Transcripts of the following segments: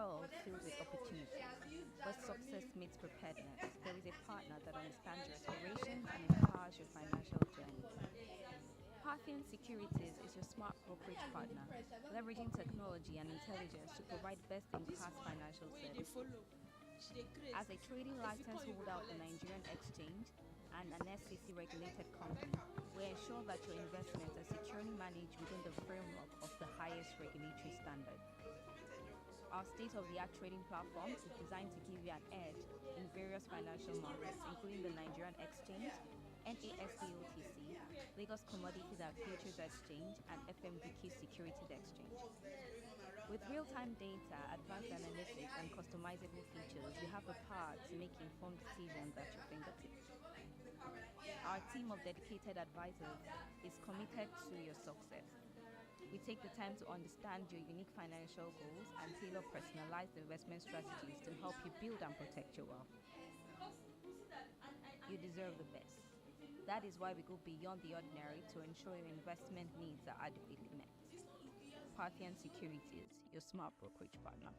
world filled with opportunity, where success meets preparedness, there is a partner that understands your aspirations and empowers your financial journey. Parthian Securities is your smart brokerage partner, leveraging technology and intelligence to provide best-in-class financial services. As a trading license holder of the Nigerian Exchange and an SEC-regulated company, we ensure that your investments are securely managed within the framework of the highest regulatory standards. Our state-of-the-art trading platform is designed to give you an edge in various financial markets, including the Nigerian Exchange, NASDOTC, Lagos Commodities and Futures Exchange, and FMDQ Securities Exchange. With real-time data, advanced analytics, and customizable features, you have the power to make informed decisions at your fingertips. Our team of dedicated advisors is committed to your success. We take the time to understand your unique financial goals and tailor personalized investment strategies to help you build and protect your wealth. You deserve the best. That is why we go beyond the ordinary to ensure your investment needs are adequately met. Parthian Securities, your smart brokerage partner.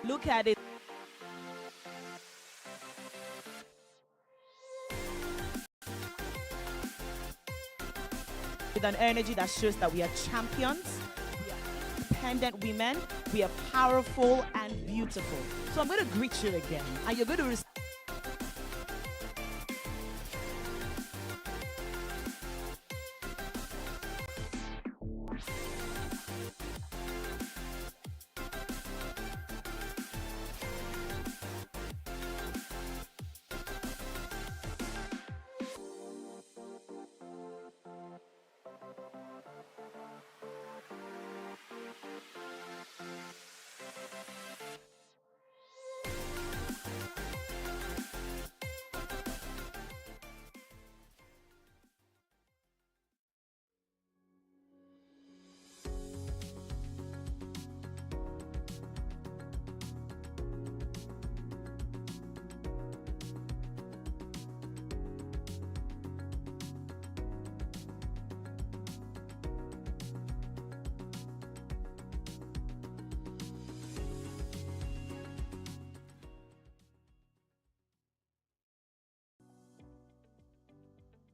Look at it. With an energy that shows that we are champions, we are independent women, we are powerful and beautiful. So I'm going to greet you again, and you're going to receive.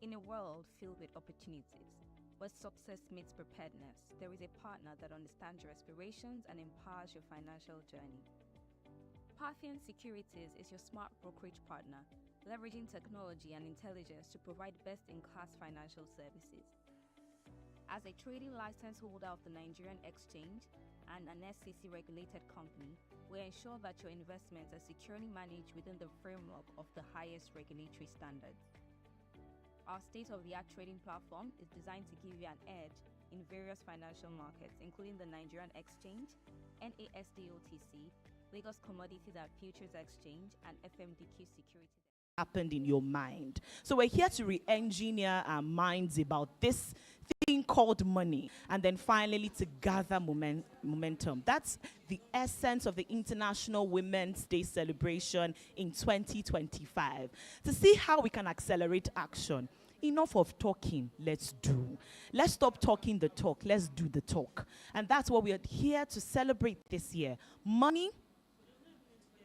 In a world filled with opportunities, where success meets preparedness, there is a partner that understands your aspirations and empowers your financial journey. Parthian Securities is your smart brokerage partner, leveraging technology and intelligence to provide best-in-class financial services. As a trading license holder of the Nigerian Exchange and an SEC-regulated company, we ensure that your investments are securely managed within the framework of the highest regulatory standards. Our state-of-the-art trading platform is designed to give you an edge in various financial markets, including the Nigerian Exchange, NASDOTC, Lagos Commodities and Futures Exchange, and FMDQ Securities. Happened in your mind. So we're here to re-engineer our minds about this thing called money, and then finally to gather momentum. That's the essence of the International Women's Day celebration in 2025. To see how we can accelerate action. Enough of talking, let's do. Let's stop talking the talk, let's do the talk. And that's what we are here to celebrate this year. Money,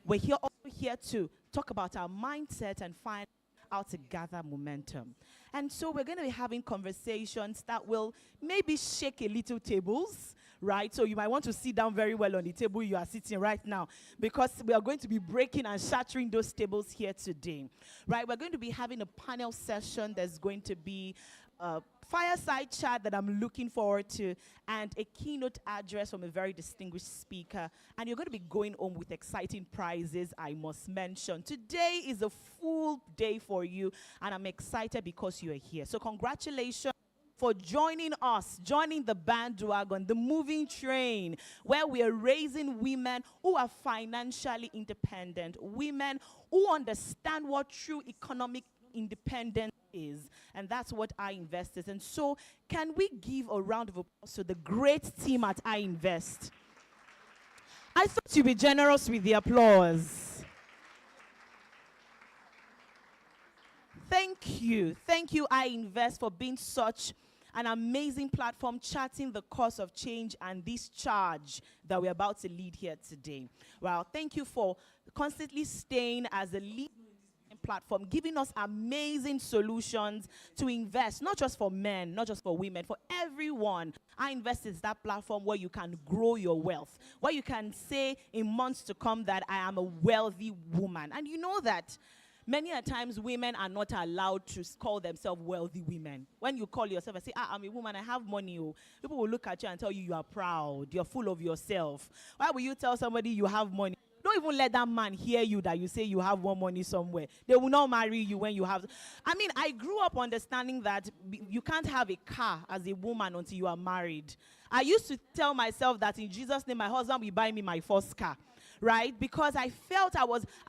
we're also here to talk about our mindset and find out to gather momentum. And so we're going to be having conversations that will maybe shake a little tables, right? So you might want to sit down very well on the table you are sitting right now, because we are going to be breaking and shattering those tables here today, right? We're going to be having a panel session. There's going to be a fireside chat that I'm looking forward to, and a keynote address from a very distinguished speaker. And you're going to be going home with exciting prizes, I must mention. Today is a full day for you, and I'm excited because you're here. So congratulations for joining us, joining the bandwagon, the moving train, where we are raising women who are financially independent, women who understand what true economic independence is. And that's what I Invest is. And so can we give a round of applause to the great team at I Invest? I thought you'd be generous with the applause. Thank you, I Invest, for being such an amazing platform, charting the course of change and this charge that we're about to lead here today. Well, thank you for constantly staying as a lead platform, giving us amazing solutions to invest, not just for men, not just for women, for everyone. I Invest is that platform where you can grow your wealth, where you can say in months to come that I am a wealthy woman. And you know that many a times women are not allowed to call themselves wealthy women. When you call yourself and say, I'm a woman, I have money, people will look at you and tell you are proud, you're full of yourself. Why will you tell somebody you have money? Don't even let that man hear you that you say you have more money somewhere. They will not marry you when you have. I mean, I grew up understanding that you can't have a car as a woman until you are married. I used to tell myself that in Jesus' name, my husband will buy me my first car, right? Because I felt I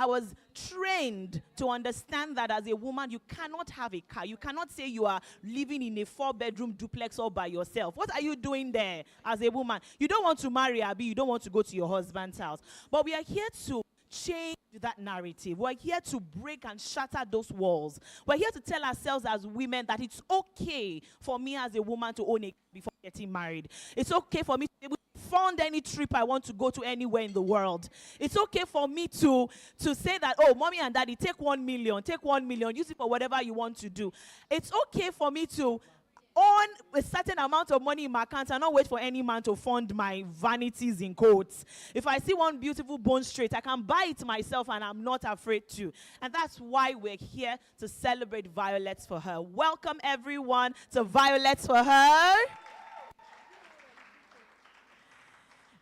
was trained to understand that as a woman, you cannot have a car. You cannot say you are living in a 4-bedroom duplex all by yourself. What are you doing there as a woman? You don't want to marry Abby. You don't want to go to your husband's house. But we are here to change that narrative. We're here to break and shatter those walls. We're here to tell ourselves as women that it's okay for me as a woman to own a car before getting married. It's okay for me to be able to fund any trip I want to go to anywhere in the world. It's okay for me to say that, oh, mommy and daddy, take 1 million, use it for whatever you want to do. It's okay for me to own a certain amount of money in my account and not wait for any man to fund my vanities in quotes. If I see one beautiful bone straight, I can buy it myself and I'm not afraid to. And that's why we're here to celebrate Violets for Her. Welcome everyone to Violets for Her.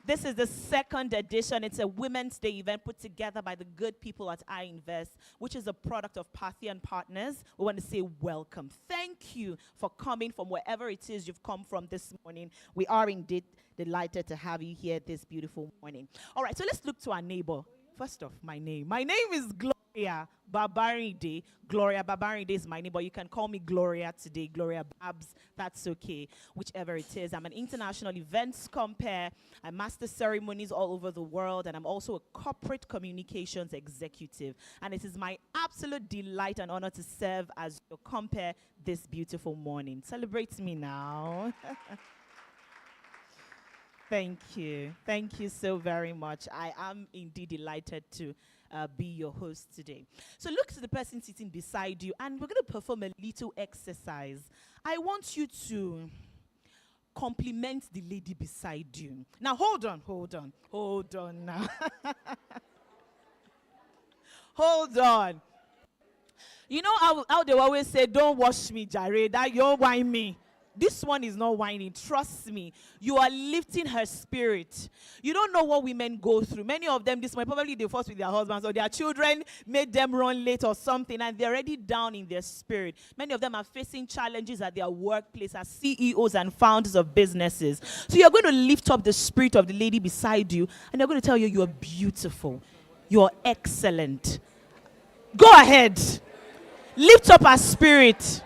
This is the second edition. It's a Women's Day event put together by the good people at I Invest, which is a product of Parthian Partners. We want to say welcome. Thank you for coming from wherever it is you've come from this morning. We are indeed delighted to have you here this beautiful morning. All right, so let's look to our neighbor. First off, my name. My name is Gloria Babaride. Gloria Babaride is my name, but you can call me Gloria today. Gloria Babs, that's okay, whichever it is. I'm an international events compere. I master ceremonies all over the world, and I'm also a corporate communications executive. And it is my absolute delight and honor to serve as your compere this beautiful morning. Celebrate me now. Thank you. Thank you so very much. I am indeed delighted to be your host today. So look to the person sitting beside you, and we're going to perform a little exercise. I want you to compliment the lady beside you. Now, hold on now. Hold on. You know how they always say, don't wash me, Jared, that you're whining me. This one is not whining. Trust me. You are lifting her spirit. You don't know what women go through. Many of them this morning, probably they fought with their husbands or their children made them run late or something, and they're already down in their spirit. Many of them are facing challenges at their workplace as CEOs and founders of businesses. So you're going to lift up the spirit of the lady beside you, and they're going to tell you, you're beautiful. You're excellent. Go ahead. Lift up her spirit.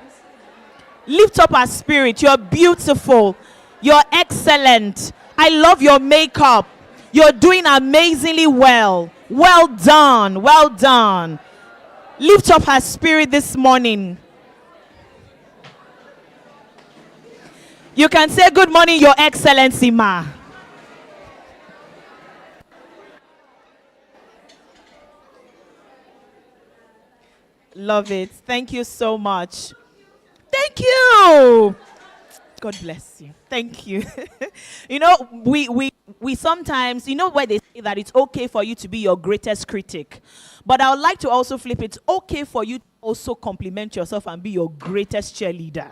Lift up her spirit. You're beautiful. You're excellent. I love your makeup. You're doing amazingly well. Well done. Well done. Lift up her spirit this morning. You can say, good morning, Your Excellency, ma. Love it. Thank you so much. Thank you. God bless you. Thank you. You know, we sometimes, you know where they say that it's okay for you to be your greatest critic. But I would like to also flip it. It's okay for you to also compliment yourself and be your greatest cheerleader.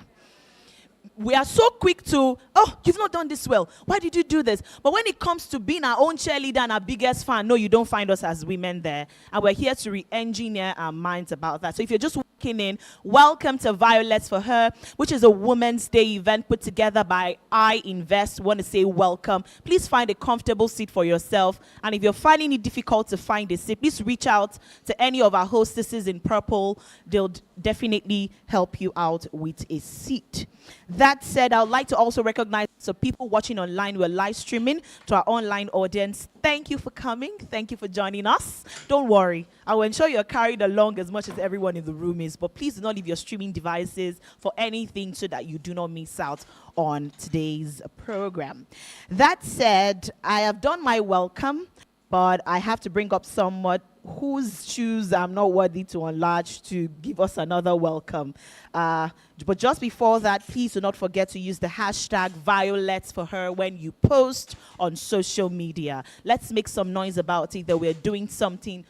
We are so quick to, oh, you've not done this well. Why did you do this? But when it comes to being our own cheerleader and our biggest fan, no, you don't find us as women there. And we're here to re-engineer our minds about that. So if you're just walking in, welcome to Violets for Her, which is a Women's Day event put together by I Invest. Want to say welcome. Please find a comfortable seat for yourself. And if you're finding it difficult to find a seat, please reach out to any of our hostesses in purple. They'll definitely help you out with a seat. That said, I would like to also recognize so people watching online. We're live streaming to our online audience. Thank you for coming. Thank you for joining us. Don't worry. I will ensure you're carried along as much as everyone in the room is. But please do not leave your streaming devices for anything so that you do not miss out on today's program. That said, I have done my welcome, but I have to bring up someone whose shoes I'm not worthy to enlarge to give us another welcome. But just before that, please do not forget to use the hashtag Violets for Her when you post on social media. Let's make some noise about it that we're doing something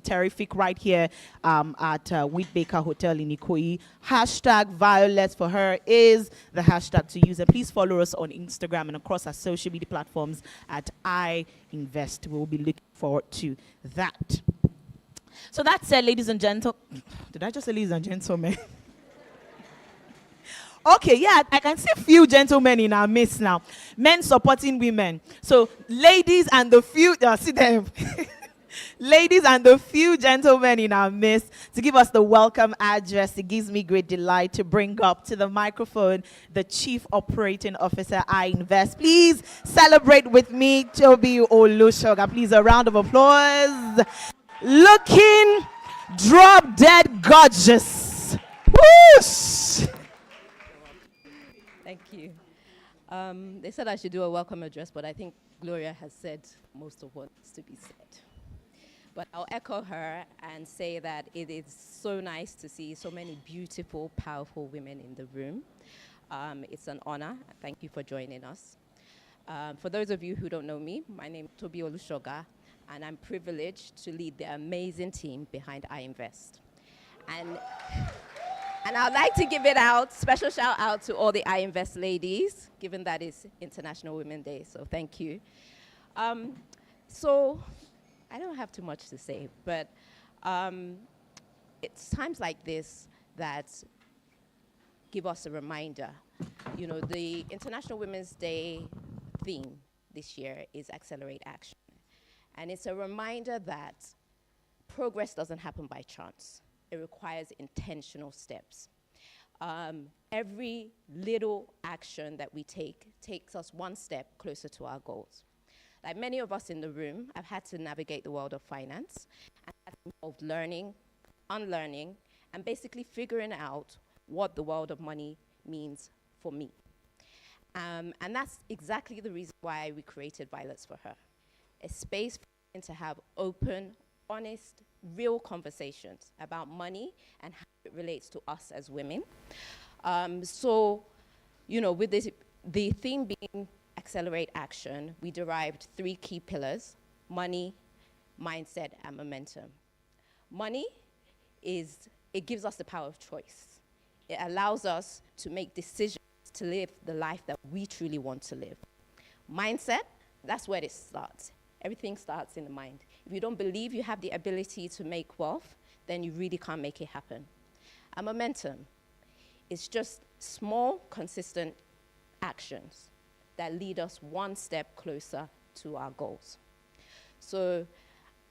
terrific right here at Wheatbaker Hotel in Ikoyi. Hashtag Violets for Her is the hashtag to use. And please follow us on Instagram and across our social media platforms at I Invest. We'll be looking forward to that. So that said, ladies and gentlemen, did I just say ladies and gentlemen? Okay, yeah, I can see a few gentlemen in our midst now. Men supporting women. So ladies and the few, see them. Ladies and the few gentlemen in our midst to give us the welcome address. It gives me great delight to bring up to the microphone the Chief Operating Officer, I Invest. Please celebrate with me, Toby Olusoga. Please, a round of applause. Looking drop dead gorgeous. Whoosh! Thank you. They said I should do a welcome address, but I think Gloria has said most of what's to be said. But I'll echo her and say that it is so nice to see so many beautiful, powerful women in the room. It's an honor. Thank you for joining us. For those of you who don't know me, my name is Toby Olusoga, and I'm privileged to lead the amazing team behind I Invest. And I'd like to give it out, special shout out to all the I Invest ladies, given that it's International Women's Day, so thank you. So I don't have too much to say, but it's times like this that give us a reminder. You know, the International Women's Day theme this year is Accelerate Action. And it's a reminder that progress doesn't happen by chance. It requires intentional steps. Every little action that we take takes us one step closer to our goals. Like many of us in the room, I've had to navigate the world of finance, and that involved learning, unlearning, and basically figuring out what the world of money means for me. And that's exactly the reason why we created Violets for Her. A space for women to have open, honest, real conversations about money and how it relates to us as women. So, with the theme being Accelerate Action, we derived 3 key pillars: money, mindset, and momentum. Money it gives us the power of choice. It allows us to make decisions to live the life that we truly want to live. Mindset, that's where it starts. Everything starts in the mind. If you don't believe you have the ability to make wealth, then you really can't make it happen. And momentum, it's just small, consistent actions that lead us one step closer to our goals. So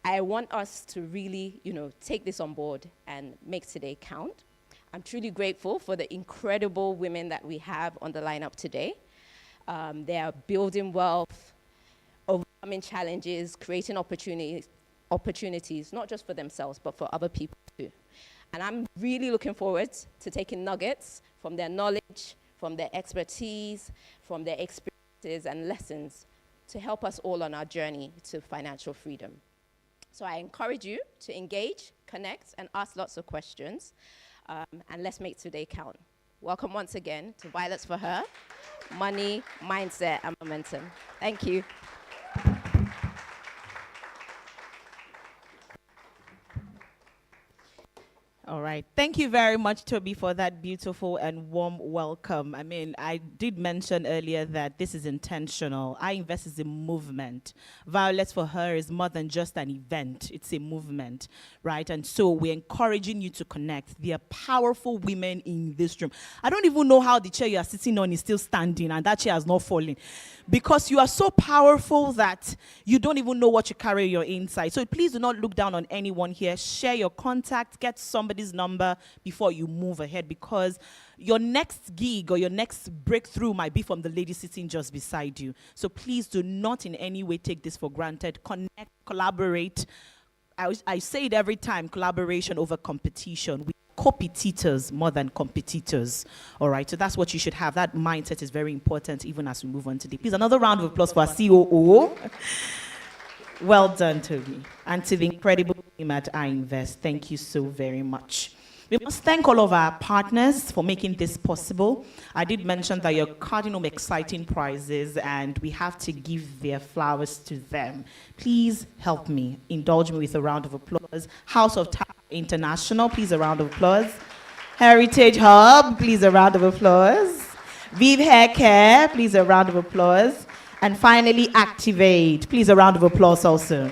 I want us to really, take this on board and make today count. I'm truly grateful for the incredible women that we have on the lineup today. They are building wealth, overcoming challenges, creating opportunities, not just for themselves, but for other people too. And I'm really looking forward to taking nuggets from their knowledge, from their expertise, from their experiences and lessons to help us all on our journey to financial freedom. So I encourage you to engage, connect, and ask lots of questions. And let's make today count. Welcome once again to Violets for Her, Money, Mindset, and Momentum. Thank you. All right. Thank you very much, Toby, for that beautiful and warm welcome. I mean, I did mention earlier that this is intentional. I Invest is a movement. Violets for Her is more than just an event. It's a movement, right? And so we're encouraging you to connect. There are powerful women in this room. I don't even know how the chair you are sitting on is still standing and that chair has not fallen. Because you are so powerful that you don't even know what you carry on your inside. So please do not look down on anyone here. Share your contact. Get somebody's number before you move ahead, because your next gig or your next breakthrough might be from the lady sitting just beside you. So please do not in any way take this for granted. Connect, collaborate. I say it every time, collaboration over competition. We competitors more than competitors. All right, so that's what you should have. That mindset is very important even as we move on today. Please, another round of applause for our COO. Well done, Toby. And to the incredible team at I Invest, thank you so very much. We must thank all of our partners for making this possible. I did mention that you're carding exciting prizes, and we have to give their flowers to them. Please help me. Indulge me with a round of applause. House of Tap International, please a round of applause. Heritage Hub, please a round of applause. Vive Hair Care, please a round of applause. And finally, Activate, please a round of applause also.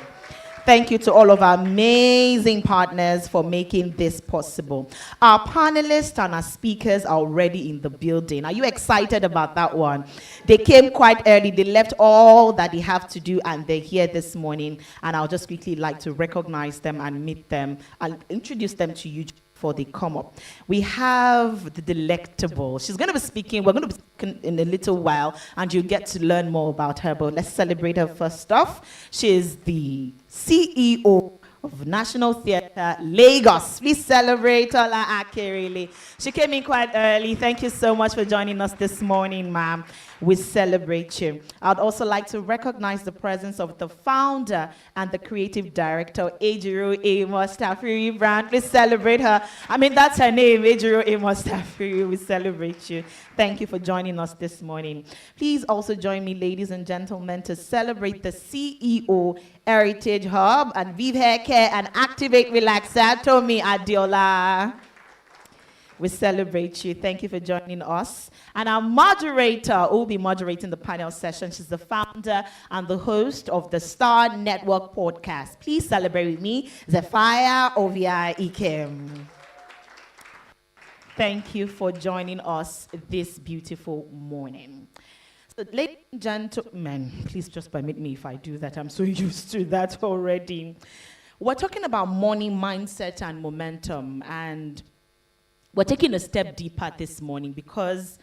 Thank you to all of our amazing partners for making this possible. Our panelists and our speakers are already in the building. Are you excited about that one? They came quite early. They left all that they have to do, and they're here this morning. And I'll just quickly like to recognize them and meet them and introduce them to you before they come up. We have the Delectable. She's going to be speaking. We're going to be speaking in a little while, and you'll get to learn more about her. But let's celebrate her first off. She is the CEO of National Theatre Lagos. Please celebrate Ola Akerele. She came in quite early. Thank you so much for joining us this morning, ma'am. We celebrate you. I'd also like to recognize the presence of the founder and the creative director, Ejiro Amos Tafiri Brand. Please celebrate her. I mean, that's her name, Ejiro Amos Tafiri. We celebrate you. Thank you for joining us this morning. Please also join me, ladies and gentlemen, to celebrate the CEO, Heritage Hub, and Vive Hair Care and Activate Relaxer, Tomi Adiola. We celebrate you. Thank you for joining us. And our moderator who will be moderating the panel session, she's the founder and the host of the Star Network podcast. Please celebrate with me, Zephia Ovia Ikem. Thank you for joining us this beautiful morning. So, ladies and gentlemen, please just permit me if I do that. I'm so used to that already. We're talking about money, mindset, and momentum. And we're taking a step deeper this morning because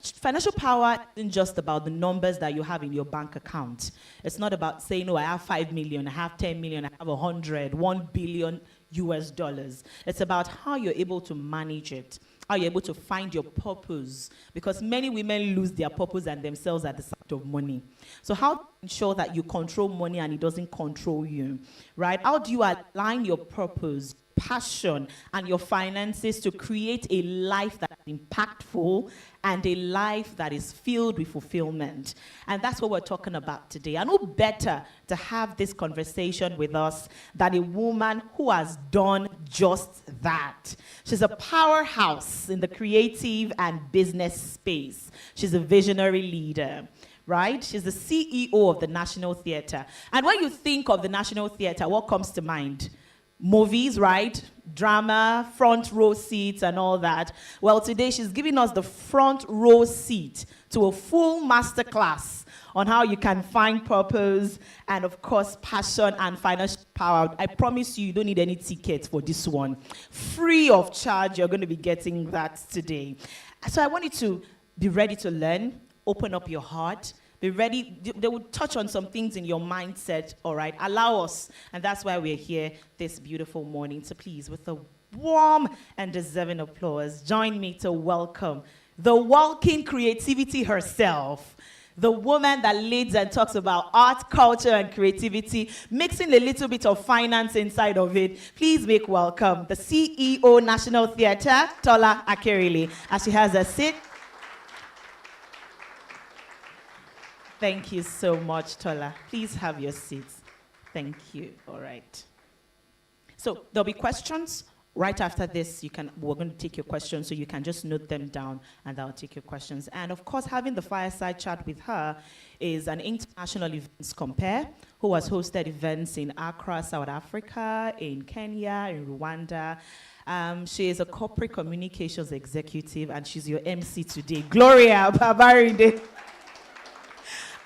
financial power isn't just about the numbers that you have in your bank account. It's not about saying, oh, I have 5 million, I have 10 million, I have 100, 1 billion US dollars. It's about how you're able to manage it How you're able to find your purpose, because many women lose their purpose and themselves at the sight of money. So how to ensure that you control money and it doesn't control you, right? How do you align your purpose, passion, and your finances to create a life that is impactful and a life that is filled with fulfillment? And that's what we're talking about today. And who better to have this conversation with us than a woman who has done just that. She's a powerhouse in the creative and business space. She's a visionary leader, right? She's the CEO of the National Theatre. And when you think of the National Theatre, what comes to mind? Movies, right? Drama, front row seats and all that. Well, today she's giving us the front row seat to a full masterclass on how you can find purpose and, of course, passion and financial power. I promise you, you don't need any ticket for this one. Free of charge, you're going to be getting that today. So I want you to be ready to learn, open up your heart, be ready. They will touch on some things in your mindset, all right? Allow us, and that's why we're here this beautiful morning. So please, with a warm and deserving applause, join me to welcome the walking creativity herself, the woman that leads and talks about art, culture, and creativity, mixing a little bit of finance inside of it. Please make welcome the CEO National Theatre, Tola Akerele, as she has a seat. Thank you so much, Tola. Please have your seats. Thank you. All right. So there'll be questions. Right after this, we're going to take your questions, so you can just note them down, and I'll take your questions. And of course, having the fireside chat with her is an international events compare who has hosted events in Accra, South Africa, in Kenya, in Rwanda. She is a corporate communications executive, and she's your MC today. Gloria Babarinde.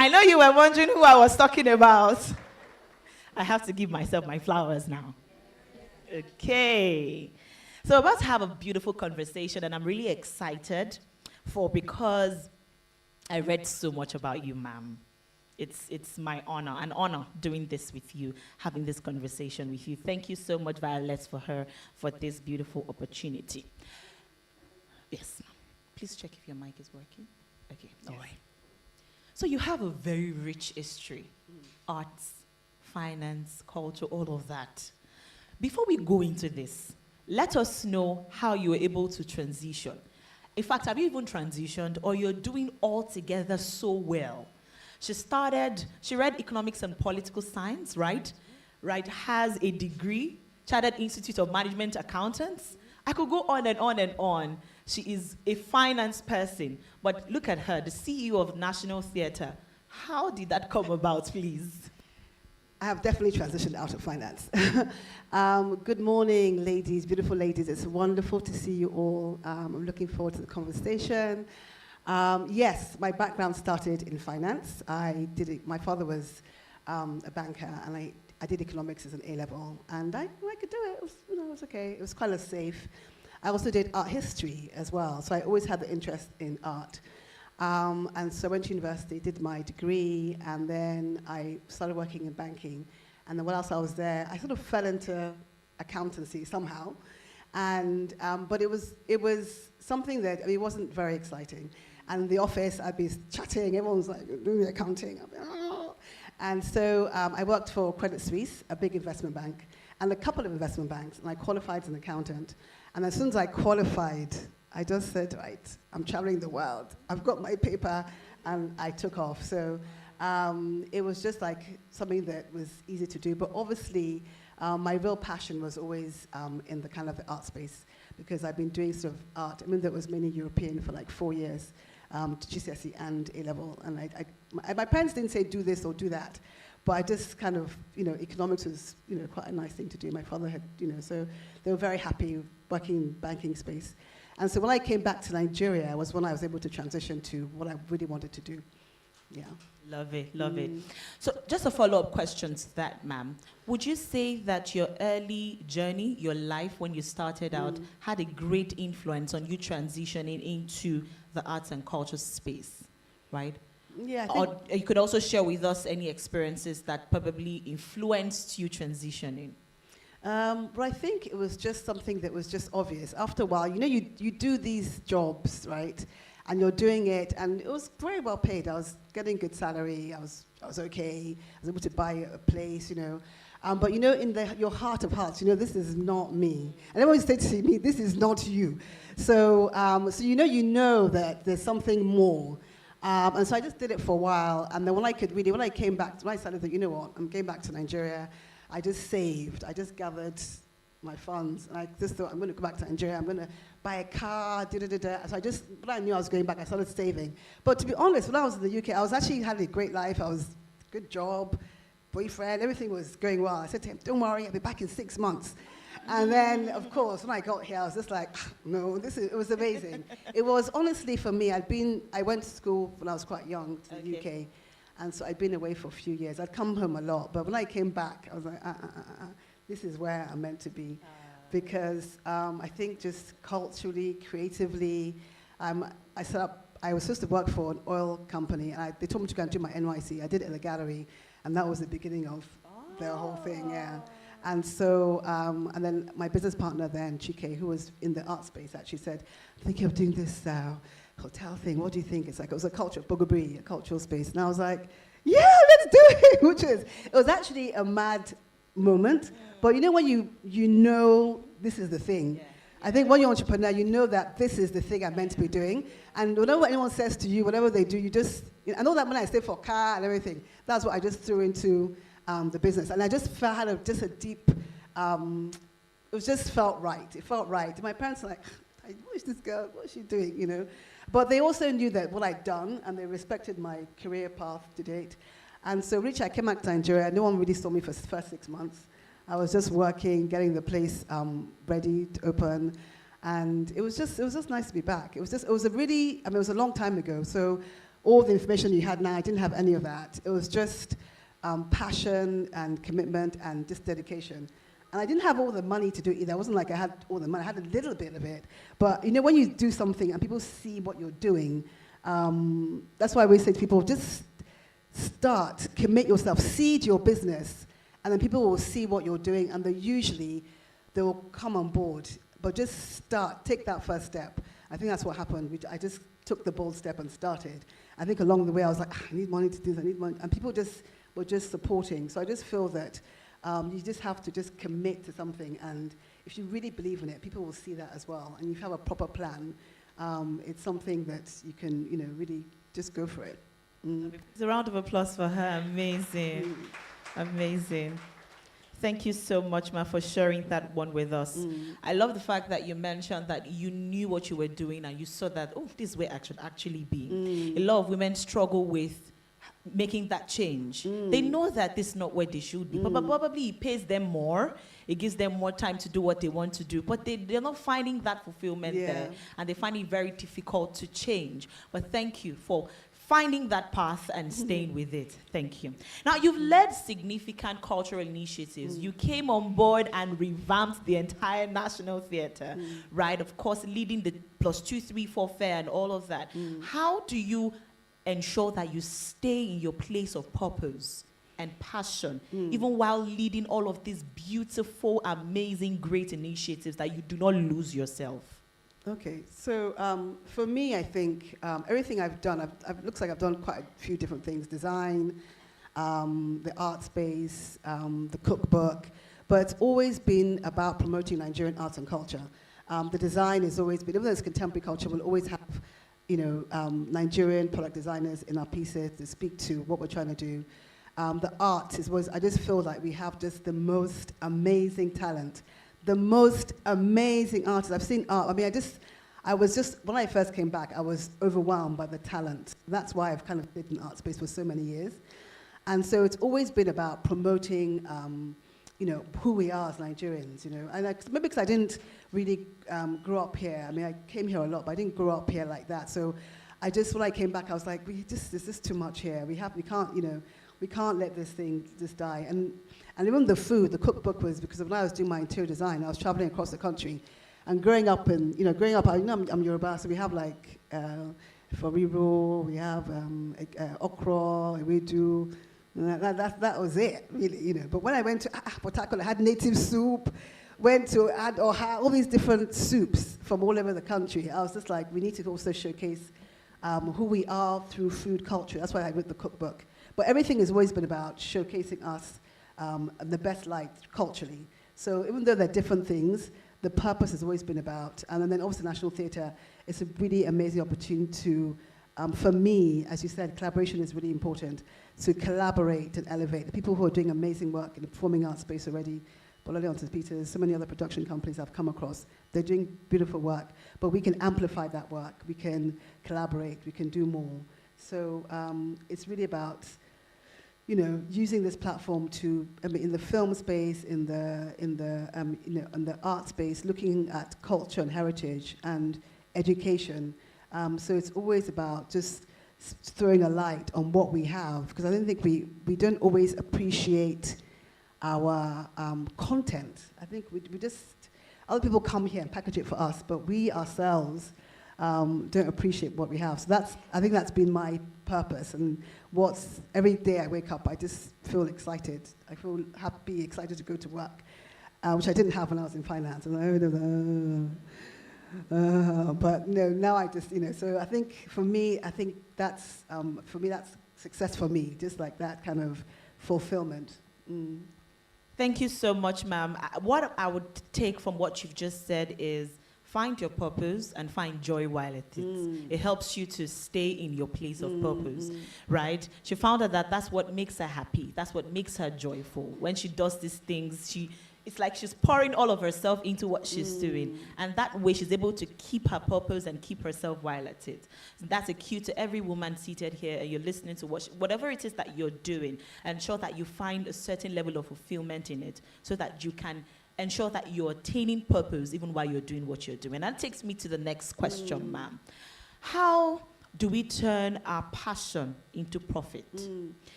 I know you were wondering who I was talking about. I have to give myself my flowers now. Okay. So we're about to have a beautiful conversation, and I'm really excited because I read so much about you, ma'am. It's my honor, an honor doing this with you, having this conversation with you. Thank you so much, Violet, for this beautiful opportunity. Yes, ma'am. Please check if your mic is working. Okay, all right. So you have a very rich history, arts, finance, culture, all of that. Before we go into this, let us know how you were able to transition. In fact, have you even transitioned, or you're doing all together so well? She read economics and political science, right? Right, has a degree, Chartered Institute of Management Accountants. I could go on and on and on. She is a finance person, but look at her, the CEO of National Theatre. How did that come about, please? I have definitely transitioned out of finance. Good morning, ladies, beautiful ladies. It's wonderful to see you all. I'm looking forward to the conversation. Yes, my background started in finance. My father was a banker, and I did economics as an A-level, and I could do it. It was okay. It was kind of safe. I also did art history as well, so I always had the interest in art. And so I went to university, did my degree, and then I started working in banking. And then whilst I was there, I sort of fell into accountancy somehow. And but it was something that it wasn't very exciting. And in the office, I'd be chatting. Everyone was like doing the accounting. I'd be, oh. And so I worked for Credit Suisse, a big investment bank, and a couple of investment banks. And I qualified as an accountant. And as soon as I qualified, I just said, right, I'm traveling the world. I've got my paper, and I took off. So it was just like something that was easy to do. But obviously, my real passion was always in the kind of the art space, because I've been doing sort of art. I mean, that was mainly European for like 4 years, GCSE and A-level. And my parents didn't say do this or do that. But I just kind of, economics was, quite a nice thing to do. My father had, so they were very happy working in banking space. And so when I came back to Nigeria was when I was able to transition to what I really wanted to do. Yeah. Love it, love it. So just a follow-up question to that, ma'am. Would you say that your early journey, your life when you started out, had a great influence on you transitioning into the arts and culture space, right? Yeah. Or you could also share with us any experiences that probably influenced you transitioning. But I think it was just something that was just obvious. After a while, you do these jobs, right? And you're doing it, and it was very well paid. I was getting good salary. I was okay. I was able to buy a place, But in your heart of hearts, this is not me. And everyone said to me, this is not you. So, you know that there's something more. And so I just did it for a while. And then when I came back, when I started to, I'm going back to Nigeria, I just saved. I just gathered my funds. And I just thought, I'm going to go back to Nigeria. I'm going to buy a car, So when I knew I was going back, I started saving. But to be honest, when I was in the UK, I was actually having a great life. I was good job, boyfriend, everything was going well. I said to him, don't worry, I'll be back in 6 months. And then, of course, when I got here, I was just like, no, it was amazing. It was, honestly, for me, I went to school when I was quite young to the UK. And so I'd been away for a few years. I'd come home a lot. But when I came back, I was like, this is where I'm meant to be. Because I think just culturally, creatively, I was supposed to work for an oil company. And they told me to go and do my NYC. I did it in the gallery. And that was the beginning of the whole thing, yeah. And so, and then my business partner then, Chike, who was in the art space, actually said, I'm thinking of doing this hotel thing. What do you think? It was a culture, Bogobri, a cultural space. And I was like, yeah, let's do it. It was actually a mad moment. But when you know this is the thing. Yeah. I think when you're an entrepreneur, you know that this is the thing I'm meant to be doing. And whatever anyone says to you, whatever they do, you just, I know that when I stayed for a car and everything, that's what I just threw into the business. And I just had a deep, it just felt right. It felt right. My parents were like, what is this girl? What is she doing, But they also knew that what I'd done, and they respected my career path to date. And so, I came back to Nigeria. No one really saw me for the first 6 months. I was just working, getting the place ready to open. And it was just nice to be back. It was a long time ago. So all the information you had now, I didn't have any of that. It was just passion and commitment and just dedication. And I didn't have all the money to do it either. It wasn't like I had all the money. I had a little bit of it. But, when you do something and people see what you're doing, that's why we say to people, just start, commit yourself, seed your business, and then people will see what you're doing, and they will come on board. But just start, take that first step. I think that's what happened. I just took the bold step and started. I think along the way I was like, I need money to do this, I need money. And people were just supporting. So I just feel that you just have to just commit to something. And if you really believe in it, people will see that as well. And if you have a proper plan, it's something that you can, really just go for it. It's a round of applause for her. Amazing. Amazing. Thank you so much, Ma, for sharing that one with us. I love the fact that you mentioned that you knew what you were doing and you saw that, this is where I should actually be. A lot of women struggle with making that change. They know that this is not where they should be, but probably it pays them more. It gives them more time to do what they want to do, but they're not finding that fulfillment there, and they find it very difficult to change. But thank you for finding that path and staying with it. Thank you. Now, you've led significant cultural initiatives. You came on board and revamped the entire National Theatre, right? Of course, leading the +2, 3, 4 fair and all of that. How do you ensure that you stay in your place of purpose and passion, even while leading all of these beautiful, amazing, great initiatives, that you do not lose yourself? Okay, so for me, I think everything I've done, looks like I've done quite a few different things. Design, the art space, the cookbook, but it's always been about promoting Nigerian arts and culture. The design has always been, even though it's contemporary culture, we'll always have, Nigerian product designers in our pieces to speak to what we're trying to do. The art is always, I just feel like we have just the most amazing talent. The most amazing artists. I've seen art. I mean, when I first came back, I was overwhelmed by the talent. That's why I've kind of been in art space for so many years. And so it's always been about promoting, who we are as Nigerians, And maybe because I didn't really grow up here. I mean, I came here a lot, but I didn't grow up here like that. So when I came back, I was like, this is too much here. We can't let this thing just die. And even the food, the cookbook was, because when I was doing my interior design, I was traveling across the country. And growing up, I'm Yoruba, so we have foriro, we have okra, ewedu, That was it, really, you know. But when I went to Port Harcourt, I had native soup, went to all these different soups from all over the country. I was just like, we need to also showcase who we are through food culture. That's why I wrote the cookbook. But everything has always been about showcasing us in the best light culturally. So even though they're different things, the purpose has always been about, and then obviously National Theatre, it's a really amazing opportunity to, for me, as you said, collaboration is really important, to collaborate and elevate. The people who are doing amazing work in the performing arts space already, Bolole on St. Peter's, so many other production companies I've come across, they're doing beautiful work, but we can amplify that work, we can collaborate, we can do more. So it's really about, you know, using this platform to, I mean, in the film space, in the art space, looking at culture and heritage and education. So it's always about just throwing a light on what we have, because I don't think we don't always appreciate our content. I think we just, other people come here and package it for us, but we ourselves don't appreciate what we have. So I think that's been my purpose, and every day I wake up, I just feel excited. I feel happy, excited to go to work, which I didn't have when I was in finance. But no, now I just, you know, so I think for me, that's success for me, just like that kind of fulfillment. Mm. Thank you so much, ma'am. What I would take from what you've just said is find your purpose and find joy while at it. It helps you to stay in your place of purpose, right? She found out that that's what makes her happy. That's what makes her joyful. When she does these things, it's like she's pouring all of herself into what she's doing. And that way she's able to keep her purpose and keep herself while at it. So that's a cue to every woman seated here, and you're listening to whatever it is that you're doing, ensure that you find a certain level of fulfillment in it so that you can ensure that you're attaining purpose even while you're doing what you're doing. And that takes me to the next question, ma'am. How do we turn our passion into profit?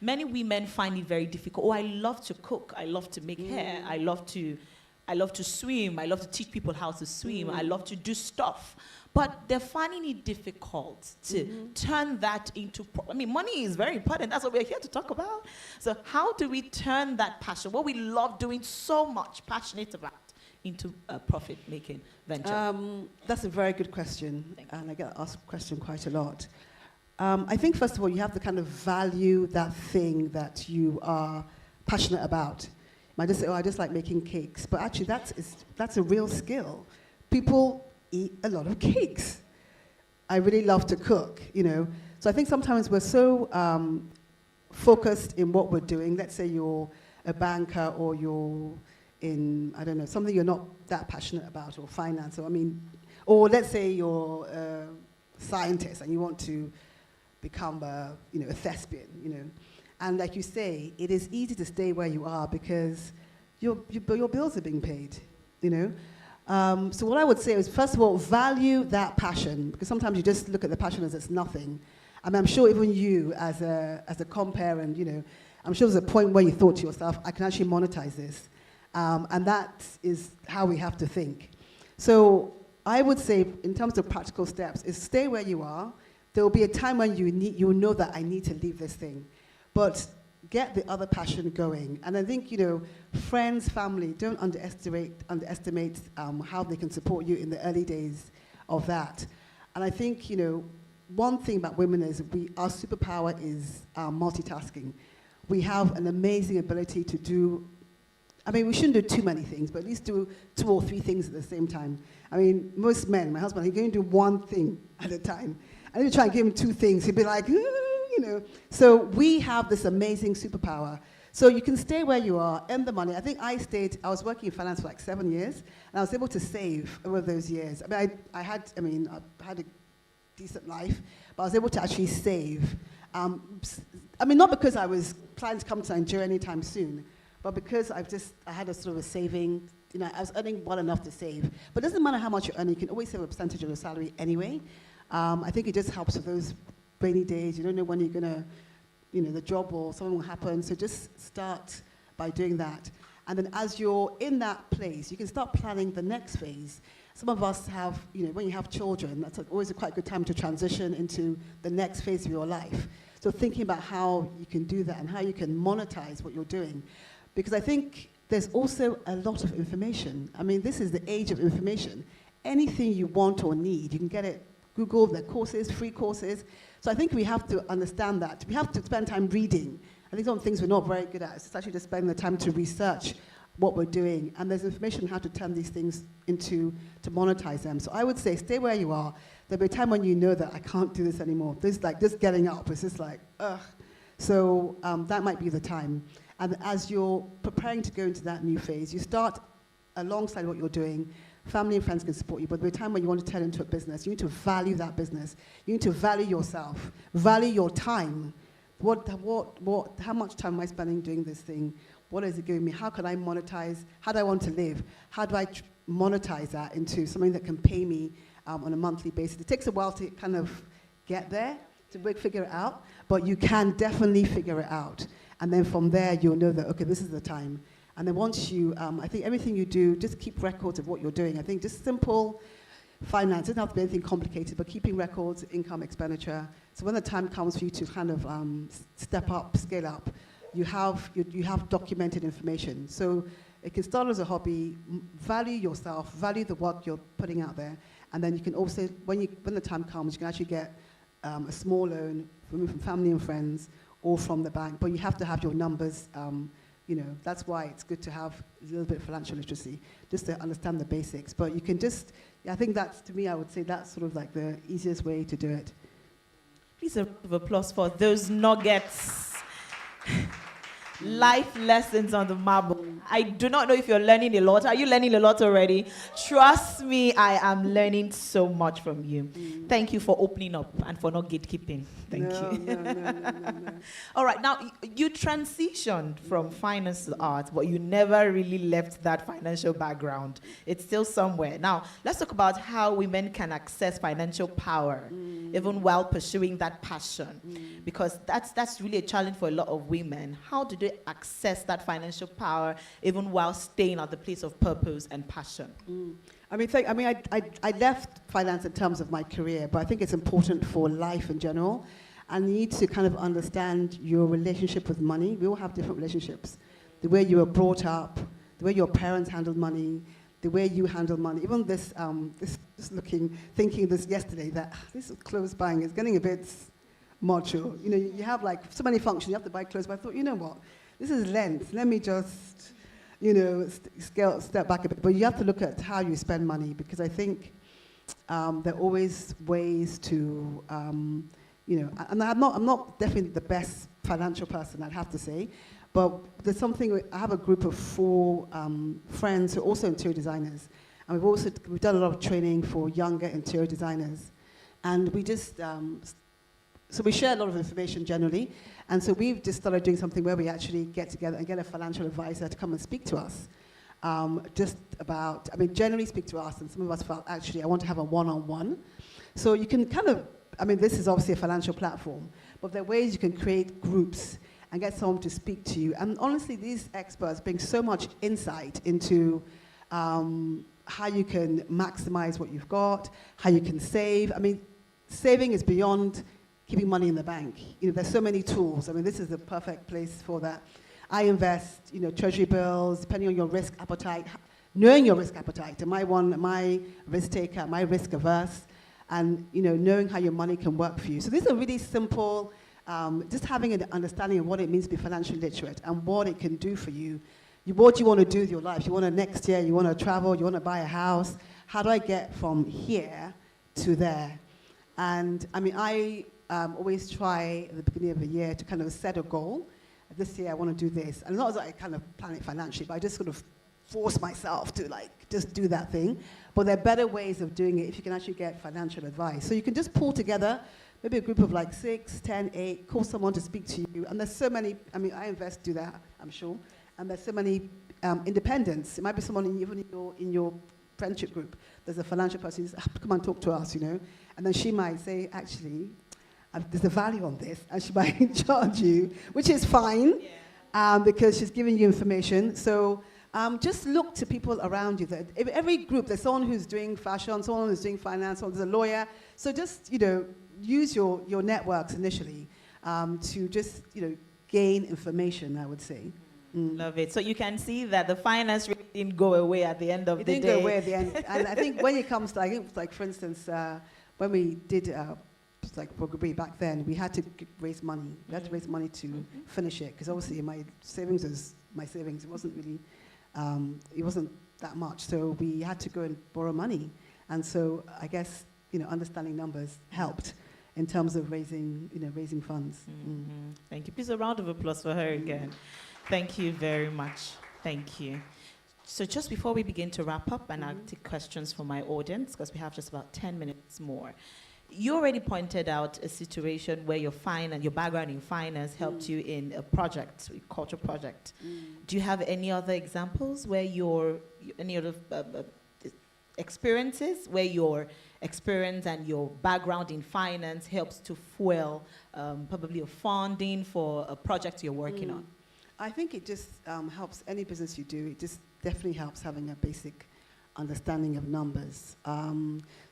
Many women find it very difficult. Oh, I love to cook. I love to make hair. I love to swim. I love to teach people how to swim. I love to do stuff. But they're finding it difficult to turn that into, money is very important. That's what we're here to talk about. So how do we turn that passion, what we love doing so much, passionate about, into a profit-making venture? That's a very good question, and I get asked the question quite a lot. I think, first of all, you have to kind of value that thing that you are passionate about. You might just say, oh, I just like making cakes. But actually, that's a real skill. People eat a lot of cakes. I really love to cook, you know. So I think sometimes we're so focused in what we're doing. Let's say you're a banker, or you're in, I don't know, something you're not that passionate about, or finance, or let's say you're a scientist and you want to become a thespian, you know. And like you say, it is easy to stay where you are because your bills are being paid, you know. So what I would say is, first of all, value that passion, because sometimes you just look at the passion as it's nothing. I'm sure even you, as a compere, and, you know, I'm sure there's a point where you thought to yourself, I can actually monetize this. And that is how we have to think. So I would say, in terms of practical steps, is stay where you are. There will be a time when you know that I need to leave this thing. But get the other passion going. And I think, you know, friends, family, don't underestimate how they can support you in the early days of that. And I think, you know, one thing about women is our superpower is multitasking. We have an amazing ability to do, we shouldn't do too many things, but at least do 2 or 3 things at the same time. Most men, my husband, he's going to do 1 thing at a time. I need to try and give him 2 things. He'd be like, you know. So we have this amazing superpower. So you can stay where you are, earn the money. I think I was working in finance for like 7 years, and I was able to save over those years. I had a decent life, but I was able to actually save. Not because I was planning to come to Nigeria anytime soon, but because I had a sort of a saving, you know, I was earning well enough to save. But it doesn't matter how much you earn, you can always save a percentage of your salary anyway. I think it just helps with those rainy days. You don't know when you're going to, you know, the job or something will happen. So just start by doing that. And then as you're in that place, you can start planning the next phase. Some of us have, you know, when you have children, that's always a quite good time to transition into the next phase of your life. So thinking about how you can do that and how you can monetize what you're doing. Because I think there's also a lot of information. I mean, this is the age of information. Anything you want or need, you can get it, Google, the courses, free courses. So I think we have to understand that. We have to spend time reading. I think some of the things we're not very good at is actually just spending the time to research what we're doing. And there's information on how to turn these things to monetize them. So I would say stay where you are. There'll be a time when you know that I can't do this anymore. This like just getting up, it's just like, ugh. So that might be the time. And as you're preparing to go into that new phase, you start alongside what you're doing. Family and friends can support you, but there'll be a time when you want to turn into a business. You need to value that business. You need to value yourself, value your time. How much time am I spending doing this thing? What is it giving me? How can I monetize? How do I want to live? How do I monetize that into something that can pay me on a monthly basis? It takes a while to kind of get there, to figure it out, but you can definitely figure it out. And then from there, you'll know that, okay, this is the time. And then once you, I think everything you do, just keep records of what you're doing. I think just simple finance, it doesn't have to be anything complicated, but keeping records, income, expenditure. So when the time comes for you to kind of step up, scale up, you have documented information. So it can start as a hobby, value yourself, value the work you're putting out there, and then you can also, when the time comes, you can actually get a small loan from family and friends or from the bank, but you have to have your numbers. You know, that's why it's good to have a little bit of financial literacy, just to understand the basics. But you can just, I think that's, to me, I would say that's sort of like the easiest way to do it. Please a round of applause for those nuggets. Life lessons on the marble. I do not know if you're learning a lot. Are you learning a lot already? Trust me, I am learning so much from you. Thank you for opening up and for not gatekeeping. Thank you. No. All right, now you transitioned from finance to art, but you never really left that financial background. It's still somewhere. Now, let's talk about how women can access financial power, even while pursuing that passion, because that's really a challenge for a lot of women. How do they access that financial power, even while staying at the place of purpose and passion? I left finance in terms of my career, but I think it's important for life in general. And you need to kind of understand your relationship with money. We all have different relationships. The way you were brought up, the way your parents handled money, the way you handle money. Even thinking this yesterday, that this clothes buying is getting a bit macho. You know, you have like so many functions, you have to buy clothes, but I thought, you know what, this is Lent. Let me just, you know, step back a bit. But you have to look at how you spend money, because I think there are always ways to, you know, and I'm not definitely the best financial person, I'd have to say, but there's something, I have a group of 4 friends who are also interior designers, and we've done a lot of training for younger interior designers, and we just, so we share a lot of information generally, and so we've just started doing something where we actually get together and get a financial advisor to come and speak to us, generally speak to us, and some of us felt, actually, I want to have a one-on-one. So you can kind of, this is obviously a financial platform, but there are ways you can create groups and get someone to speak to you. And honestly, these experts bring so much insight into how you can maximize what you've got, how you can save. Saving is beyond keeping money in the bank. You know, there's so many tools. This is the perfect place for that. I invest, you know, treasury bills, depending on your risk appetite, knowing your risk appetite. Am I risk taker? Am I risk averse? And, you know, knowing how your money can work for you. So these are really simple, just having an understanding of what it means to be financially literate and what it can do for you. What do you want to do with your life? You want to next year, you want to travel, you want to buy a house. How do I get from here to there? And I always try at the beginning of the year to kind of set a goal. This year I want to do this. And not as I kind of plan it financially, but I just sort of force myself to just do that thing. But there are better ways of doing it if you can actually get financial advice. So you can just pull together maybe a group of 6, 10, 8, call someone to speak to you. And there's so many, I invest, do that, I'm sure. And there's so many independents. It might be someone even in your friendship group. There's a financial person who says, come and talk to us, you know. And then she might say, actually, there's a value on this, and she might charge you, which is fine, because she's giving you information. So just look to people around you. Every group, there's someone who's doing fashion, someone who's doing finance, someone who's a lawyer. So just, you know, use your networks initially. to just, gain information, I would say. Love it. So you can see that the finance really didn't go away at the end of the day. It didn't go away at the end. And I think when it comes to, like for instance, when we did like Programme back then, we had to raise money. We had to raise money to finish it, because obviously my savings. It wasn't really, it wasn't that much. So we had to go and borrow money. And so I guess, understanding numbers helped in terms of raising funds. Thank you. Please, a round of applause for her again. Thank you very much. Thank you. So just before we begin to wrap up, and I'll take questions from my audience, because we have just about 10 minutes more. You already pointed out a situation where your background in finance helped you in a project, a culture project. Do you have any other examples where any other experiences where your experience and your background in finance helps to fuel probably a funding for a project you're working on? I think it just helps any business you do. It just definitely helps having a basic understanding of numbers.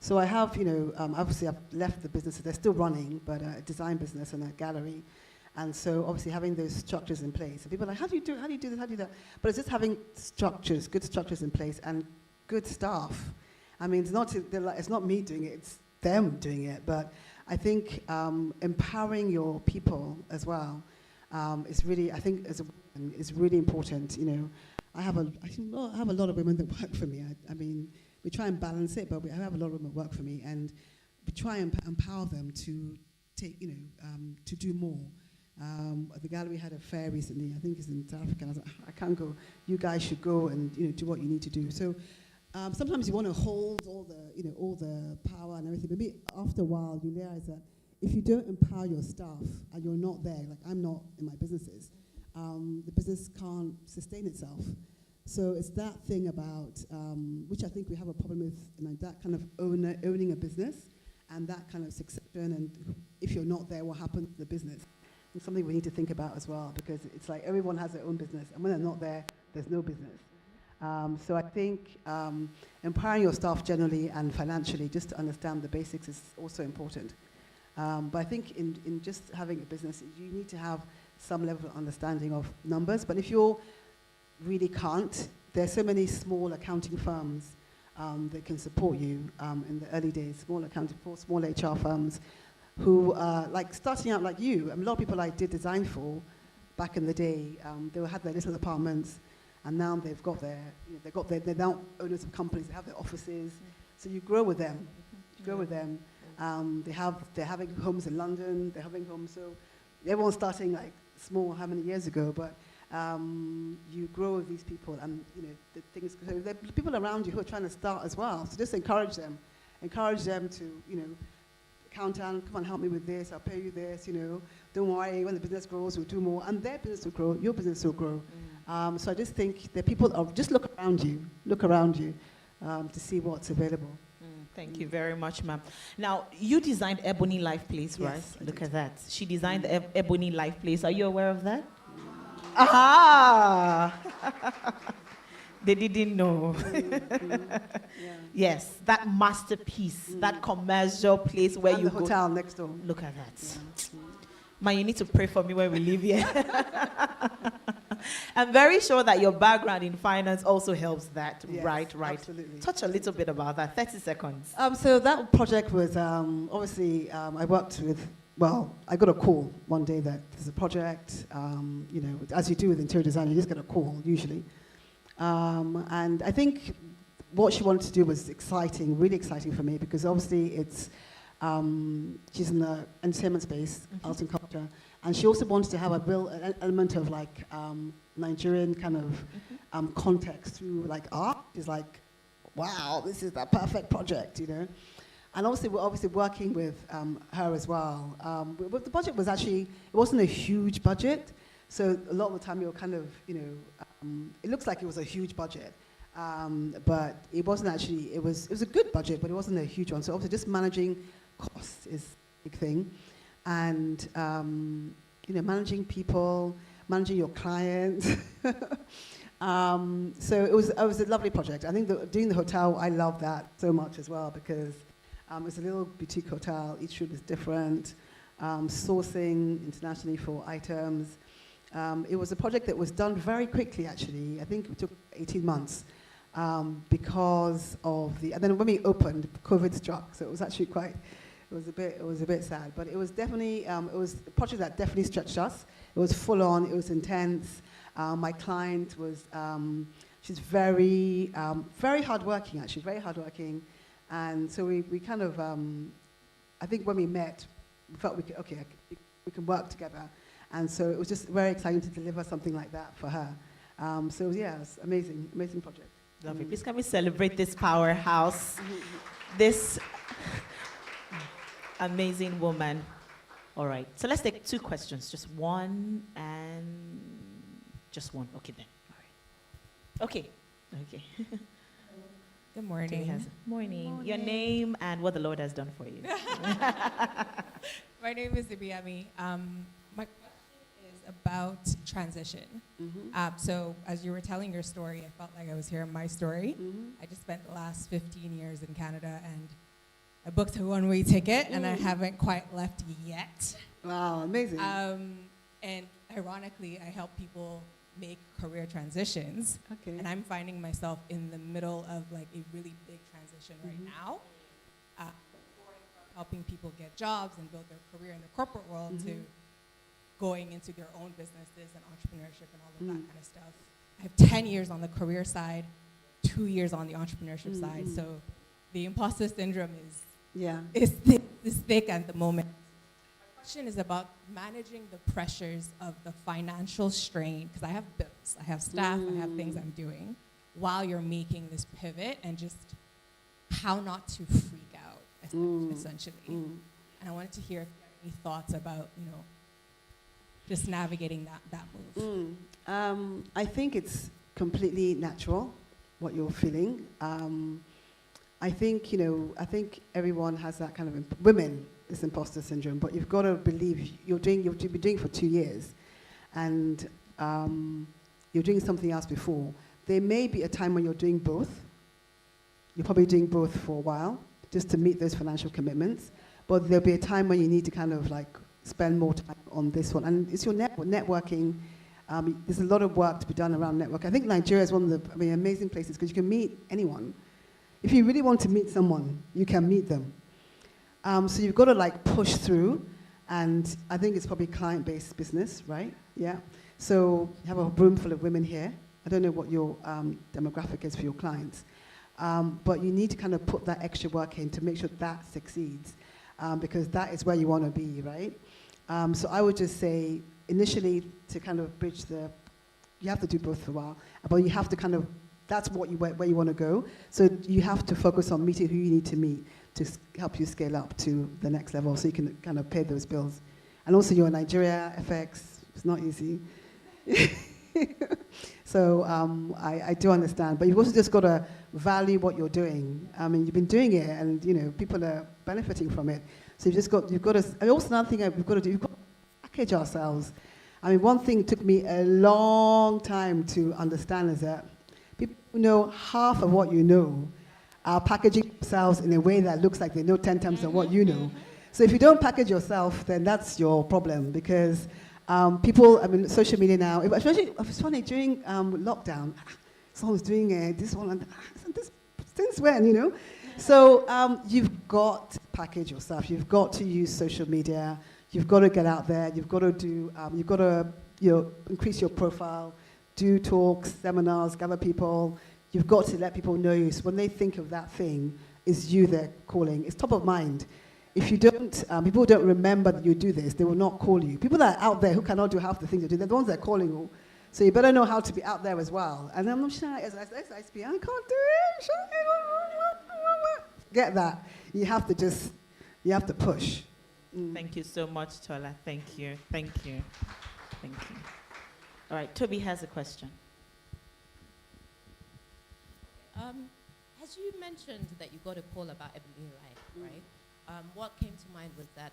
So I have, obviously I've left the businesses. They're still running, but a design business and a gallery. And so obviously having those structures in place. And people are like, how do you do this, how do you do that? But it's just having structures, good structures in place, and good staff. I mean, it's not me doing it, it's them doing it. But I think empowering your people as well is really, I think as a woman, is really important. I have a lot of women that work for me. I mean, we try and balance it, but I have a lot of women that work for me, and we try and empower them to take, to do more. The gallery had a fair recently. I think it's in South Africa. And I was like, I can't go. You guys should go and do what you need to do. So sometimes you want to hold all the power and everything. But maybe after a while, you realize that if you don't empower your staff and you're not there, like I'm not in my businesses, the business can't sustain itself. So it's that thing about, which I think we have a problem with, that kind of owning a business and that kind of succession, and if you're not there, what happens to the business? It's something we need to think about as well, because it's like everyone has their own business, and when they're not there, there's no business. So I think empowering your staff generally and financially, just to understand the basics, is also important. But I think in just having a business, you need to have some level of understanding of numbers. But if you really can't, there's so many small accounting firms that can support you in the early days, small HR firms who are like starting out like you. A lot of people I did design for back in the day, they had their little apartments, and now they're now owners of companies, they have their offices. So you grow with them, they're having homes in London, they're having homes, so everyone's starting like small how many years ago, but you grow with these people, and the things, so there are people around you who are trying to start as well, so just encourage them to, count down, come on, help me with this, I'll pay you this, don't worry, when the business grows, we'll do more, and their business will grow, your business will grow. So I just think that people just look around you to see what's available. Thank you very much, ma'am. Now, you designed Ebony Life Place, right? Yes, Look at that. She designed the Ebony Life Place. Are you aware of that? Aha! They didn't know. Yes, that masterpiece, that commercial place where and you the go. hotel next door. Look at that. Man, you need to pray for me when we leave here. I'm very sure that your background in finance also helps that. Yes, right. Absolutely. Touch a little bit about that. 30 seconds. So that project was, obviously, I worked with, I got a call one day that there's a project, as you do with interior design, you just get a call, usually. And I think what she wanted to do was exciting, really exciting for me, because obviously it's, she's in the entertainment space, arts and culture, and she also wanted to have a real element of like Nigerian kind of context through like art. She's like, wow, this is the perfect project, And obviously we're working with her as well. But the budget was actually, it wasn't a huge budget, so a lot of the time you're kind of, it looks like it was a huge budget. But it wasn't actually, it was a good budget, but it wasn't a huge one. So obviously just managing costs is a big thing. And, managing people, managing your clients. So it was a lovely project. I think doing the hotel, I love that so much as well, because it's a little boutique hotel. Each room is different. sourcing internationally for items. It was a project that was done very quickly, actually. I think it took 18 months because of and then when we opened, COVID struck, so it was actually it was a bit sad. But it was definitely, it was a project that definitely stretched us. It was full on, it was intense. My client was, she's very hardworking, actually, very hardworking. And so we kind of, I think when we met, we felt we can work together. And so it was just very exciting to deliver something like that for her. So yeah, it's amazing, amazing project. Lovely. Please can we celebrate this powerhouse, this amazing woman. All right, so let's take 2 questions, just one and just one. Okay then. All right. Okay. Good morning. Morning. Your name and what the Lord has done for you. My name is Ibiami. My question is about transition. So as you were telling your story, I felt like I was hearing my story. I just spent the last 15 years in Canada, and I booked a one-way ticket, and I haven't quite left yet. Wow, amazing. And ironically, I help people make career transitions. Okay. And I'm finding myself in the middle of like a really big transition right now. Helping people get jobs and build their career in the corporate world to going into their own businesses and entrepreneurship and all of that kind of stuff. I have 10 years on the career side, 2 years on the entrepreneurship side. So the imposter syndrome is thick at the moment. My question is about managing the pressures of the financial strain, because I have bills, I have staff, I have things I'm doing, while you're making this pivot, and just how not to freak out, essentially. And I wanted to hear if you have any thoughts about, just navigating that move. I think it's completely natural, what you're feeling. I think, I think everyone has that kind of, women, this imposter syndrome, but you've got to believe you've been doing it for 2 years, and you're doing something else before. There may be a time when you're doing both. You're probably doing both for a while, just to meet those financial commitments, but there'll be a time when you need to kind of like spend more time on this one. And it's your networking. There's a lot of work to be done around network. I think Nigeria is one of the amazing places because you can meet anyone. If you really want to meet someone, you can meet them. So you've got to like push through, and I think it's probably client-based business, right? Yeah. So you have a room full of women here. I don't know what your demographic is for your clients, but you need to kind of put that extra work in to make sure that succeeds, because that is where you want to be, right? So I would just say, initially, to kind of bridge you have to do both for a while, but you have to kind of, that's where you want to go. So you have to focus on meeting who you need to meet to help you scale up to the next level, so you can kind of pay those bills. And also you're in Nigeria, FX, it's not easy. So I do understand, but you've also just got to value what you're doing. I mean, you've been doing it, and people are benefiting from it. So you've got to, and also another thing we've got to do, we've got to package ourselves. I mean, one thing took me a long time to understand is that people who know half of what you know are packaging themselves in a way that looks like they know 10 times than what you know. So if you don't package yourself, then that's your problem, because people, social media now, especially, it's funny, during lockdown, someone's doing this one, and this, since when, So you've got to package yourself. You've got to use social media. You've got to get out there. You've got to do, you've got to increase your profile, do talks, seminars, gather people. You've got to let people know you. So when they think of that thing, it's you they're calling. It's top of mind. If you don't, people don't remember that you do this, they will not call you. People that are out there who cannot do half the things you do, they're the ones that are calling you. So you better know how to be out there as well. And I'm not shy as ISP, I can't do it. Get that. You have to push. Thank you so much, Tola. Thank you. All right, Toby has a question. As you mentioned that you got a call about Ebony Life, right? What came to mind was that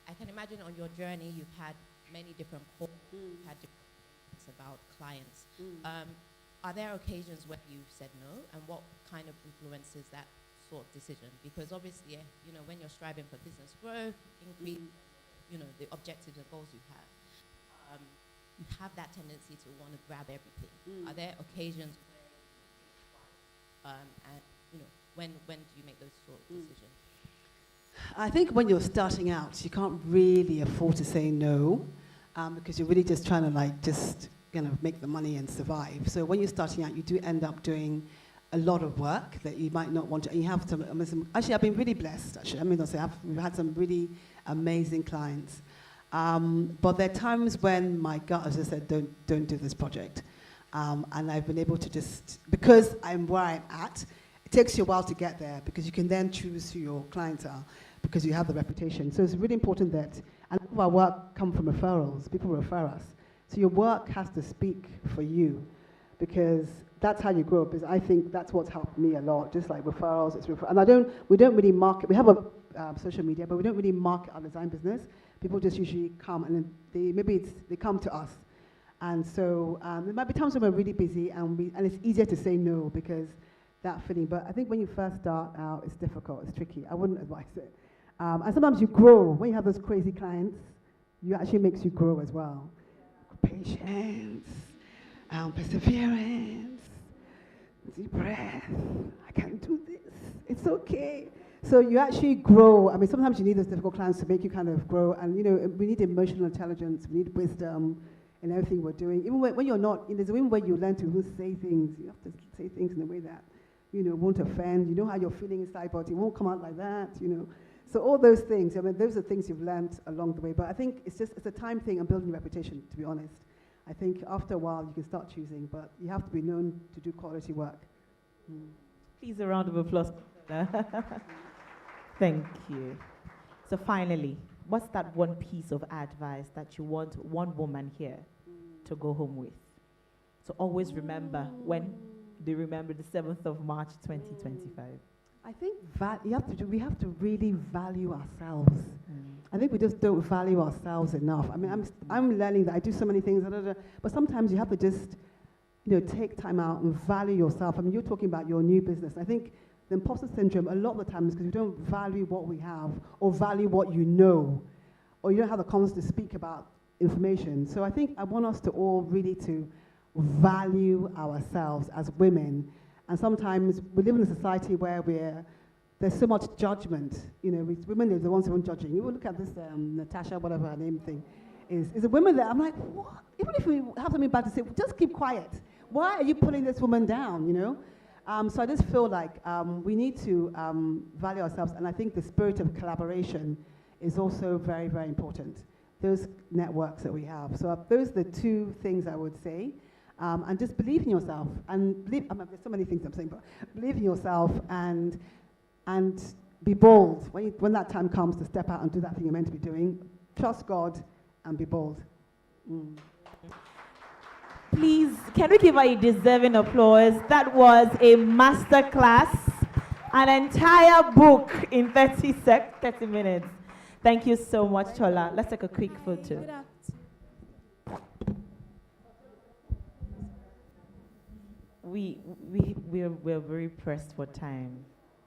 I can imagine on your journey you've had many different calls, you've had different things about clients. Are there occasions where you said no, and what kind of influences that sort of decision? Because obviously, when you're striving for business growth, increase, the objectives and goals you have that tendency to want to grab everything. Are there occasions where, and when do you make those sort of decisions? I think when you're starting out, you can't really afford to say no, because you're really just trying to just make the money and survive. So when you're starting out, you do end up doing a lot of work that you might not want to. And you have some. Actually, I've been really blessed. Actually, we've had some really amazing clients. But there are times when my gut has just said, don't do this project. And I've been able to because I'm where I'm at, it takes you a while to get there, because you can then choose who your clients are, because you have the reputation. So it's really important that, and all of our work come from referrals. People refer us. So your work has to speak for you, because that's how you grow up. Because I think that's what's helped me a lot, just like referrals. And we don't really market. We have a social media, but we don't really market our design business. People just usually come, and they come to us. And so there might be times when we're really busy, and it's easier to say no, because that feeling. But I think when you first start out, it's difficult, it's tricky. I wouldn't advise it. And sometimes you grow. When you have those crazy clients, it actually makes you grow as well. Patience, perseverance, deep breath. I can do this. It's okay. So you actually grow. Sometimes you need those difficult clients to make you kind of grow. And, we need emotional intelligence. We need wisdom in everything we're doing. Even when you're not, there's a way where you learn to say things. You have to say things in a way that, won't offend. You know how you're feeling inside, but it won't come out like that, So all those things, those are things you've learned along the way. But I think it's a time thing and building a reputation, to be honest. I think after a while you can start choosing, but you have to be known to do quality work. Please, a round of applause. Thank you. So finally, what's that one piece of advice that you want one woman here to go home with? So always remember when they remember the 7th of March, 2025. I think we have to really value ourselves. I think we just don't value ourselves enough. I'm learning that I do so many things, but sometimes you have to just, take time out and value yourself. You're talking about your new business. I think the imposter syndrome, a lot of the time, is because we don't value what we have, or value what you know, or you don't have the confidence to speak about information. So I think I want us to all really to value ourselves as women. And sometimes we live in a society where there's so much judgment. Women are the ones who are judging. You will look at this Natasha, whatever her name thing is a woman that I'm like, what? Even if we have something bad to say, just keep quiet. Why are you pulling this woman down, So I just feel like we need to value ourselves. And I think the spirit of collaboration is also very, very important. Those networks that we have. So those are the two things I would say. And just believe in yourself. And there's so many things I'm saying, but believe in yourself and be bold. When that time comes to step out and do that thing you're meant to be doing, trust God and be bold. Please, can we give her a deserving applause? That was a master class, an entire book in 30 minutes. Thank you so much, Tola. Let's take a quick photo. We're very pressed for time.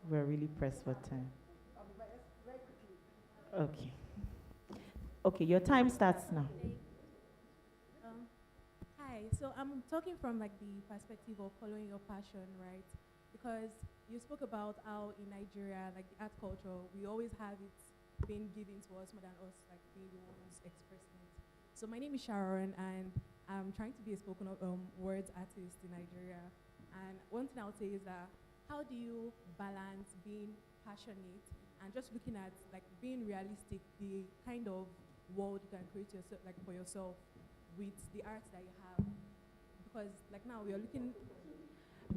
We're really pressed for time. Okay, your time starts now. Hi, so I'm talking from the perspective of following your passion, right? Because you spoke about how in Nigeria, the art culture, we always have it being given to us more than us being the ones expressing it. So my name is Sharon, and I'm trying to be a spoken words artist in Nigeria. And one thing I would say is that how do you balance being passionate and just looking at being realistic, the kind of world you can create yourself for yourself with the art that you have? Because now we are looking.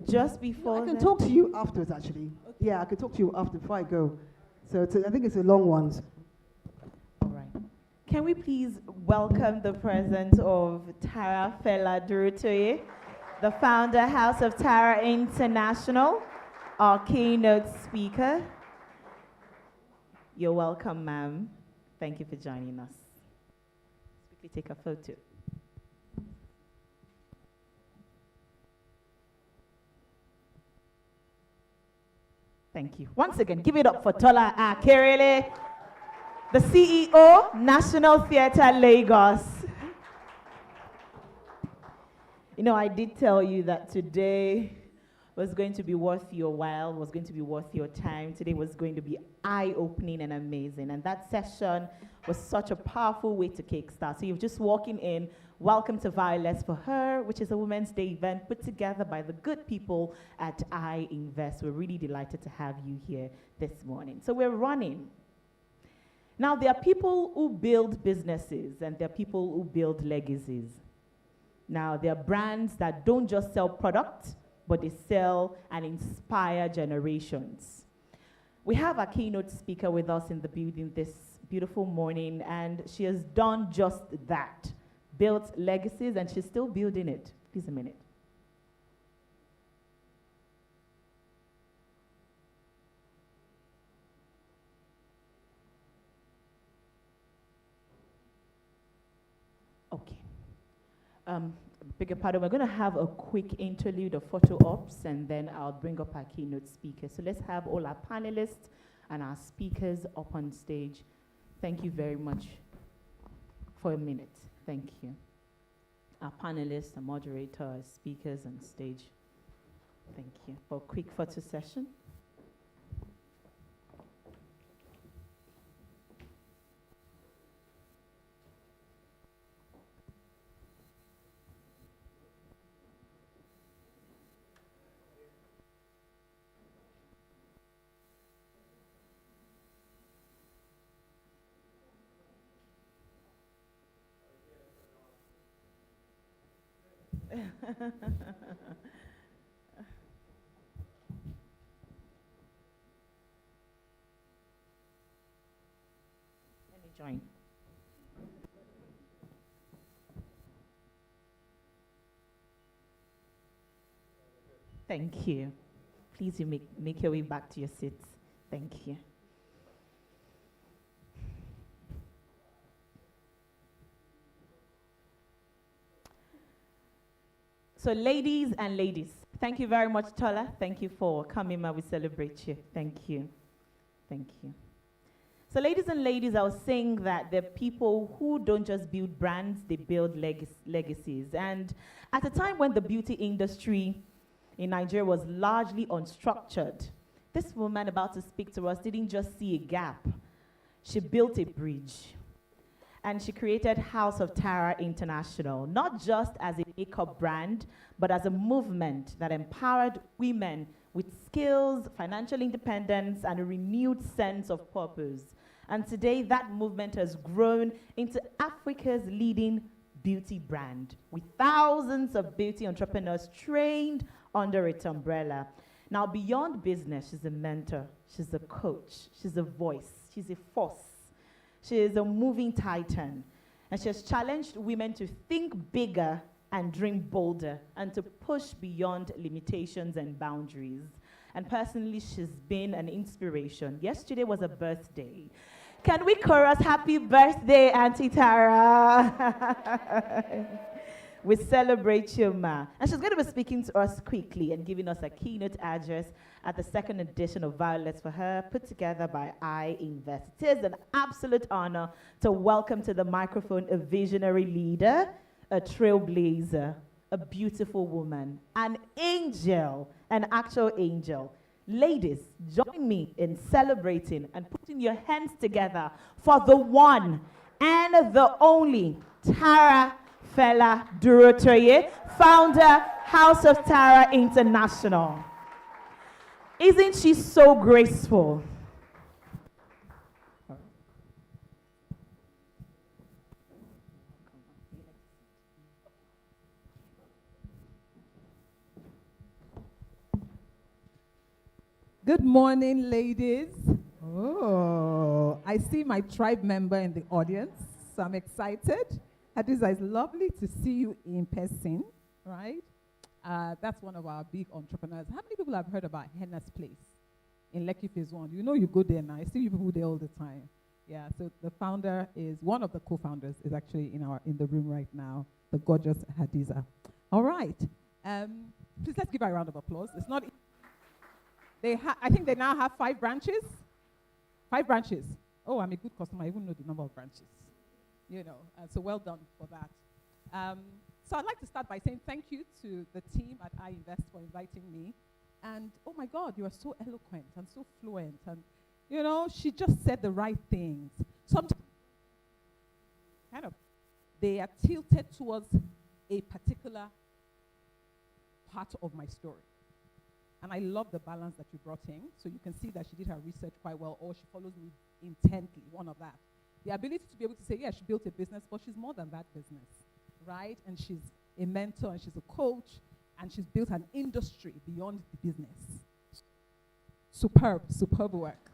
Just before I can talk to you afterwards, actually. Okay. Yeah, I can talk to you after before I go. So I think it's a long one. All right. Can we please welcome the presence of Tara Fela Durutoye, the founder, House of Tara International, our keynote speaker. You're welcome, ma'am. Thank you for joining us. Let's quickly take a photo. Thank you. Once again, give it up for Tola Akerele. the CEO, National Theatre Lagos. You know, I did tell you that today was going to be worth your while, was going to be worth your time. Today was going to be eye-opening and amazing. And that session was such a powerful way to kickstart. So you're just walking in. Welcome to Violets for Her, which is a Women's Day event put together by the good people at I Invest. We're really delighted to have you here this morning. So we're running. Now, there are people who build businesses, and there are people who build legacies. Now, there are brands that don't just sell products, but they sell and inspire generations. We have our keynote speaker with us in the building this beautiful morning, and she has done just that, built legacies, and she's still building it. Please a minute. Okay. Beg your pardon, we're going to have a quick interlude of photo ops, and then I'll bring up our keynote speaker. So let's have all our panelists and our speakers up on stage. Thank you very much for a minute. Thank you. Our panelists, our moderator, our speakers on stage. Thank you. For a quick photo session. Let me join. Thank you. Please, you make your way back to your seats. Thank you. So ladies and ladies, thank you very much, Tola. Thank you for coming, ma. We celebrate you. Thank you. Thank you. So ladies and ladies, I was saying that there are people who don't just build brands, they build legacies. And at a time when the beauty industry in Nigeria was largely unstructured, this woman about to speak to us didn't just see a gap. She built a bridge. And she created House of Tara International, not just as a makeup brand, but as a movement that empowered women with skills, financial independence, and a renewed sense of purpose. And today, that movement has grown into Africa's leading beauty brand, with thousands of beauty entrepreneurs trained under its umbrella. Now, beyond business, she's a mentor, she's a coach, she's a voice, she's a force. She is a moving titan, and she has challenged women to think bigger and dream bolder, and to push beyond limitations and boundaries. And personally, she's been an inspiration. Yesterday was her birthday. Can we chorus happy birthday, Auntie Tara? We celebrate you, ma. And she's going to be speaking to us quickly and giving us a keynote address at the second edition of Violets for Her, put together by I Invest. It is an absolute honor to welcome to the microphone a visionary leader, a trailblazer, a beautiful woman, an angel, an actual angel. Ladies, join me in celebrating and putting your hands together for the one and the only Tara Fela Durotoye, founder, House of Tara International. Isn't she so graceful? Good morning, ladies. Oh, I see my tribe member in the audience, so I'm excited. Hadiza, it's lovely to see you in person, right? That's one of our big entrepreneurs. How many people have heard about Henna's Place in Lekki Phase 1? You know you go there now. I see you people there all the time. Yeah, so the founder is, one of the co-founders is actually in the room right now, the gorgeous Hadiza. All right. Please let's give her a round of applause. It's not, I think they now have 5 branches. 5 branches. oh, I'm a good customer. I even know the number of branches. You know, so well done for that. So I'd like to start by saying thank you to the team at iInvest for inviting me. And oh my God, you are so eloquent and so fluent. And, you know, she just said the right things. Sometimes, kind of, they are tilted towards a particular part of my story. And I love the balance that you brought in. So you can see that she did her research quite well, or she follows me intently, one of that. The ability to be able to say, yeah, she built a business, but she's more than that business, right? And she's a mentor, and she's a coach, and she's built an industry beyond the business. Superb work.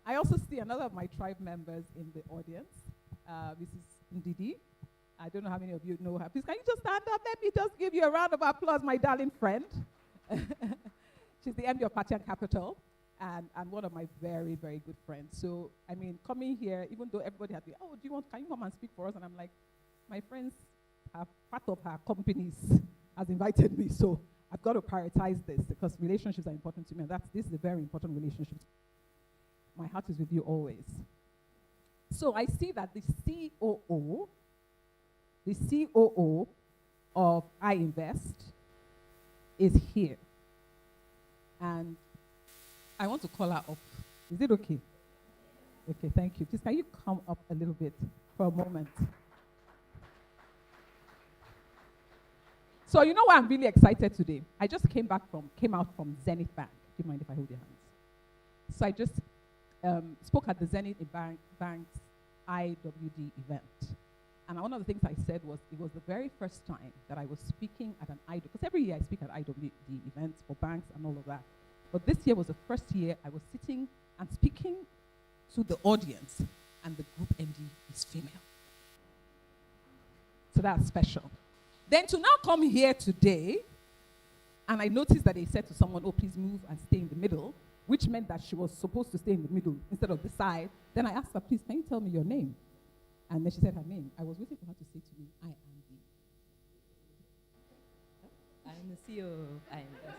I also see another of my tribe members in the audience, Mrs. Ndidi. I don't know how many of you know her. Please, can you just stand up? Let me just give you a round of applause, my darling friend. She's the MD of Patian Capital and one of my very, very good friends. So, I mean, coming here, even though everybody had been, oh, can you come and speak for us? And I'm like, my friends are part of her companies has invited me, so I've got to prioritize this because relationships are important to me, and this is a very important relationship. My heart is with you always. So I see that the COO of iInvest is here. And I want to call her up. Is it okay? Okay, thank you. Please, can you come up a little bit for a moment? So you know why I'm really excited today? I just came out from Zenith Bank. Do you mind if I hold your hands? So I just spoke at the Zenith Bank's IWD event. And one of the things I said was, it was the very first time that I was speaking at an IWD, because every year I speak at IWD events for banks and all of that. But this year was the first year I was sitting and speaking to the audience, and the group MD is female. So that's special. Then to now come here today, and I noticed that they said to someone, oh, please move and stay in the middle, which meant that she was supposed to stay in the middle instead of the side. Then I asked her, please, can you tell me your name? And then she said her name. I was waiting for her to say to me, I am the. I'm the CEO of iInvest.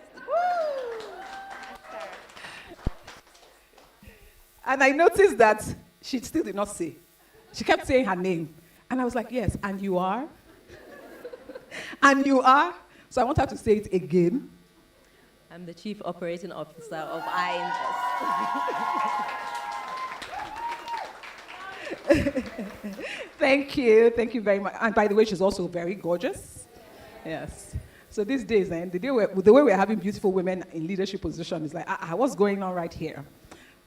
And I noticed that she still did not say. She kept saying her name. And I was like, yes, and you are? And you are? So I want her to say it again. I'm the Chief Operating Officer of iInvest. Thank you very much. And by the way, she's also very gorgeous. Yes. So these days, the way we're having beautiful women in leadership position is like, what's going on right here?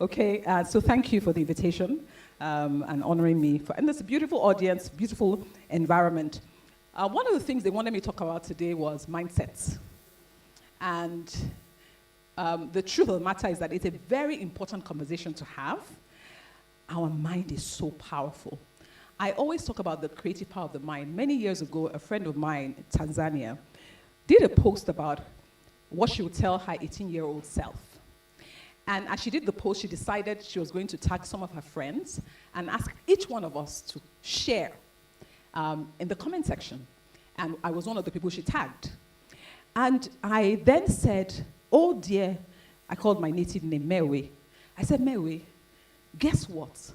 Okay, so thank you for the invitation and honoring me. And there's a beautiful audience, beautiful environment. One of the things they wanted me to talk about today was mindsets. And the truth of the matter is that it's a very important conversation to have. Our mind is so powerful. I always talk about the creative power of the mind. Many years ago, a friend of mine in Tanzania did a post about what she would tell her 18-year-old self. And as she did the post, she decided she was going to tag some of her friends and ask each one of us to share in the comment section. And I was one of the people she tagged. And I then said, oh dear, I called my native name, Mewe. I said, Mewe, guess what?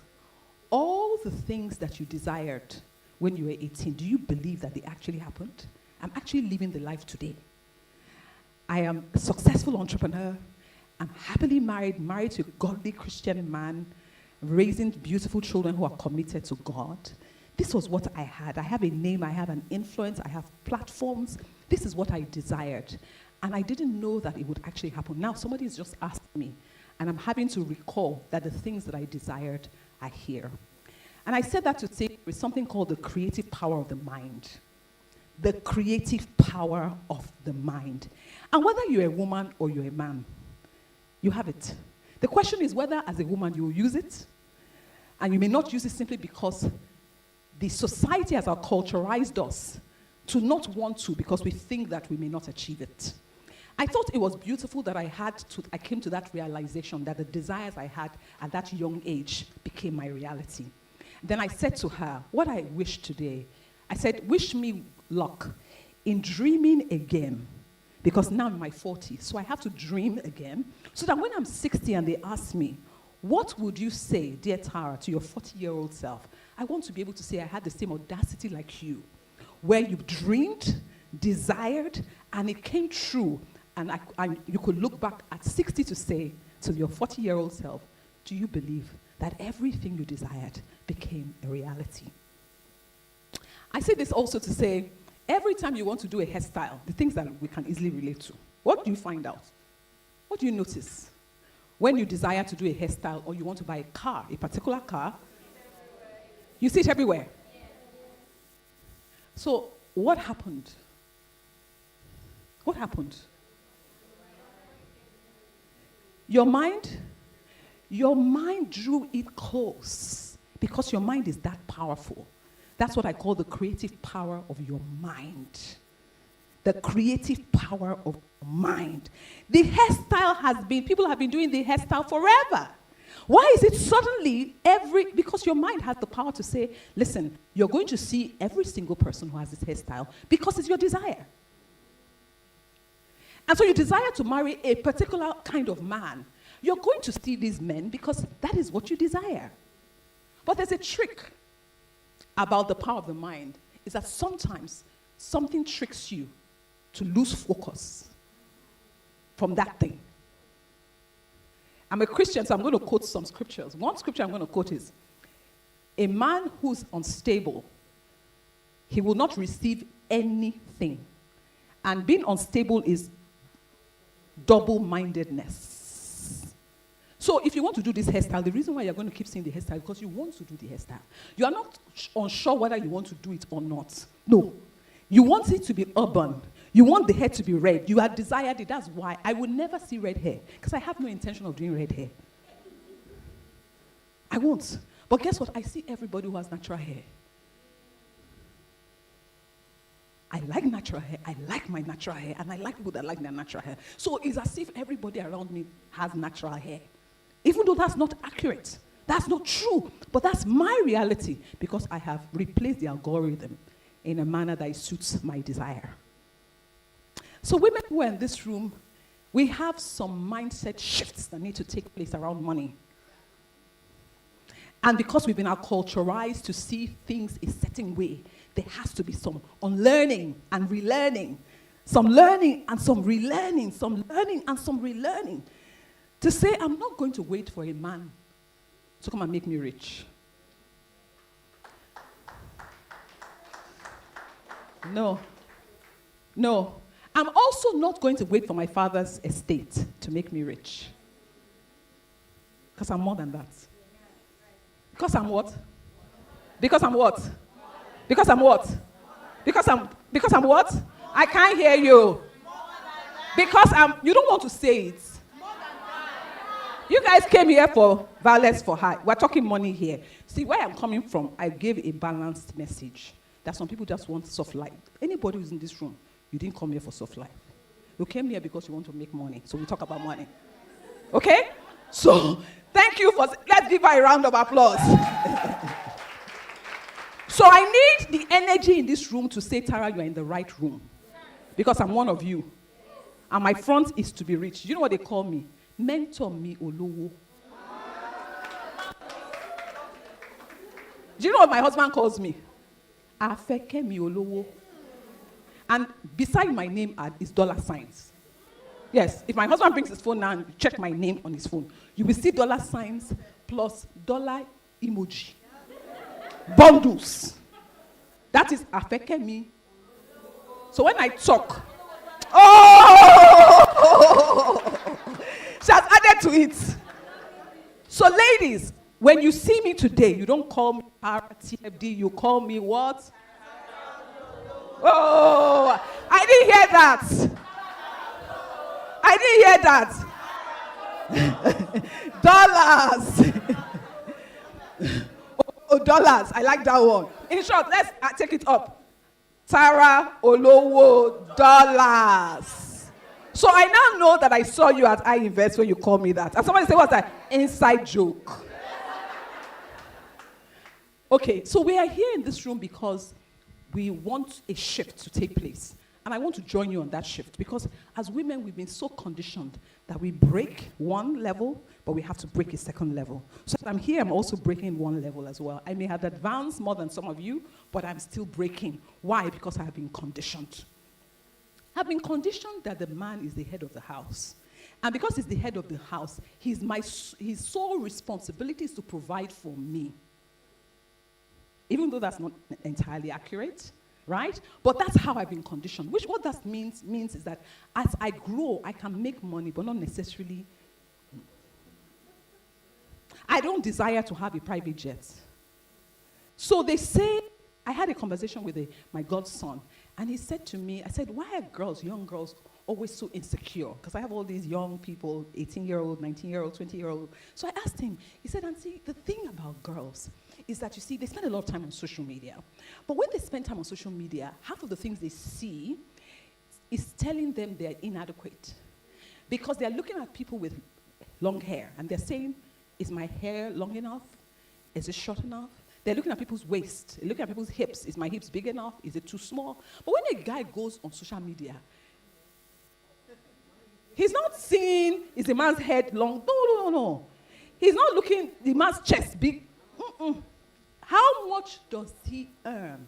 All the things that you desired when you were 18, do you believe that they actually happened? I'm actually living the life today. I am a successful entrepreneur. I'm happily married to a godly Christian man, raising beautiful children who are committed to God. This was what I had. I have a name, I have an influence, I have platforms. This is what I desired. And I didn't know that it would actually happen. Now somebody has just asked me, and I'm having to recall that the things that I desired are here. And I said that to say there is something called the creative power of the mind. The creative power of the mind. And whether you're a woman or you're a man, you have it. The question is whether as a woman you will use it, and you may not use it simply because the society has acculturized us to not want to because we think that we may not achieve it. I thought it was beautiful that I came to that realization that the desires I had at that young age became my reality. Then I said to her, what I wish today, I said, wish me luck in dreaming again, because now I'm in my 40s. So I have to dream again. So that when I'm 60 and they ask me, what would you say, dear Tara, to your 40-year-old self? I want to be able to say I had the same audacity like you, where you dreamed, desired, and it came true. And you could look back at 60 to say to your 40-year-old self, do you believe that everything you desired became a reality? I say this also to say, every time you want to do a hairstyle, the things that we can easily relate to, what do you find out? What do you notice? When you desire to do a hairstyle or you want to buy a car, a particular car, you see it everywhere. So what happened? What happened? Your mind drew it close because your mind is that powerful. That's what I call the creative power of your mind. The creative power of your mind. The hairstyle people have been doing the hairstyle forever. Why is it suddenly because your mind has the power to say, listen, you're going to see every single person who has this hairstyle because it's your desire. And so you desire to marry a particular kind of man. You're going to see these men because that is what you desire. But there's a trick about the power of the mind, is that sometimes something tricks you to lose focus from that thing. I'm a Christian, so I'm going to quote some scriptures. One scripture I'm going to quote is, a man who's unstable, he will not receive anything. And being unstable is double-mindedness. So if you want to do this hairstyle, the reason why you're going to keep seeing the hairstyle is because you want to do the hairstyle. You are not unsure whether you want to do it or not. No. You want it to be urban. You want the hair to be red. You have desired it. That's why I will never see red hair, because I have no intention of doing red hair. I won't. But guess what? I see everybody who has natural hair. I like natural hair. I like my natural hair. And I like people that like their natural hair. So it's as if everybody around me has natural hair. Even though that's not accurate. That's not true. But that's my reality, because I have replaced the algorithm in a manner that suits my desire. So women who are in this room, we have some mindset shifts that need to take place around money. And because we've been acculturized to see things a certain way, there has to be some unlearning and relearning. Some learning and some relearning. Some learning and some relearning. To say, I'm not going to wait for a man to come and make me rich. No. No. I'm also not going to wait for my father's estate to make me rich. Because I'm more than that. Because I'm what? Because I'm what? Because I'm what? Because I'm what? I can't hear you. Because you don't want to say it. You guys came here for violence for hire. We're talking money here. See, where I'm coming from, I gave a balanced message. That some people just want soft life. Anybody who's in this room, you didn't come here for soft life. You came here because you want to make money. So we talk about money. Okay? So, thank you let's give her a round of applause. So I need the energy in this room to say, Tara, you're in the right room. Because I'm one of you. And my front is to be rich. You know what they call me? Mentor me Olowo. Do you know what my husband calls me? Afeke mi Olowo. And beside my name is dollar signs. Yes, if my husband brings his phone now and check my name on his phone, you will see dollar signs plus dollar emoji. Bundles. That is Afeke mi. So when I talk, she has added to it. So ladies, when you see me today, you don't call me TFD, you call me what? Oh, I didn't hear that. I didn't hear that. Dollars. Dollars. I like that one. In short, let's take it up. Tara Olowo dollars. So I now know that I saw you at I Invest when you called me that. And somebody said, what's that? Inside joke. Okay, so we are here in this room because we want a shift to take place. And I want to join you on that shift, because as women, we've been so conditioned that we break one level, but we have to break a second level. So I'm here, I'm also breaking one level as well. I may have advanced more than some of you, but I'm still breaking. Why? Because I have been conditioned. I've been conditioned that the man is the head of the house. And because he's the head of the house, his sole responsibility is to provide for me. Even though that's not entirely accurate, right? But that's how I've been conditioned. What that means is that as I grow, I can make money, but not necessarily. I don't desire to have a private jet. So they say, I had a conversation with my godson, and he said to me, I said, why are young girls, always so insecure? Because I have all these young people, 18-year-old, 19-year-old, 20-year-old. So I asked him, he said, Auntie, the thing about girls is that, you see, they spend a lot of time on social media. But when they spend time on social media, half of the things they see is telling them they're inadequate. Because they're looking at people with long hair, and they're saying, is my hair long enough? Is it short enough? They're looking at people's waist, they're looking at people's hips. Is my hips big enough? Is it too small? But when a guy goes on social media, he's not seeing, is the man's head long? No. He's not looking, the man's chest big. How much does he earn?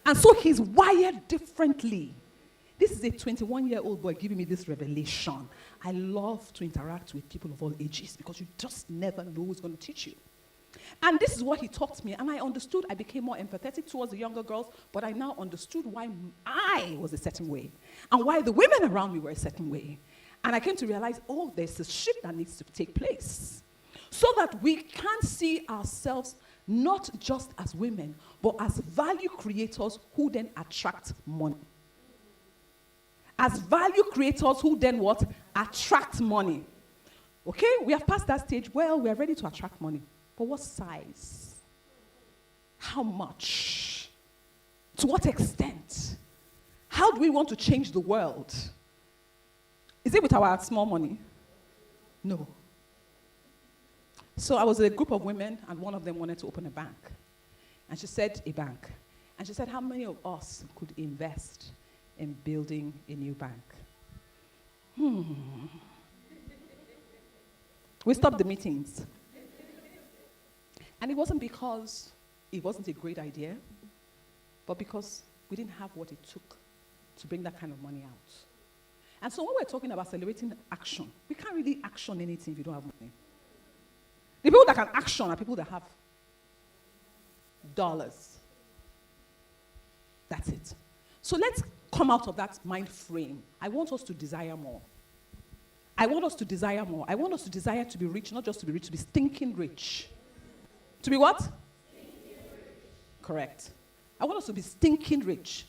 And so he's wired differently. This is a 21-year-old boy giving me this revelation. I love to interact with people of all ages because you just never know who's going to teach you. And this is what he taught me, and I understood. I became more empathetic towards the younger girls, but I now understood why I was a certain way and why the women around me were a certain way. And I came to realize, there's a shift that needs to take place so that we can see ourselves not just as women, but as value creators who then attract money. As value creators who then what? Attract money. Okay, we have passed that stage. Well, we are ready to attract money. But what size? How much? To what extent? How do we want to change the world? Is it with our small money? No. So I was with a group of women, and one of them wanted to open a bank. And she said, a bank. And she said, how many of us could invest in building a new bank? We stopped the meetings. And it wasn't because it wasn't a great idea, but because we didn't have what it took to bring that kind of money out. And so when we're talking about celebrating action, we can't really action anything if you don't have money. The people that can action are people that have dollars. That's it. So let's come out of that mind frame. I want us to desire more. I want us to desire more. I want us to desire to be rich, not just to be rich, to be stinking rich. To be what? Correct. I want us to be stinking rich.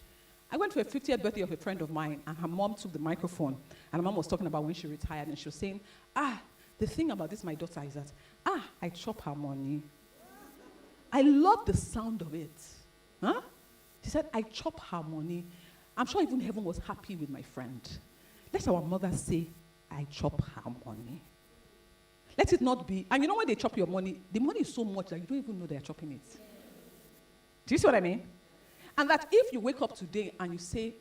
I went to a 50th birthday of a friend of mine, and her mom took the microphone, and her mom was talking about when she retired, and she was saying, the thing about this, my daughter, is that, I chop her money. I love the sound of it. Huh? She said, I chop her money. I'm sure even heaven was happy with my friend. Let our mother say, I chop her money. Let it not be, and you know when they chop your money, the money is so much that you don't even know they're chopping it. Do you see what I mean? And that if you wake up today and you say,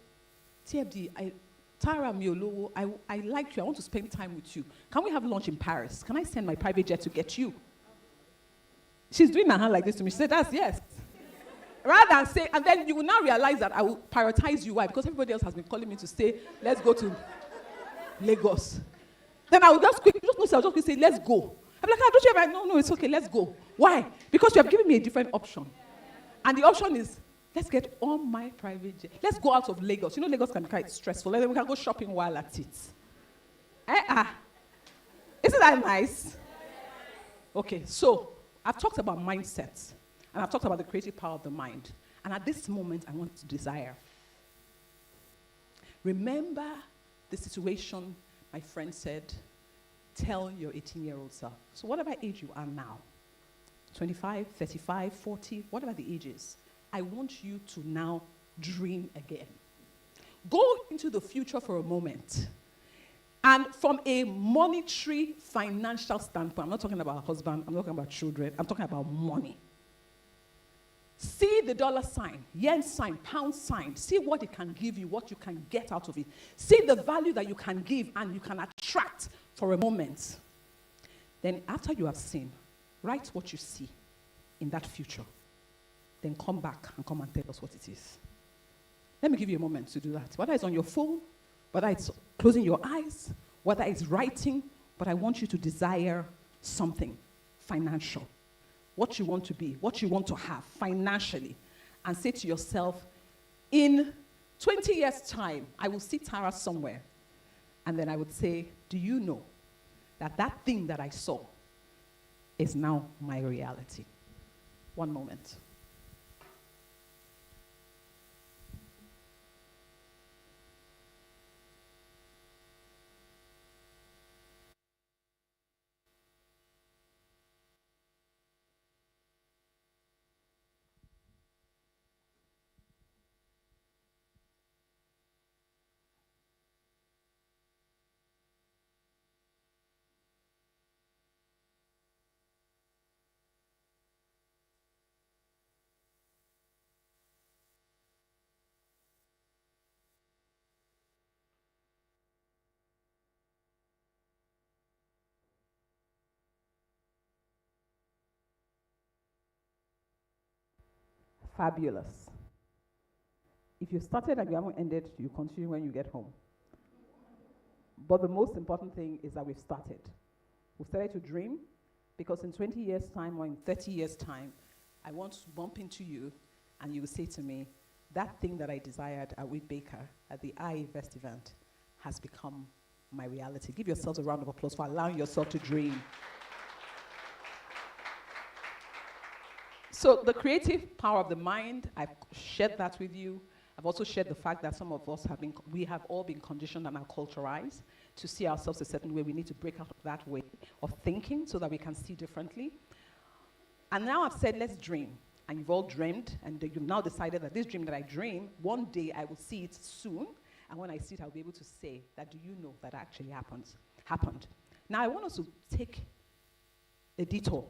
TFD, Tara Miolowo, I like you, I want to spend time with you. Can we have lunch in Paris? Can I send my private jet to get you? She's doing her hand like this to me. She said, that's yes. Rather than say, and then you will now realize that I will prioritize you. Why? Because everybody else has been calling me to say, let's go to Lagos. Then I will just quickly, I'll just say, let's go. I'm like, don't you ever? No, it's okay, let's go. Why? Because you have given me a different option. And the option is, let's get on my private jet. Let's go out of Lagos. You know, Lagos can be quite stressful. And then we can go shopping while at it. Isn't that nice? Okay, so I've talked about mindsets. And I've talked about the creative power of the mind. And at this moment, I want to desire. Remember the situation my friend said, tell your 18-year-old self. So whatever age you are now, 25, 35, 40, whatever the age is, I want you to now dream again. Go into the future for a moment. And from a monetary, financial standpoint, I'm not talking about a husband, I'm not talking about children, I'm talking about money. See the dollar sign, yen sign, pound sign. See what it can give you, what you can get out of it. See the value that you can give and you can attract for a moment. Then after you have seen, write what you see in that future. Then come back and come and tell us what it is. Let me give you a moment to do that. Whether it's on your phone, whether it's closing your eyes, whether it's writing, but I want you to desire something financial. What you want to be, what you want to have financially. And say to yourself, in 20 years' time, I will see Tara somewhere. And then I would say, do you know that that thing that I saw is now my reality? One moment. Fabulous. If you started and you haven't ended, you continue when you get home. But the most important thing is that we've started. We've started to dream, because in 20 years' time or in 30 years' time, I want to bump into you and you will say to me, that thing that I desired at Wheat Baker at the iInvest event has become my reality. Give yourselves a round of applause for allowing yourself to dream. So the creative power of the mind, I've shared that with you. I've also shared the fact that some of us we have all been conditioned and acculturized to see ourselves a certain way. We need to break out of that way of thinking so that we can see differently. And now I've said, let's dream. And you've all dreamed, and you've now decided that this dream that I dream, one day I will see it soon. And when I see it, I'll be able to say that, do you know that actually happened? Now I want us to take a detour.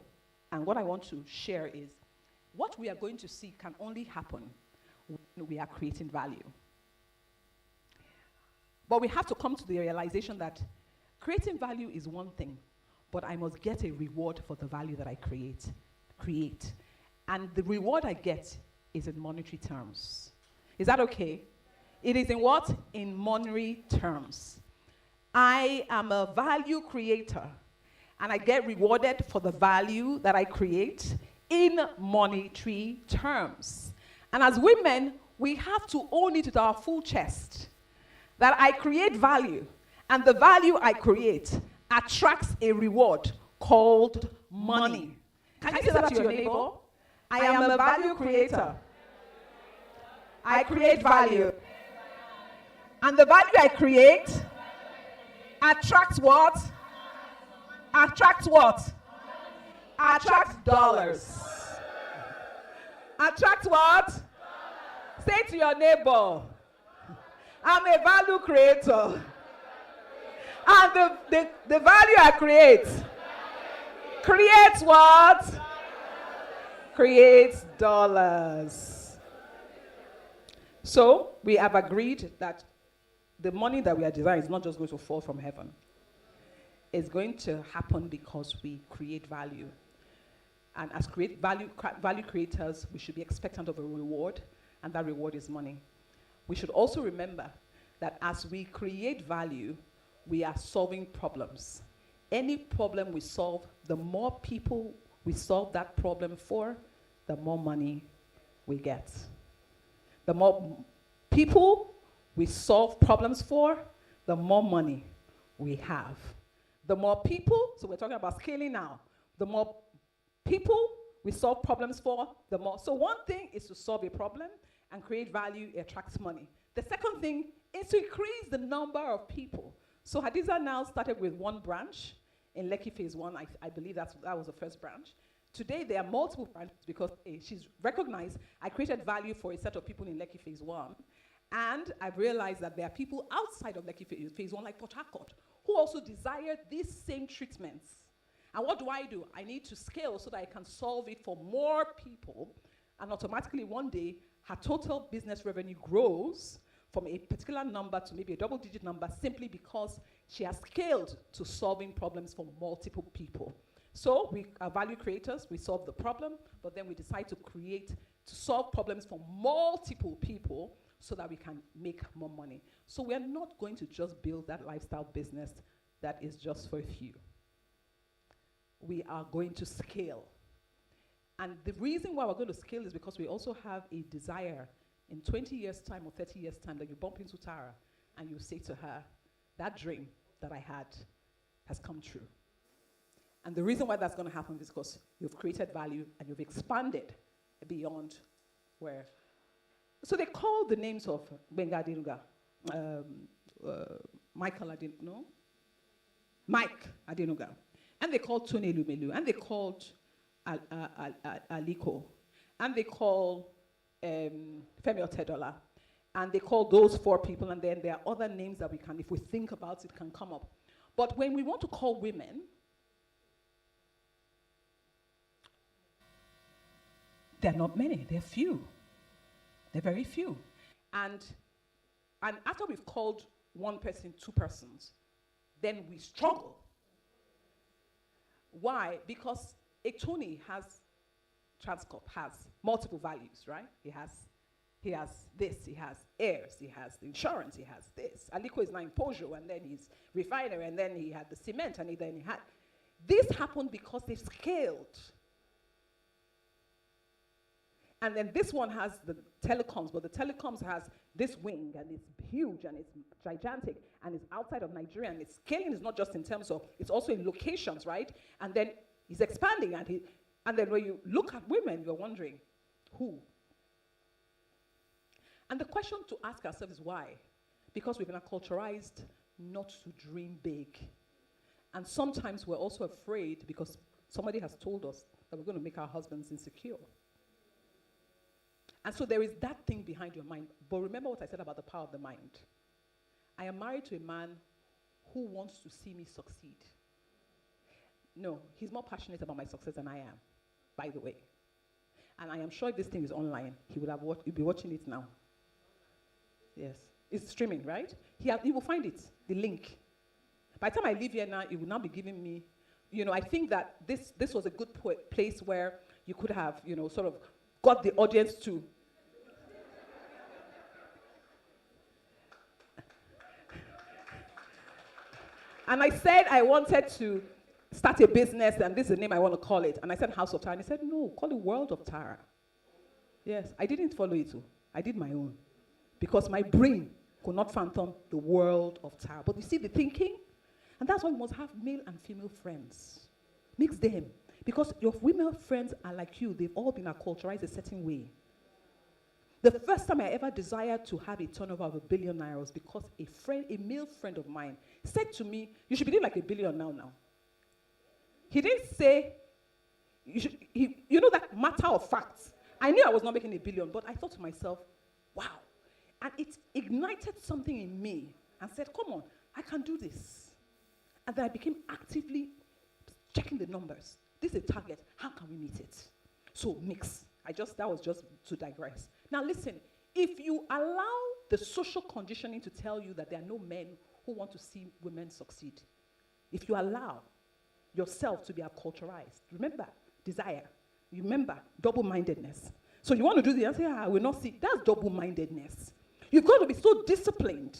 And what I want to share is, what we are going to see can only happen when we are creating value. But we have to come to the realization that creating value is one thing, but I must get a reward for the value that I create. And the reward I get is in monetary terms. Is that okay? It is in what? In monetary terms. I am a value creator, and I get rewarded for the value that I create in monetary terms. And as women, we have to own it with our full chest that I create value, and the value I create attracts a reward called money. Can you say that to your neighbor? I am a value creator. I create value. And the value I create attracts what? Attracts what? Attracts dollars. Attracts what? Say to your neighbor, I'm a value creator. And the value I create creates what? Creates dollars. So we have agreed that the money that we are desiring is not just going to fall from heaven. It's going to happen because we create value. And as value creators, we should be expectant of a reward, and that reward is money. We should also remember that as we create value, we are solving problems. Any problem we solve, the more people we solve that problem for, the more money we get. The more people we solve problems for, the more money we have. The more people, so we're talking about scaling now, the more people we solve problems for, the more. So one thing is to solve a problem and create value, it attracts money. The second thing is to increase the number of people. So Hadiza now started with one branch in Lekki Phase 1. I believe that was the first branch. Today, there are multiple branches because she's recognized I created value for a set of people in Lekki Phase 1. And I've realized that there are people outside of Lekki Phase 1, like Port Harcourt, who also desire these same treatments. And what do? I need to scale so that I can solve it for more people And automatically one day, her total business revenue grows from a particular number to maybe a double-digit number simply because she has scaled to solving problems for multiple people. So we are value creators, we solve the problem, but then we decide to solve problems for multiple people so that we can make more money. So we are not going to just build that lifestyle business that is just for a few. We are going to scale. And the reason why we're going to scale is because we also have a desire in 20 years' time or 30 years' time that you bump into Tara and you say to her, that dream that I had has come true. And the reason why that's going to happen is because you've created value and you've expanded beyond where. So they call the names of Benga Adinuga, Michael Adinuga, Mike Adinuga, and they called Tony Lumelu, and they called Aliko, and they call Femi Otedola, and they call those 4 people, and then there are other names that we can, if we think about it, can come up. But when we want to call women, they're not many, they're few. They're very few. And after we've called one person, 2 persons, then we struggle. Why? Because a Tony Transcorp has multiple values, right? He has this, he has heirs, he has the insurance, he has this. Aliko is now in Peugeot, and then he's refinery, and then he had the cement, and then he had. This happened because they've scaled. And then this one has the telecoms, but the telecoms has this wing, and it's huge, and it's gigantic, and it's outside of Nigeria, and its scaling is not just in terms of, it's also in locations, right? And then he's expanding, and then when you look at women, you're wondering, who? And the question to ask ourselves is why? Because we've been acculturized not to dream big. And sometimes we're also afraid because somebody has told us that we're going to make our husbands insecure. And so there is that thing behind your mind. But remember what I said about the power of the mind. I am married to a man who wants to see me succeed. No, he's more passionate about my success than I am, by the way. And I am sure if this thing is online, he'll be watching it now. Yes. It's streaming, right? He will find it, the link. By the time I leave here now, he will now be giving me, I think that this was a good place where you could have, sort of got the audience to. And I said I wanted to start a business, and this is the name I want to call it. And I said House of Tara, and he said, no, call it World of Tara. Yes, I didn't follow it too. I did my own. Because my brain could not fathom the world of Tara. But you see the thinking? And that's why we must have male and female friends. Mix them. Because your female friends are like you. They've all been acculturized a certain way. The first time I ever desired to have a turnover of $1 billion was because a male friend of mine said to me, you should be doing like $1 billion now. He didn't say, that matter of fact. I knew I was not making $1 billion, but I thought to myself, wow. And it ignited something in me and said, come on, I can do this. And then I became actively checking the numbers. This is a target. How can we meet it? So mix. That was just to digress. Now listen, if you allow the social conditioning to tell you that there are no men who want to see women succeed, if you allow yourself to be acculturized, remember, desire, remember, double-mindedness. So you want to do the answer, I will not see. That's double-mindedness. You've got to be so disciplined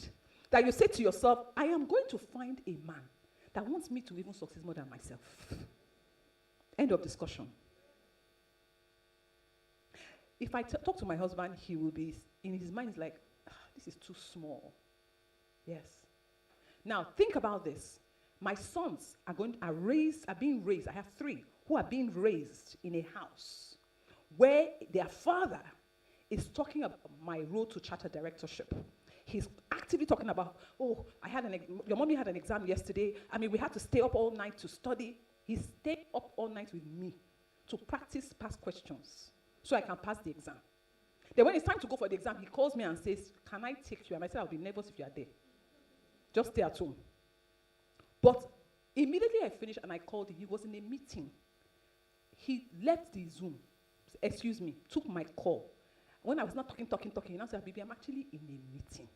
that you say to yourself, I am going to find a man that wants me to even succeed more than myself. End of discussion. If I talk to my husband, he will be, in his mind, he's like, this is too small. Yes. Now, think about this. My sons are being raised, I have 3, who are being raised in a house where their father is talking about my road to charter directorship. He's actively talking about, your mommy had an exam yesterday. We had to stay up all night to study. He stayed up all night with me to practice past questions so I can pass the exam. Then when it's time to go for the exam, he calls me and says, can I take you? And I said, I'll be nervous if you are there. Just stay at home. But immediately I finished and I called him. He was in a meeting. He left the Zoom, excuse me, took my call. When I was not talking, I said, baby, I'm actually in a meeting.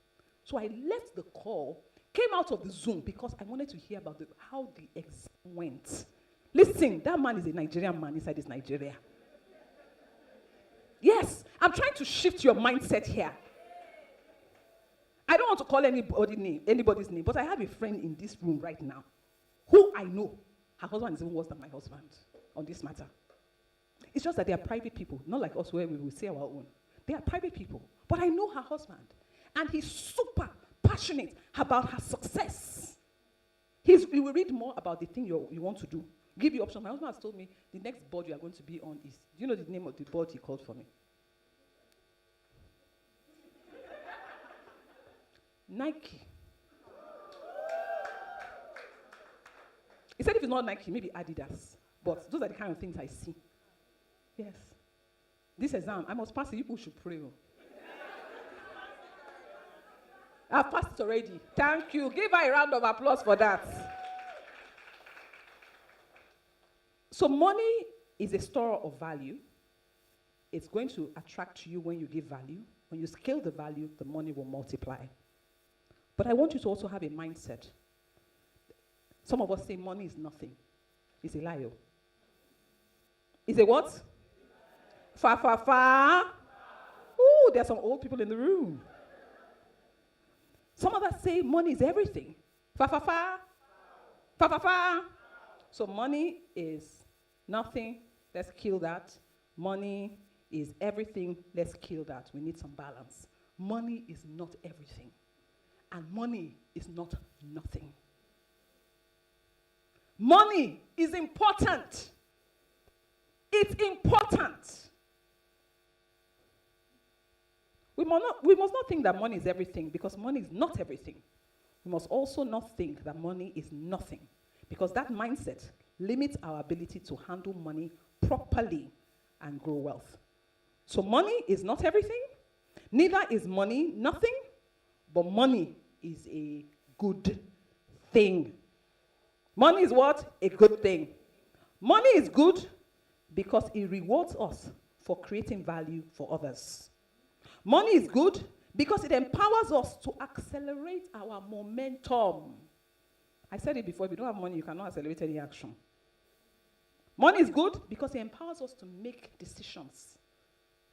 So I left the call, came out of the Zoom because I wanted to hear about how the exam went. Listen, that man is a Nigerian man inside this Nigeria. Yes, I'm trying to shift your mindset here. I don't want to call anybody's name, but I have a friend in this room right now who I know, her husband is even worse than my husband on this matter. It's just that they are private people, not like us where we will say our own. They are private people. But I know her husband, and he's super passionate about her success. He will read more about the thing you want to do. Give you options. My husband has told me the next board you are going to be on is, do you know the name of the board he called for me? Nike. He said if it's not Nike, maybe Adidas. But those are the kind of things I see. Yes. This exam, I must pass it. You people should pray. I've passed it already. Thank you. Give her a round of applause for that. So money is a store of value. It's going to attract you when you give value. When you scale the value, the money will multiply. But I want you to also have a mindset. Some of us say money is nothing. It's a lie. It's a what? Fa. Ooh, there's some old people in the room. Some of us say money is everything. Fa. So money is nothing. Let's kill that. Money is everything. Let's kill that. We need some balance. Money is not everything. And money is not nothing. Money is important. It's important. We must not think that money is everything, because money is not everything. We must also not think that money is nothing, because that mindset limits our ability to handle money properly and grow wealth. So money is not everything. Neither is money nothing, but money is a good thing. Money is what? A good thing. Money is good because it rewards us for creating value for others. Money is good because it empowers us to accelerate our momentum. I said it before, if you don't have money, you cannot accelerate any action. Money is good because it empowers us to make decisions,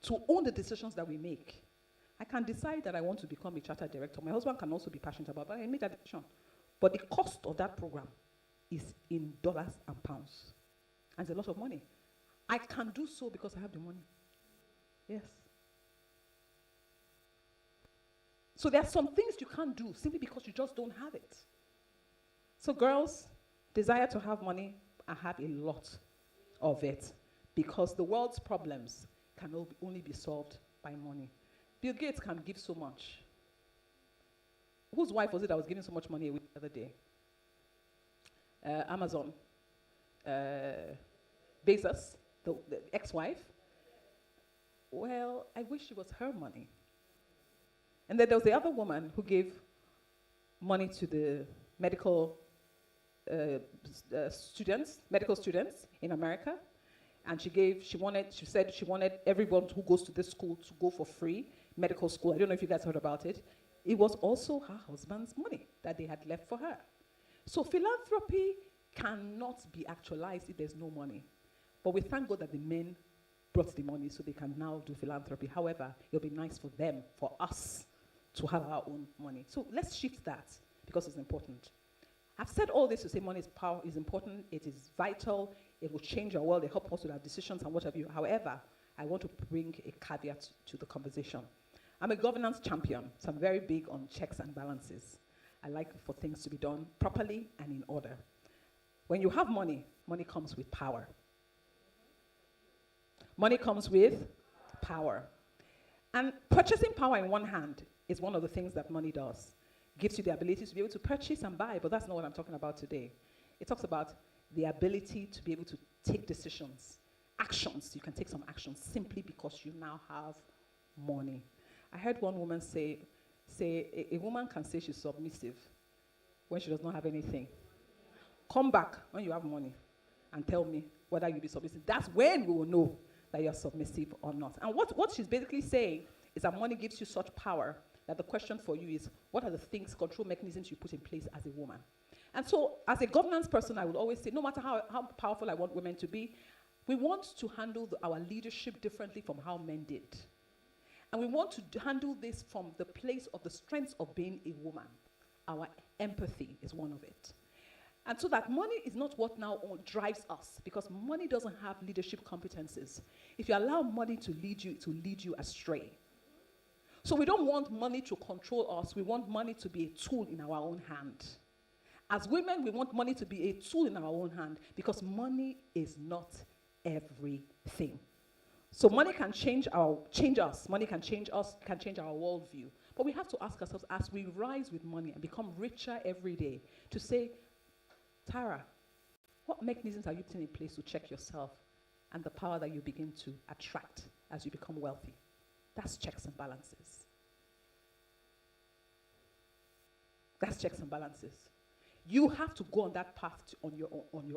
to own the decisions that we make. I can decide that I want to become a chartered director. My husband can also be passionate about it, but I made that decision. But the cost of that program is in dollars and pounds. And it's a lot of money. I can do so because I have the money. Yes. So there are some things you can't do simply because you just don't have it. So girls, desire to have money, I have a lot of it, because the world's problems can only be solved by money. Bill Gates can give so much. Whose wife was it that was giving so much money away the other day? Amazon. Bezos, the ex-wife. Well, I wish it was her money. And then there was the other woman who gave money to the medical medical students in America. And she said she wanted everyone who goes to this school to go for free medical school. I don't know if you guys heard about it. It was also her husband's money that they had left for her. So philanthropy cannot be actualized if there's no money. But we thank God that the men brought the money so they can now do philanthropy. However, it'll be nice for them, for us, to have our own money. So let's shift that, because it's important. I've said all this to say money is important, it is vital, it will change our world, it helps us with our decisions and what have you. However, I want to bring a caveat to the conversation. I'm a governance champion, so I'm very big on checks and balances. I like for things to be done properly and in order. When you have money, money comes with power. Money comes with power. And purchasing power in one hand is one of the things that money does. Gives you the ability to be able to purchase and buy, but that's not what I'm talking about today. It talks about the ability to be able to take decisions, actions. You can take some actions simply because you now have money. I heard one woman say a woman can say she's submissive when she does not have anything. Come back when you have money and tell me whether you'll be submissive. That's when we will know that you're submissive or not. And what she's basically saying is that money gives you such power that the question for you is, what are the things, control mechanisms you put in place as a woman? And so, as a governance person, I would always say, no matter how powerful I want women to be, we want to handle our leadership differently from how men did. And we want to handle this from the place of the strengths of being a woman. Our empathy is one of it. And so that money is not what now drives us, because money doesn't have leadership competencies. If you allow money to lead you astray. So we don't want money to control us. We want money to be a tool in our own hand. As women, we want money to be a tool in our own hand, because money is not everything. So money can change us. Money can change us, can change our worldview. But we have to ask ourselves, as we rise with money and become richer every day, to say, Tara, what mechanisms are you putting in place to check yourself and the power that you begin to attract as you become wealthy? That's checks and balances. That's checks and balances. You have to go on that path on your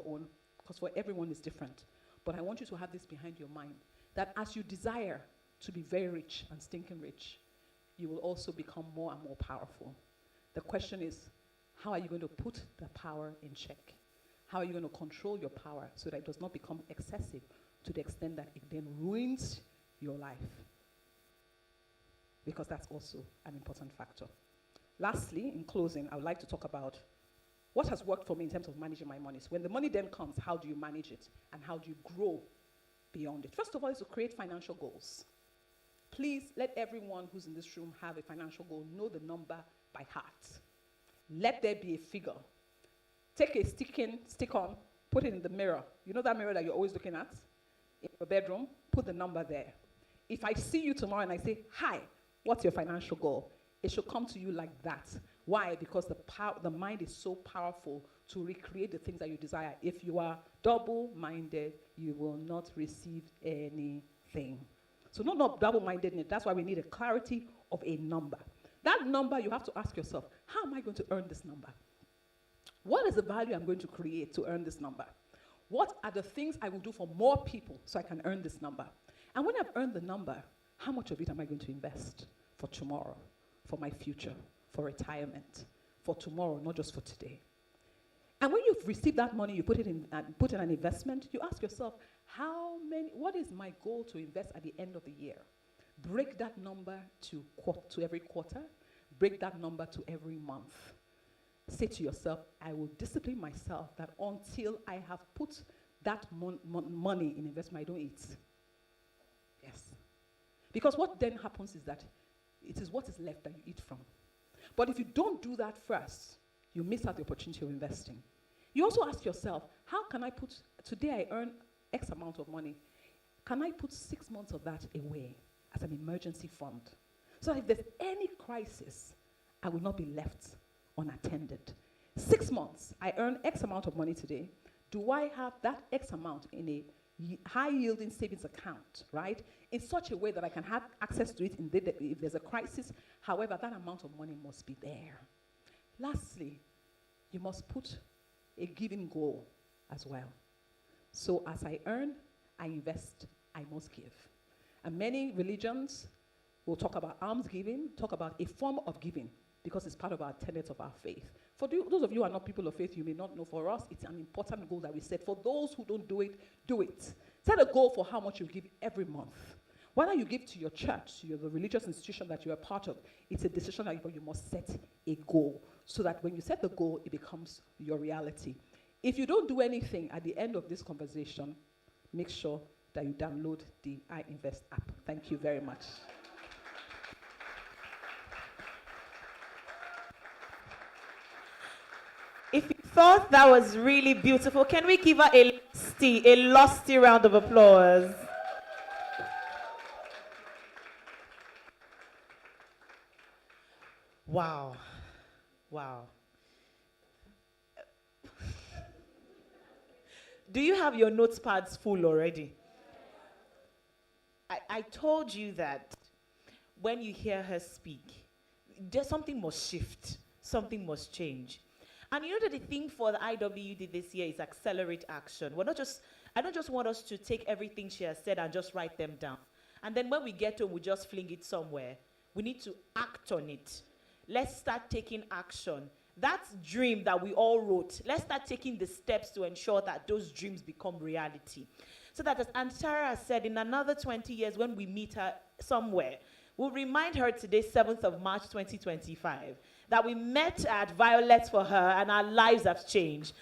own, because for everyone is different. But I want you to have this behind your mind, that as you desire to be very rich and stinking rich, you will also become more and more powerful. The question is, how are you going to put the power in check? How are you going to control your power so that it does not become excessive to the extent that it then ruins your life? Because that's also an important factor. Lastly, in closing, I would like to talk about what has worked for me in terms of managing my money. So when the money then comes, how do you manage it? And how do you grow beyond it? First of all, is to create financial goals. Please let everyone who's in this room have a financial goal, know the number by heart. Let there be a figure. Take a stick-on, put it in the mirror. You know that mirror that you're always looking at in your bedroom? Put the number there. If I see you tomorrow and I say, hi, what's your financial goal? It should come to you like that. Why? Because the mind is so powerful to recreate the things that you desire. If you are double-minded, you will not receive anything. So not double-mindedness. That's why we need a clarity of a number. That number, you have to ask yourself, how am I going to earn this number? What is the value I'm going to create to earn this number? What are the things I will do for more people so I can earn this number? And when I've earned the number, how much of it am I going to invest for tomorrow, for my future, for retirement, for tomorrow, not just for today? And when you've received that money, you put it in an investment, you ask yourself, what is my goal to invest at the end of the year? Break that number to every quarter. Break that number to every month. Say to yourself, I will discipline myself that until I have put that money in investment, I don't eat. Yes. Because what then happens is that it is what is left that you eat from. But if you don't do that first, you miss out the opportunity of investing. You also ask yourself, how can I today I earn X amount of money. Can I put 6 months of that away as an emergency fund? So if there's any crisis, I will not be left unattended. 6 months, I earn X amount of money today. Do I have that X amount in a high-yielding savings account, right? In such a way that I can have access to it if there's a crisis. However, that amount of money must be there. Lastly, you must put a giving goal as well. So as I earn, I invest, I must give. And many religions will talk about almsgiving, talk about a form of giving, because it's part of our tenets of our faith. For those of you who are not people of faith, you may not know. For us, it's an important goal that we set. For those who don't do it, do it. Set a goal for how much you give every month. Whether you give to your church, to the religious institution that you are part of, it's a decision that you must set a goal, so that when you set the goal, it becomes your reality. If you don't do anything at the end of this conversation, make sure that you download the iInvest app. Thank you very much. If you thought that was really beautiful, can we give her a lusty round of applause? Wow. Wow. Do you have your notepads full already? I told you that when you hear her speak, something must shift, something must change. And you know that the thing for the IWD this year is accelerate action. I don't just want us to take everything she has said and just write them down. And then when we get home, we just fling it somewhere. We need to act on it. Let's start taking action. That dream that we all wrote, let's start taking the steps to ensure that those dreams become reality. So that, as Antara has said, in another 20 years, when we meet her somewhere, we'll remind her today, 7th of March, 2025, that we met at Violet for her and our lives have changed.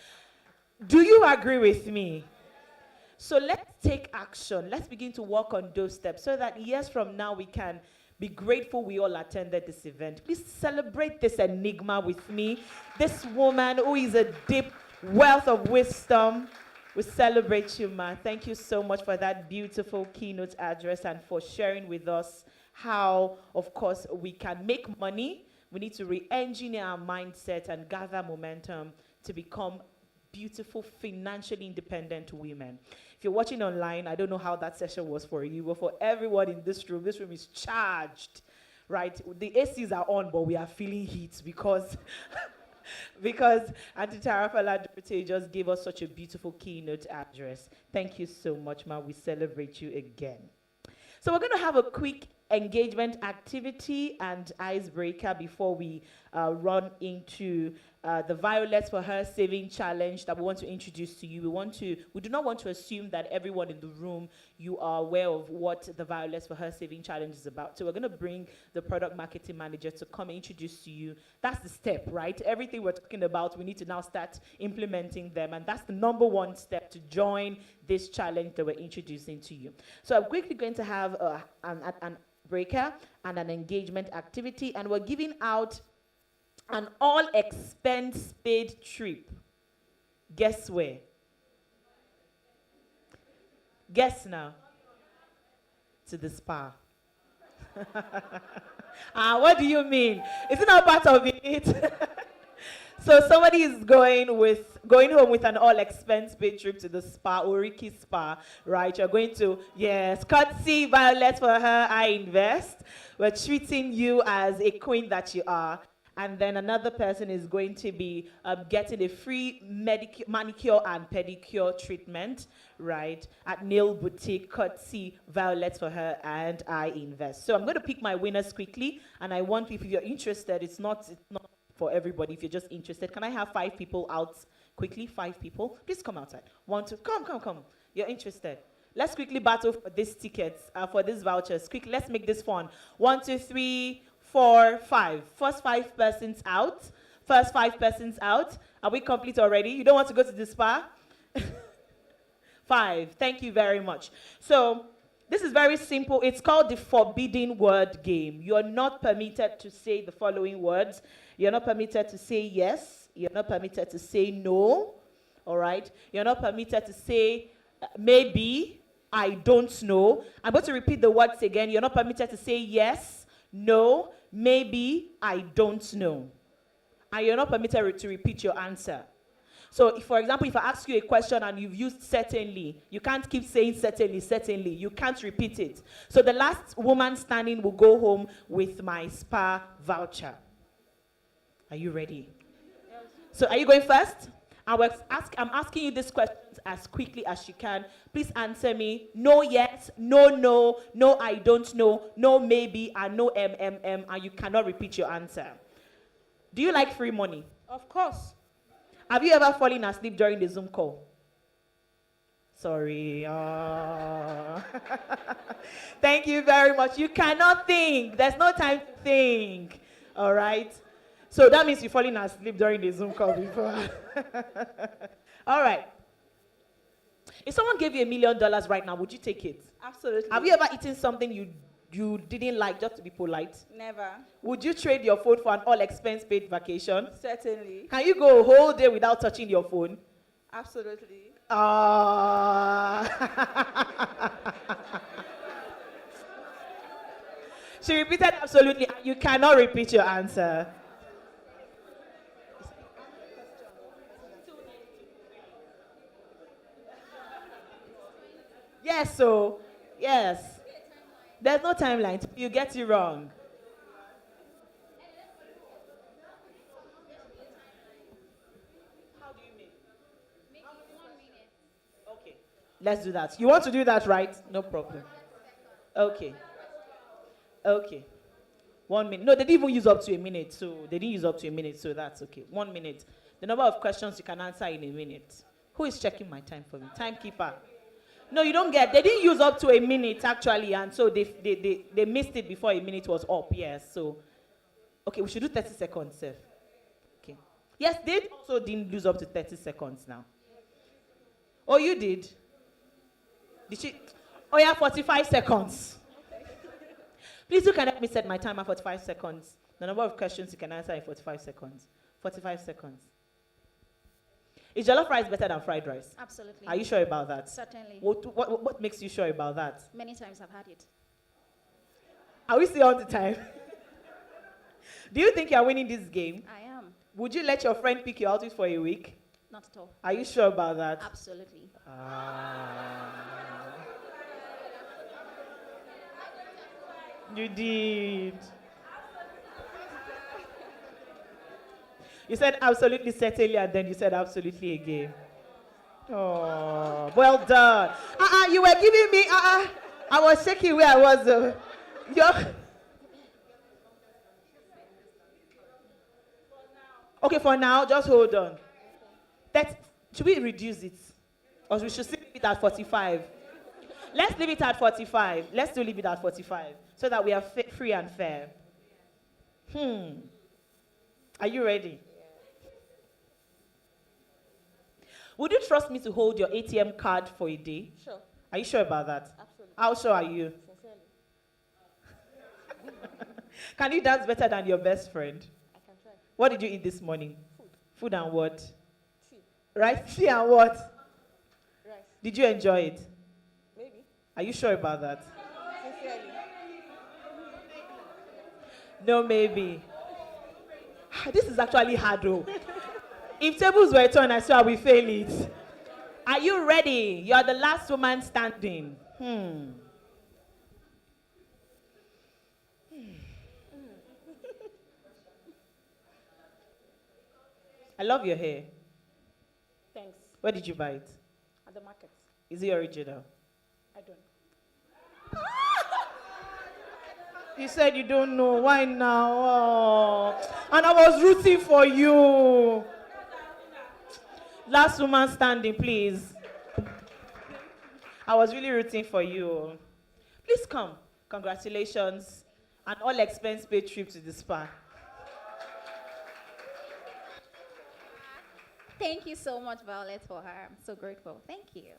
Do you agree with me? So let's take action. Let's begin to work on those steps so that years from now we can be grateful we all attended this event. Please celebrate this enigma with me. This woman who is a deep wealth of wisdom. We celebrate you, ma. Thank you so much for that beautiful keynote address and for sharing with us how, of course, we can make money. We need to re-engineer our mindset and gather momentum to become beautiful, financially independent women. If you're watching online, I don't know how that session was for you, but for everyone in this room is charged, right? The ACs are on, but we are feeling heat because because Auntie Tara Faladurte just gave us such a beautiful keynote address. Thank you so much, ma. We celebrate you again. So we're going to have a quick engagement activity and icebreaker before we run into the Violets for Her Saving Challenge that we want to introduce to you. We do not want to assume that everyone in the room, you are aware of what the Violets for Her Saving Challenge is about. So we're going to bring the product marketing manager to come and introduce to you. That's the step, right? Everything we're talking about, we need to now start implementing them. And that's the number one step to join this challenge that we're introducing to you. So I'm quickly going to have an breaker and an engagement activity, and we're giving out an all-expense paid trip. Guess where? Guess now. To the spa. What do you mean? Is it not part of it? So somebody is going home with an all-expense paid trip to the spa, Oriki Spa, right? You're going to, yes, courtesy Violet for Her, I Invest. We're treating you as a queen that you are. And then another person is going to be getting a free manicure and pedicure treatment, right, at Nail Boutique, courtesy Violet for Her and I Invest. So I'm going to pick my winners quickly, and I want, if you're interested, it's not for everybody. If you're just interested, can I have 5 people out quickly? 5 people. Please come outside. 1, 2, come. You're interested. Let's quickly battle for these tickets, for these vouchers. Quickly, let's make this fun. 1, 2, 3, 4, 5. First 5 persons out. First 5 persons out. Are we complete already? You don't want to go to the spa? 5. Thank you very much. So this is very simple. It's called the forbidden word game. You're not permitted to say the following words. You're not permitted to say yes. You're not permitted to say no. All right? You're not permitted to say maybe, I don't know. I'm going to repeat the words again. You're not permitted to say yes, no, maybe, I don't know. And you're not permitted to repeat your answer. So, if, for example, if I ask you a question and you've used certainly, you can't keep saying certainly. You can't repeat it. So the last woman standing will go home with my spa voucher. Are you ready? Yes. So are you going first? I'm asking you these questions as quickly as you can. Please answer me. No yes, no, no I don't know, no maybe, and no and you cannot repeat your answer. Do you like free money? Of course. Have you ever fallen asleep during the Zoom call? Sorry. Thank you very much. You cannot think. There's no time to think. All right? So that means you're falling asleep during the Zoom call before. All right. If someone gave you $1 million right now, would you take it? Absolutely. Have you ever eaten something you didn't like just to be polite? Never. Would you trade your phone for an all-expense paid vacation? Certainly. Can you go a whole day without touching your phone? Absolutely. She repeated absolutely. You cannot repeat your answer. Yes, so, yes. There's no timeline. You get it wrong. Let's do that. You want to do that, right? No problem. Okay. Okay. 1 minute. No, they didn't even use up to a minute, so that's okay. 1 minute. The number of questions you can answer in a minute. Who is checking my time for me? Timekeeper. No, you don't get. They didn't use up to a minute actually, and so they missed it before a minute was up. Yes. So, okay, we should do 30 seconds, sir. Okay. Yes, they also didn't lose up to 30 seconds now. Oh, you did? Did she? Oh yeah, 45 seconds. Please, you can help me set my timer 45 seconds. The number of questions you can answer in 45 seconds. 45 seconds. Is jollof rice better than fried rice? Absolutely. Are you sure about that? Certainly. What makes you sure about that? Many times I've had it. Are we still on the time? Do you think you're winning this game? I am. Would you let your friend pick you out for a week? Not at all. Are you sure about that? Absolutely. You did. You said absolutely, certainly, and then you said absolutely again. Oh, well done. You were giving me, I was checking where I was. Okay, for now, just hold on. Should we reduce it? Or we should still leave it at 45? Let's leave it at 45. Let's still leave it at 45 so that we are free and fair. Are you ready? Would you trust me to hold your ATM card for a day? Sure. Are you sure about that? Absolutely. How sure are you? Sincerely. Can you dance better than your best friend? I can try. What did you eat this morning? Food. Food and what? Tea. Rice, tea and what? Rice. Did you enjoy it? Maybe. Are you sure about that? Sincerely. No, maybe. This is actually hard though. If tables were turned, I swear we fail it. Are you ready? You're the last woman standing. I love your hair. Thanks. Where did you buy it? At the market. Is it original? I don't. You said you don't know. Why now? Oh. And I was rooting for you. Last woman standing, please. I was really rooting for you. Please come. Congratulations. An all-expense paid trip to the spa. Thank you so much, Violet, for her. I'm so grateful. Thank you.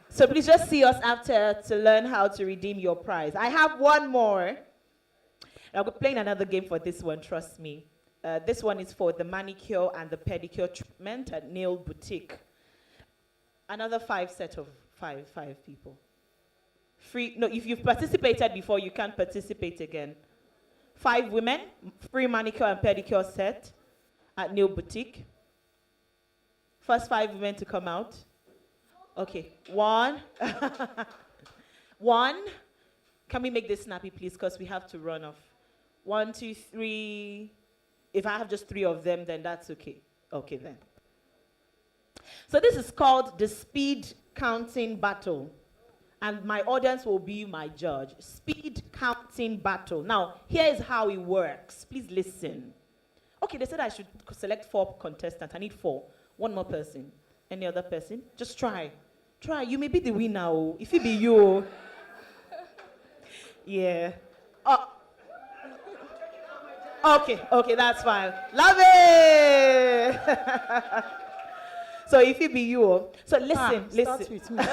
So please just see us after to learn how to redeem your prize. I have one more. I'll be playing another game for this one, trust me. This one is for the manicure and the pedicure treatment at Nail Boutique. Another five people. Free. No, if you've participated before, you can't participate again. 5 women, free manicure and pedicure set at Nail Boutique. First 5 women to come out. Okay, 1. 1. Can we make this snappy, please? Because we have to run off. 1, 2, 3. If I have just 3 of them, then that's okay. Okay, then. So this is called the speed counting battle. And my audience will be my judge. Speed counting battle. Now, here is how it works. Please listen. Okay, they said I should select 4 contestants. I need 4. 1 more person. Any other person? Just try. Try. You may be the winner. Oh. If it be you. Oh. Yeah. Okay, that's fine. Love it. So if it be you. Oh. So listen. Start with me.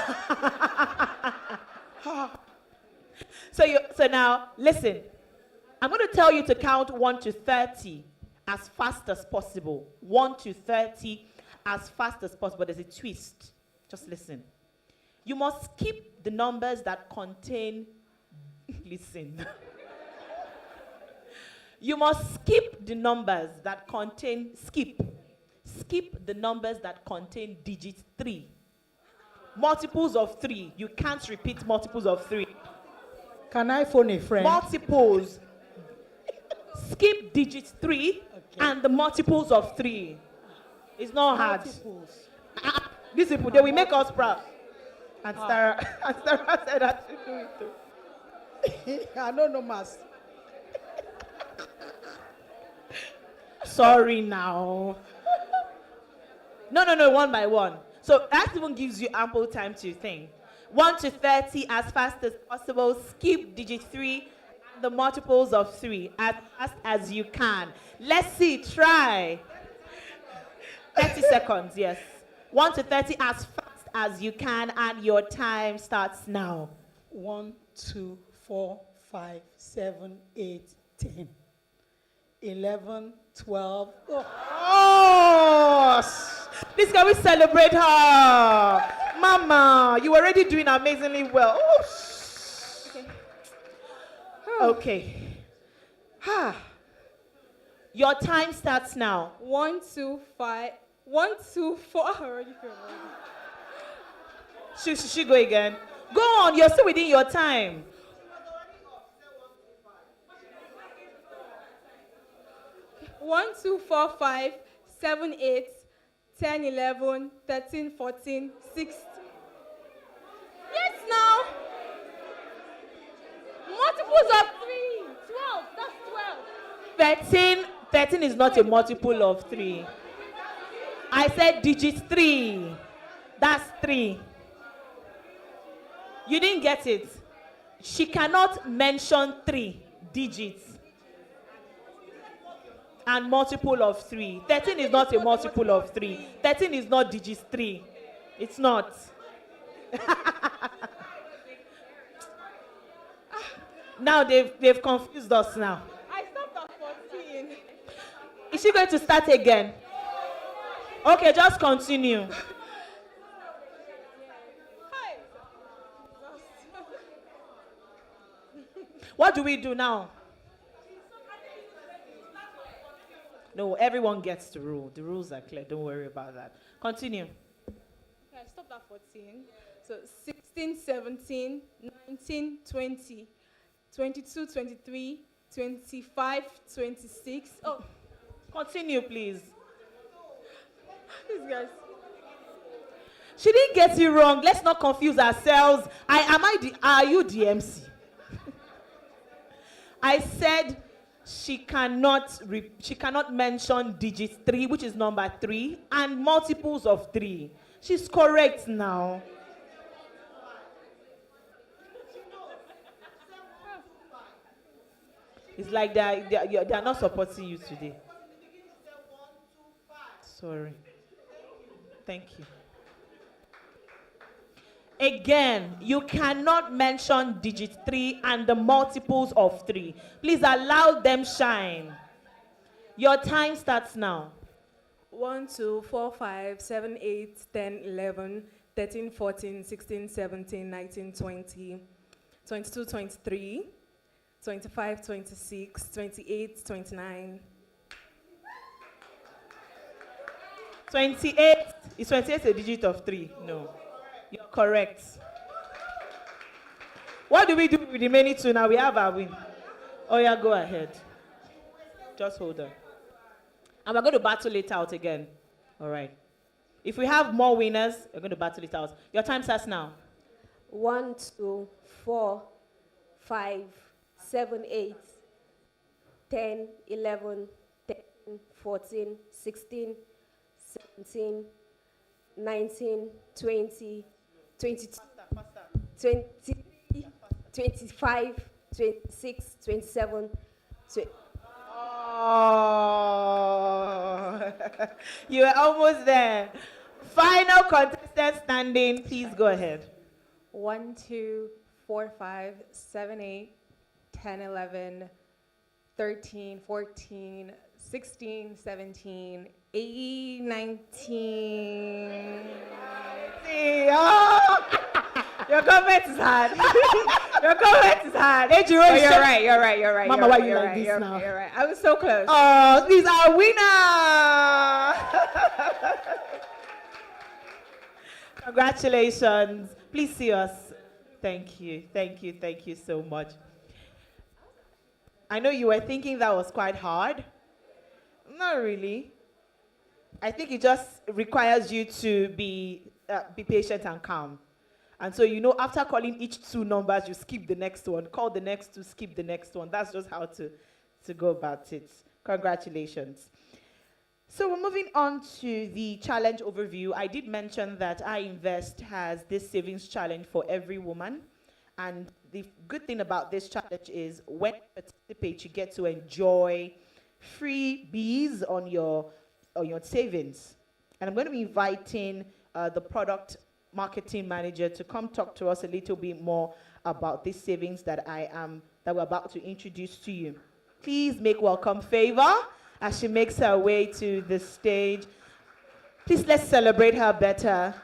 So now, listen. I'm going to tell you to count 1 to 30 as fast as possible. 1 to 30 as fast as possible. There's a twist. Just listen. You must skip the numbers that contain... Listen. You must skip the numbers that contain... Skip the numbers that contain digit 3. Multiples of 3. You can't repeat multiples of 3. Can I phone a friend? Multiples. Skip digit 3 and the multiples of 3. It's not hard. Multiples. These people, they will make us proud. And Sarah, and Sarah said I should do it too. I don't know, Mas. Sorry now. No, one by one. So that even gives you ample time to think. 1 to 30 as fast as possible. Skip digit 3, the multiples of 3 as fast as you can. Let's see, try. 30 seconds, yes. 1 to 30 as fast as you can, and your time starts now. 1, 2, 4, 5, 7, 8, 10, 11, 12. Oh! Please, can we celebrate her? Mama, you were already doing amazingly well. Okay. Your time starts now. 1, 2, 5. 1, 2, 4. I already feel ready. She go again. Go on, you're still within your time. 1, 2, 4, 5, 7, 8, 10, 11, 13, 14, 16. Yes, now. Multiples of 3. 12. That's 12. 13 is not a multiple of 3. I said digit 3. That's 3. You didn't get it. She cannot mention 3 digits and multiple of 3. 13 is not a multiple of 3. 13 is not digit 3. It's not. Now they've confused us now. I stopped at 14. Is she going to start again? Okay, just continue. Hi. What do we do now? No, everyone gets the rule. The rules are clear. Don't worry about that. Continue. Okay, I stopped at 14. So 16, 17, 19, 20, 22, 23, 25, 26. Oh, Continue, please. these guys. She didn't get it wrong. Let's not confuse ourselves. Are you the MC? I said she cannot mention digit 3, which is number 3, and multiples of 3. She's correct now. It's like they're not supporting you today. Sorry. Thank you. Again, you cannot mention digit 3 and the multiples of 3. Please allow them shine. Your time starts now. 1, 2, 4, 5, 7, 8, 10, 11, 13, 14, 16, 17, 19, 20, 22, 23, 25, 26, 28, 29. 28. Is 28 a digit of 3? No. You're correct. What do we do with the remaining 2 now? We have our win. Oh yeah, go ahead. Just hold on. And we're going to battle it out again. All right. If we have more winners, we're going to battle it out. Your time starts now. 1, 2, 4, 5, 7, 8, 10, 11, 13, 14, 16, 17, 19, 20, 22, 23, 25, 26, 27, 20. Oh, you were almost there. Final contestant standing, please go ahead. 1, 2, 4, 5, 7, 8, 10, 11, 13, 14, 16, 17, 18, 19. Oh, your comment is hard. Your comment is hard. Hey, Jerome, Oh, you're right. Mama, why you like this now? You're right. I was so close. Oh, these are winners. Congratulations. Please see us. Thank you so much. I know you were thinking that was quite hard. Not really. I think it just requires you to be be patient and calm. And so, after calling each two numbers, you skip the next one, call the next two, skip the next one. That's just how to go about it. Congratulations. So we're moving on to the challenge overview. I did mention that iInvest has this savings challenge for every woman. And the good thing about this challenge is when you participate, you get to enjoy freebies on your savings. And I'm going to be inviting the product marketing manager to come talk to us a little bit more about these savings that we're about to introduce to you. Please make welcome Favor as she makes her way to the stage. Please let's celebrate her better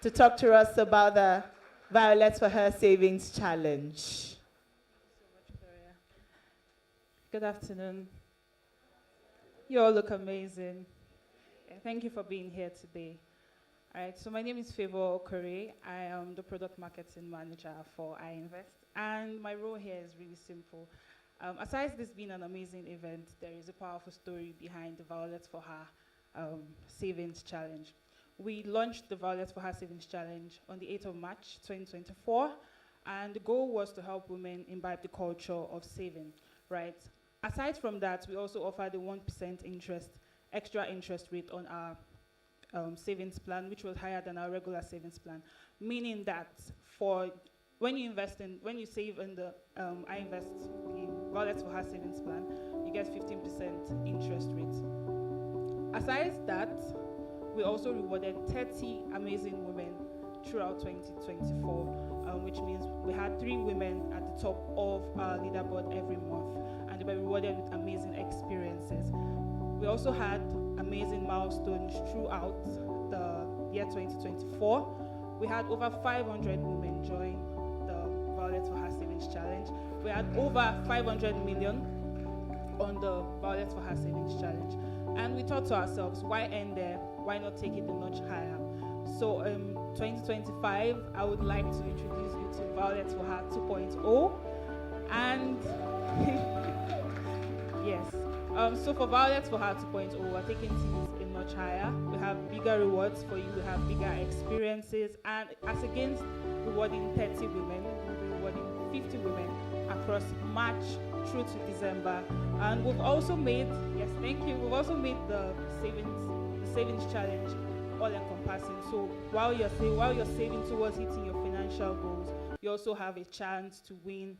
to talk to us about the Violet for Her Savings Challenge. Good afternoon. You all look amazing. Thank you for being here today. All right, so my name is Favor Okore. I am the product marketing manager for iInvest, and my role here is really simple. Aside this being an amazing event, there is a powerful story behind the Violet for Her Savings Challenge. We launched the Violet for Her Savings Challenge on the 8th of March, 2024, and the goal was to help women imbibe the culture of saving, right? Aside from that, we also offered a 1% extra interest rate on our savings plan, which was higher than our regular savings plan, meaning that when you save in the iInvest, the Violet for Her Savings Plan, you get 15% interest rate. Aside that, we also rewarded 30 amazing women throughout 2024, which means we had 3 women at the top of our leaderboard every month, and they were rewarded with amazing experiences. We also had amazing milestones throughout the year 2024. We had over 500 women join the Violet for Her Savings Challenge. We had over 500 million on the Violet for Her Savings Challenge. And we thought to ourselves, why end there? Why not take it a notch higher? So 2025, I would like to introduce you to Violet for Her 2.0. And yes, so for Violet for Her 2.0, we're taking things a notch higher. We have bigger rewards for you. We have bigger experiences. And as against rewarding 30 women, we'll be rewarding 50 women across March through to December. And we've also made, yes, thank you, we've also made the savings challenge all-encompassing. So while you're saving towards hitting your financial goals, you also have a chance to win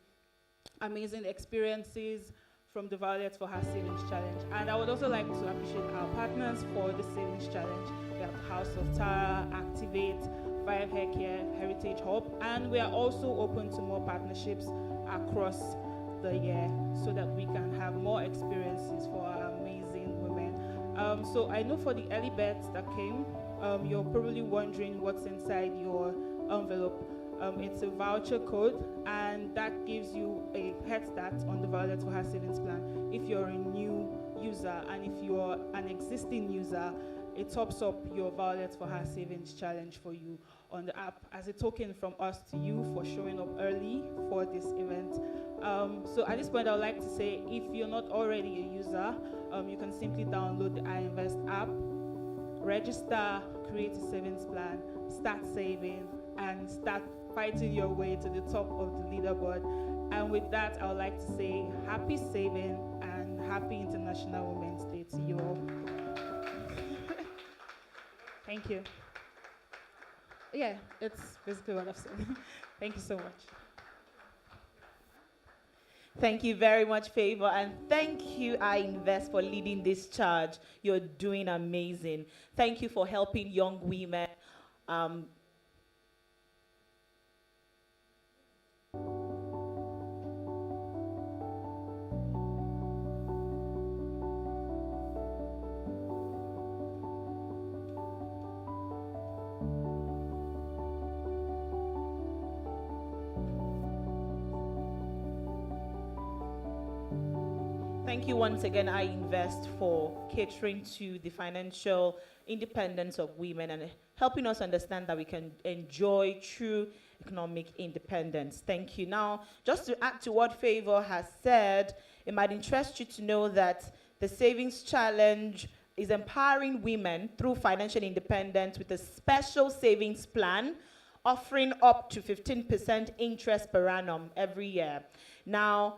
amazing experiences from the Violet for Her Savings Challenge. And I would also like to appreciate our partners for the Savings Challenge. We have House of Tara, Activate, 5 Hair Care, Heritage Hub, and we are also open to more partnerships across the year so that we can have more experiences for our amazing women. So I know for the early birds that came, you're probably wondering what's inside your envelope. It's a voucher code, and that gives you a head start on the Violet for Her Savings Plan. If you're a new user, and if you're an existing user, it tops up your Violet for Her Savings Challenge for you on the app as a token from us to you for showing up early for this event. So at this point, I would like to say, if you're not already a user, you can simply download the iInvest app, register, create a savings plan, start saving, and start fighting your way to the top of the leaderboard. And with that, I would like to say happy saving and happy International Women's Day to you all. Thank you. Yeah, it's basically what I've said. Thank you so much. Thank you very much, Favor, and thank you, iInvest, for leading this charge. You're doing amazing. Thank you for helping young women. Thank you once again, iInvest, for catering to the financial independence of women and helping us understand that we can enjoy true economic independence. Thank you. Now, just to add to what Favor has said, it might interest you to know that the Savings Challenge is empowering women through financial independence with a special savings plan offering up to 15% interest per annum every year. Now,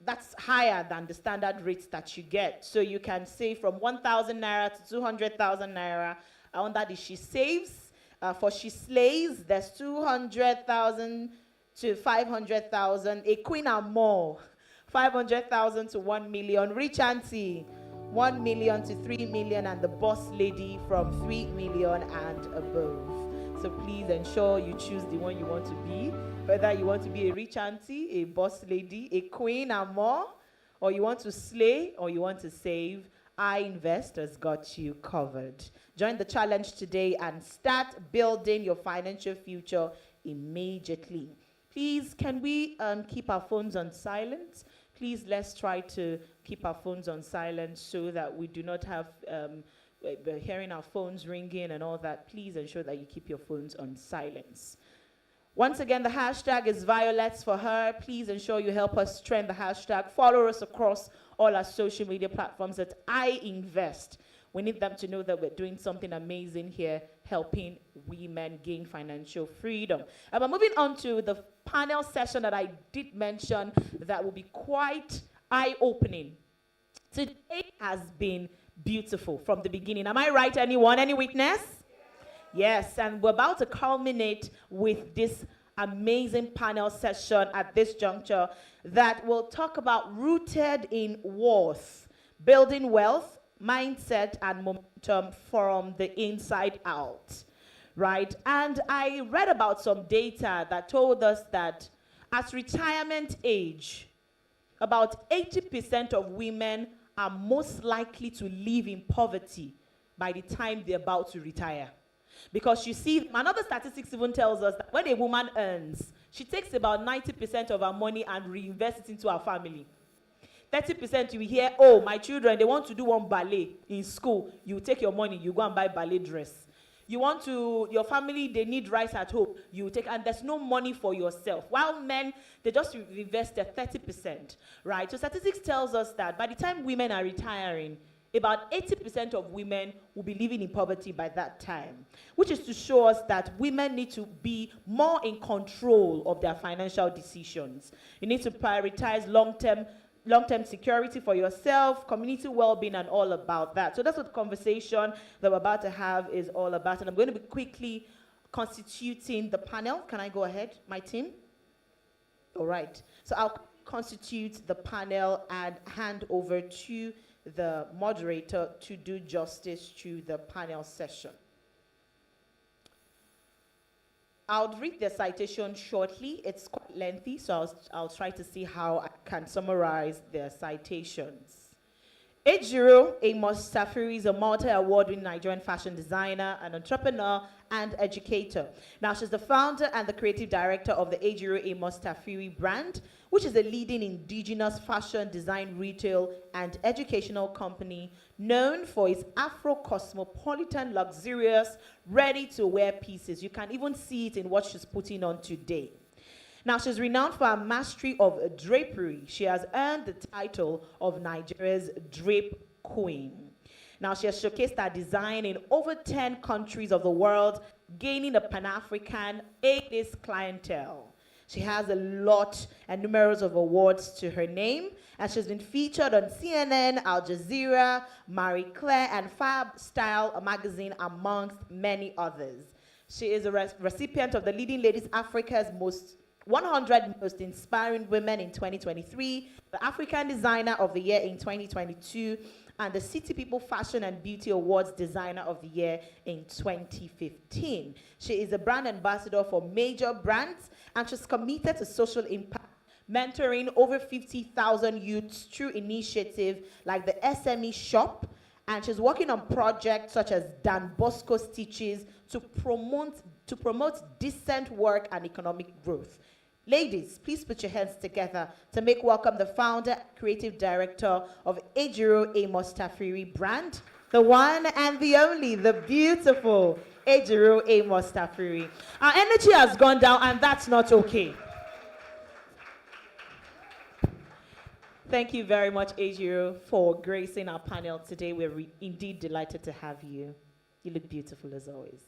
that's higher than the standard rates that you get. So you can save from 1,000 naira to 200,000 naira. Under the She Saves, for She Slays, there's 200,000 to 500,000. A Queen and more, 500,000 to 1 million. Rich Auntie, 1 million to 3 million. And the Boss Lady from 3 million and above. So please ensure you choose the one you want to be. Whether you want to be a rich auntie, a boss lady, a queen and more, or you want to slay, or you want to save, iInvest has got you covered. Join the challenge today and start building your financial future immediately. Please, can we keep our phones on silent? Please, let's try to keep our phones on silent so that we do not have hearing our phones ringing and all that. Please ensure that you keep your phones on silence. Once again, the hashtag is Violets for Her. Please ensure you help us trend the hashtag. Follow us across all our social media platforms at iInvest. We need them to know that we're doing something amazing here, helping women gain financial freedom. But moving on to the panel session that I did mention that will be quite eye-opening. Today has been beautiful from the beginning. Am I right, anyone? Any witness? Yes, and we're about to culminate with this amazing panel session at this juncture that will talk about rooted in worth, building wealth, mindset, and momentum from the inside out, right? And I read about some data that told us that at retirement age, about 80% of women are most likely to live in poverty by the time they're about to retire. Because you see, another statistics even tells us that when a woman earns, she takes about 90% of her money and reinvests it into her family. 30% you will hear, oh, my children, they want to do one ballet in school. You take your money, you go and buy ballet dress. You want to, your family, they need rice at home. You take, and there's no money for yourself. While men, they just invest their 30%, right? So statistics tells us that by the time women are retiring, about 80% of women will be living in poverty by that time, which is to show us that women need to be more in control of their financial decisions. You need to prioritize long-term security for yourself, community well-being, and all about that. So that's what the conversation that we're about to have is all about. And I'm going to be quickly constituting the panel. Can I go ahead, my team? All right. So I'll constitute the panel and hand over to the moderator to do justice to the panel session. I'll read the citation shortly. It's quite lengthy, so I'll try to see how I can summarize the citations. Ejiro Amos Safiri is a multi-award-winning Nigerian fashion designer, an entrepreneur, and educator. Now, she's the founder and the creative director of the Ejiro Amos Safiri brand, which is a leading indigenous fashion design, retail, and educational company known for its Afro-cosmopolitan, luxurious, ready-to-wear pieces. You can even see it in what she's putting on today. Now, she's renowned for her mastery of drapery. She has earned the title of Nigeria's Drape Queen. Now, she has showcased her design in over 10 countries of the world, gaining a Pan-African A-list clientele. She has a lot and numerous of awards to her name, and she's been featured on CNN, Al Jazeera, Marie Claire, and Fab Style magazine, amongst many others. She is a recipient of the Leading Ladies Africa's 100 Most Inspiring Women in 2023, the African Designer of the Year in 2022, and the City People Fashion and Beauty Awards Designer of the Year in 2015. She is a brand ambassador for major brands, and she's committed to social impact, mentoring over 50,000 youths through initiatives like the SME Shop, and she's working on projects such as Dan Bosco Stitches to promote decent work and economic growth. Ladies, please put your hands together to make welcome the founder, creative director of Ejiro Amos Safiri brand, the one and the only, the beautiful Ejiro Amos Safiri. Our energy has gone down, and that's not okay. Thank you very much, Ejiro, for gracing our panel today. We're indeed delighted to have you. You look beautiful as always.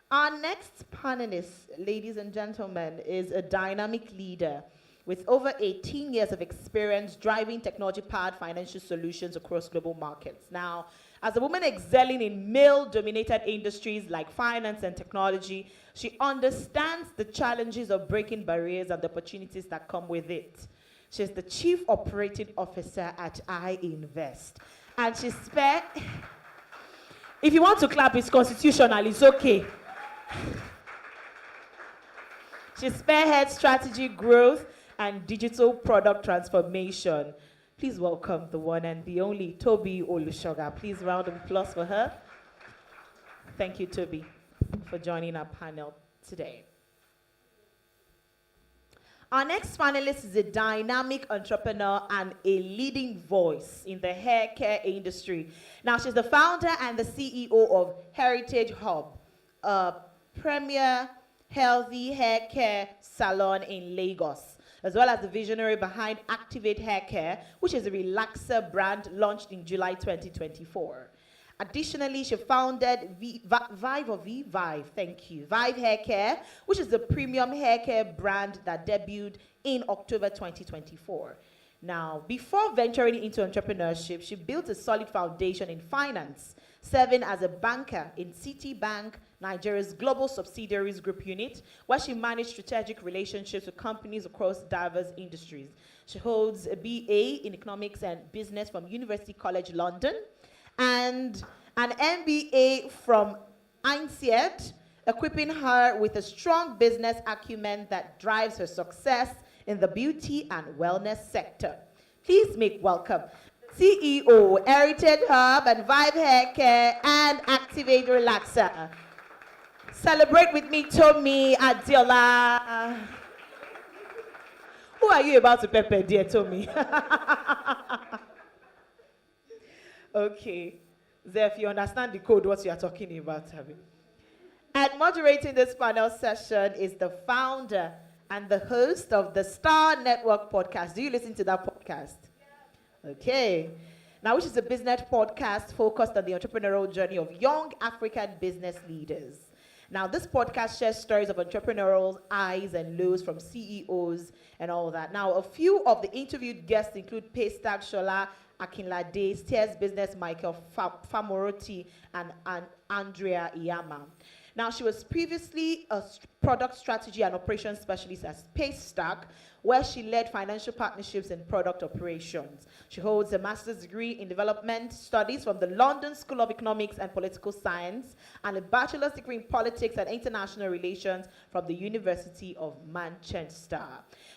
Our next panelist, ladies and gentlemen, is a dynamic leader with over 18 years of experience driving technology-powered financial solutions across global markets. Now, as a woman excelling in male-dominated industries like finance and technology, she understands the challenges of breaking barriers and the opportunities that come with it. She's the Chief Operating Officer at iInvest. And she's if you want to clap, it's constitutional, it's okay. She spearheads strategy growth and digital product transformation. Please welcome the one and the only Toby Olushoga. Please round of applause for her. Thank you, Toby, for joining our panel today. Our next panelist is a dynamic entrepreneur and a leading voice in the hair care industry. Now, she's the founder and the CEO of Heritage Hub, a premier healthy hair care salon in Lagos, as well as the visionary behind Activate Hair Care, which is a relaxer brand launched in July 2024. Additionally, she founded Vive Hair Care, which is the premium hair care brand that debuted in October 2024. Now, before venturing into entrepreneurship, she built a solid foundation in finance, serving as a banker in Citibank, Nigeria's global subsidiaries group unit, where she managed strategic relationships with companies across diverse industries. She holds a BA in Economics and Business from University College London, and an MBA from INSEAD, equipping her with a strong business acumen that drives her success in the beauty and wellness sector. Please make welcome CEO, Heritage Hub and Vive Hair Care and Activate Relaxer. Celebrate with me, Tommy Adiola. Who are you about to pepper, dear Tommy? Okay. Zeph, you understand the code, what you are talking about, Abby. And moderating this panel session is the founder and the host of the Star Network podcast. Do you listen to that podcast? Yeah. Okay. Now, which is a business podcast focused on the entrepreneurial journey of young African business leaders. Now, this podcast shares stories of entrepreneurial highs and lows from CEOs and all that. Now, a few of the interviewed guests include Paystack Shola Akinlade, Steers Business Michael Famoroti, and Andrea Iyama. Now, she was previously a product strategy and operations specialist at Paystack, where she led financial partnerships and product operations. She holds a master's degree in development studies from the London School of Economics and Political Science and a bachelor's degree in politics and international relations from the University of Manchester.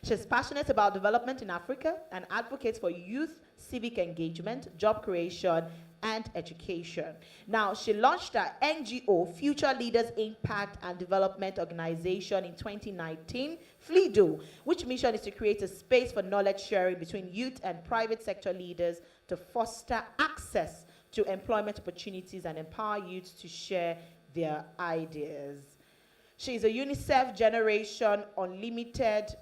She's passionate about development in Africa and advocates for youth civic engagement, job creation, and education. Now, she launched her NGO, Future Leaders Impact and Development Organization, in 2019, FLIDO, which mission is to create a space for knowledge sharing between youth and private sector leaders to foster access to employment opportunities and empower youth to share their ideas. She's a UNICEF Generation Unlimited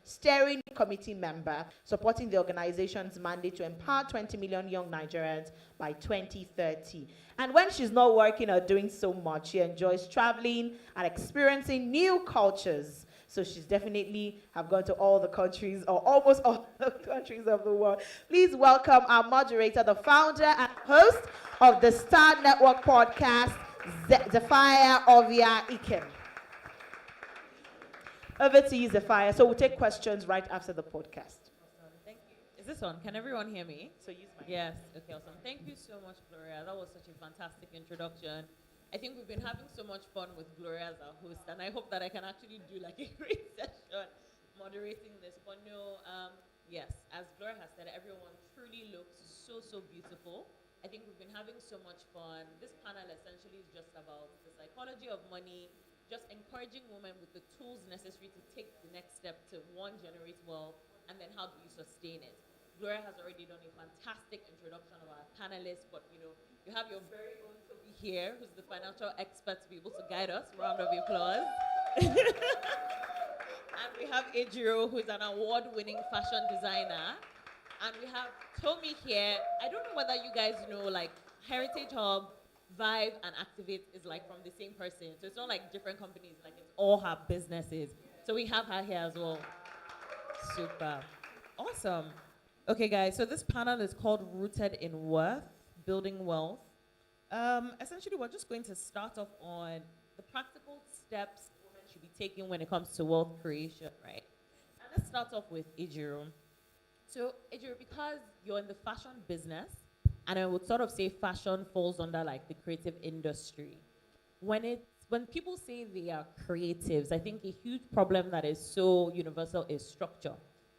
steering committee member, supporting the organization's mandate to empower 20 million young Nigerians by 2030. And when she's not working or doing so much, she enjoys traveling and experiencing new cultures. So she's definitely have gone to all the countries, or almost all the countries of the world. Please welcome our moderator, the founder and host of the Star Network podcast, Zephyr Ovia Ikem. Over to you, Zephyr. So we'll take questions right after the podcast. Awesome. Thank you. Is this on? Can everyone hear me? So use my Yes. Okay, awesome. Thank you so much, Gloria. That was such a fantastic introduction. I think we've been having so much fun with Gloria as our host, and I hope that I can actually do like a great session moderating this. But no, yes, as Gloria has said, everyone truly looks so beautiful. I think we've been having so much fun. This panel essentially is just about the psychology of money, just encouraging women with the tools necessary to take the next step to, one, generate wealth, and then how do you sustain it. Gloria has already done a fantastic introduction of our panelists, but you have your very own Toby here, who's the financial expert to be able to guide us. Round of applause. And we have Ejiro, who's an award-winning fashion designer. And we have Tommy here. I don't know whether you guys know, like, Heritage Hub, Vibe, and Activate is like from the same person. So it's not like different companies, like it's all her businesses. So we have her here as well. Super. Awesome. Okay, guys, so this panel is called Rooted in Worth, Building Wealth. Essentially, we're just going to start off on the practical steps women should be taking when it comes to wealth creation, right? And let's start off with Ejiro. So, Ejiro, because you're in the fashion business, and I would sort of say fashion falls under like the creative industry. When people say they are creatives, I think a huge problem that is so universal is structure.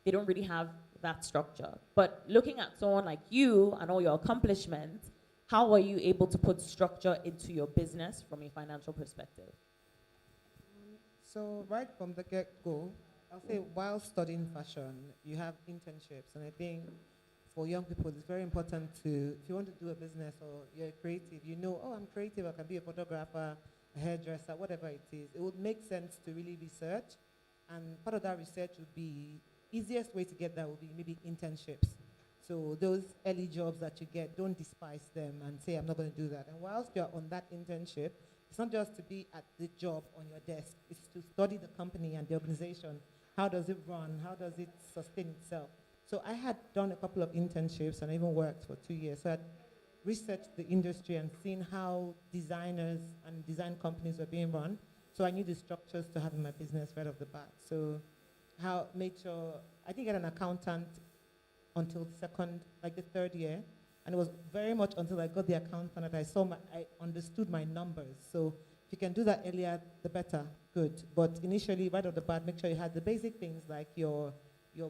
They don't really have that structure. But looking at someone like you and all your accomplishments, how are you able to put structure into your business from a financial perspective? So right from the get-go, I'll say while studying fashion, you have internships. And I think for young people, it's very important to, if you want to do a business or you're creative, you know, oh, I'm creative, I can be a photographer, a hairdresser, whatever it is. It would make sense to really research. And part of that research would be, easiest way to get that would be maybe internships. So those early jobs that you get, don't despise them and say, I'm not going to do that. And whilst you're on that internship, it's not just to be at the job on your desk. It's to study the company and the organization. How does it run? How does it sustain itself? So I had done a couple of internships and I even worked for 2 years. So I researched the industry and seen how designers and design companies were being run. So I knew the structures to have in my business right off the bat. So make sure, I didn't get an accountant until the third year. And it was very much until I got the accountant that I understood my numbers. So if you can do that earlier, the better, good. But initially, right off the bat, make sure you had the basic things like your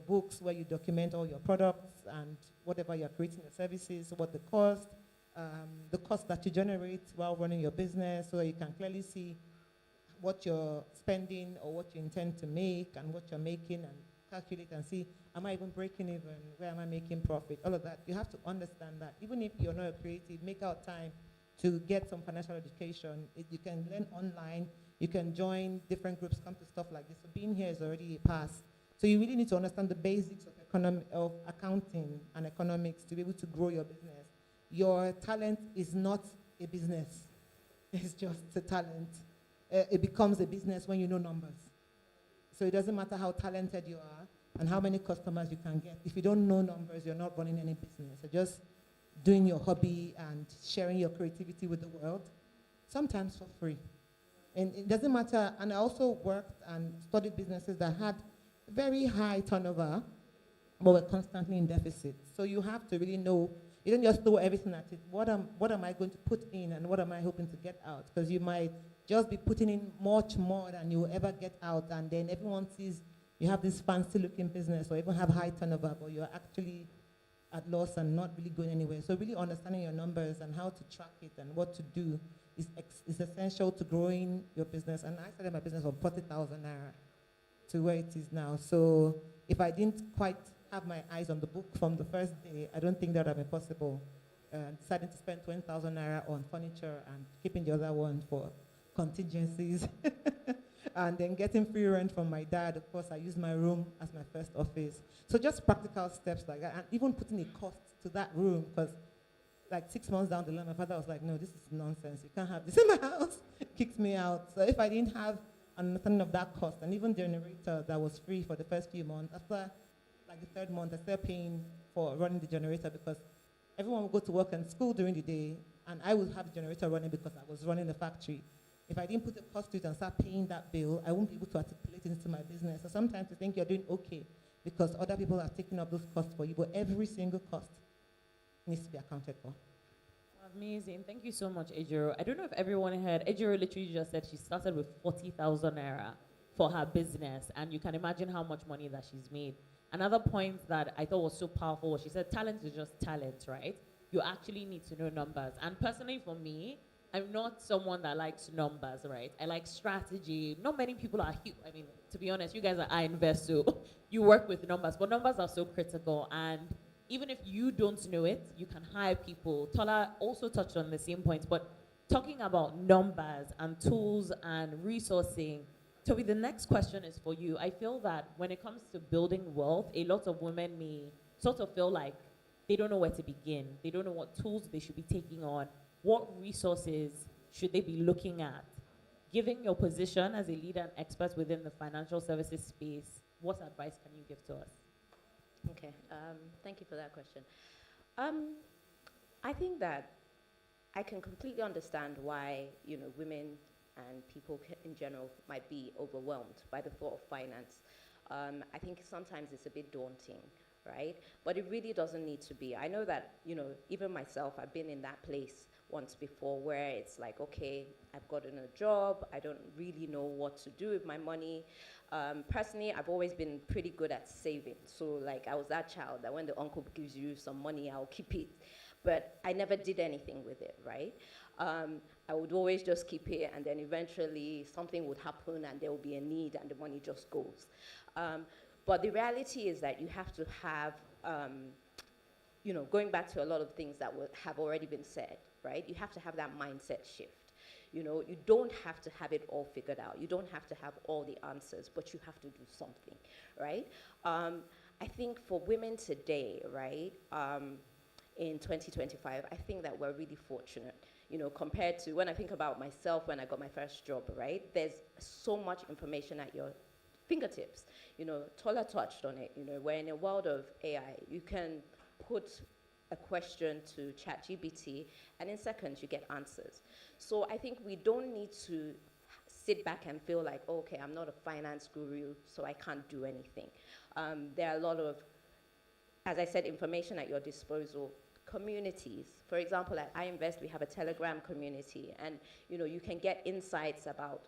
books where you document all your products and whatever you're creating your services, what the cost that you generate while running your business, so that you can clearly see what you're spending or what you intend to make and what you're making, and calculate and see, am I even breaking even? Where am I making profit? All of that. You have to understand that. Even if you're not a creative, make out time to get some financial education. You can learn online. You can join different groups, come to stuff like this. So being here is already a pass. So you really need to understand the basics of accounting and economics to be able to grow your business. Your talent is not a business. It's just a talent. It becomes a business when you know numbers. So it doesn't matter how talented you are and how many customers you can get. If you don't know numbers, you're not running any business. You're just doing your hobby and sharing your creativity with the world, sometimes for free. And it doesn't matter. And I also worked and studied businesses that had very high turnover, but were constantly in deficit. So you have to really know, you don't just throw everything at it. What am I going to put in and what am I hoping to get out? Because you might just be putting in much more than you will ever get out, and then everyone sees you have this fancy looking business or even have high turnover, but you're actually at loss and not really going anywhere. So really understanding your numbers and how to track it and what to do is essential to growing your business. And I started my business from 40,000 naira to where it is now. So if I didn't quite have my eyes on the book from the first day, I don't think that would have been possible. Deciding to spend 20,000 naira on furniture and keeping the other one for contingencies. And then getting free rent from my dad. Of course, I used my room as my first office. So just practical steps like that, and even putting a cost to that room, because like 6 months down the line, my father was like, no, this is nonsense. You can't have this in my house. Kicked me out. So if I didn't have an understanding of that cost, and even generator that was free for the first few months, after like the third month, I started paying for running the generator because everyone would go to work and school during the day, and I would have the generator running because I was running the factory. If I didn't put a cost to it and start paying that bill, I won't be able to articulate it into my business. So sometimes you think you're doing okay because other people are taking up those costs for you, but every single cost needs to be accounted for. Amazing. Thank you so much, Ejiro. I don't know if everyone heard, Ejiro literally just said she started with 40,000 naira for her business, and you can imagine how much money that she's made. Another point that I thought was so powerful was she said talent is just talent, right? You actually need to know numbers. And personally for me, I'm not someone that likes numbers, right? I like strategy. Not many people are, I mean, to be honest, you guys are I invest, so you work with numbers, but numbers are so critical. And even if you don't know it, you can hire people. Tola also touched on the same points, but talking about numbers and tools and resourcing Toby, the next question is for you. I feel that when it comes to building wealth, a lot of women may sort of feel like they don't know where to begin. They don't know what tools they should be taking on. What resources should they be looking at? Given your position as a leader and expert within the financial services space, what advice can you give to us? Okay, thank you for that question. I think that I can completely understand why, women and people in general might be overwhelmed by the thought of finance. I think sometimes it's a bit daunting, right? But it really doesn't need to be. I know that, even myself, I've been in that place once before where it's like, okay, I've gotten a job, I don't really know what to do with my money. Personally, I've always been pretty good at saving. So like I was that child that when the uncle gives you some money, I'll keep it. But I never did anything with it, right? I would always just keep it, and then eventually something would happen and there will be a need and the money just goes. But the reality is that you have to have, going back to a lot of things that have already been said, right? You have to have that mindset shift. You don't have to have it all figured out. You don't have to have all the answers, but you have to do something, right? I think for women today, right, in 2025, I think that we're really fortunate, compared to when I think about myself when I got my first job, right? There's so much information at your fingertips. Tola touched on it. We're in a world of AI. You can put a question to ChatGPT, and in seconds you get answers. So I think we don't need to sit back and feel like, oh, okay, I'm not a finance guru, so I can't do anything. There are a lot of, as I said, information at your disposal. Communities. For example, at iInvest, we have a Telegram community, and you can get insights about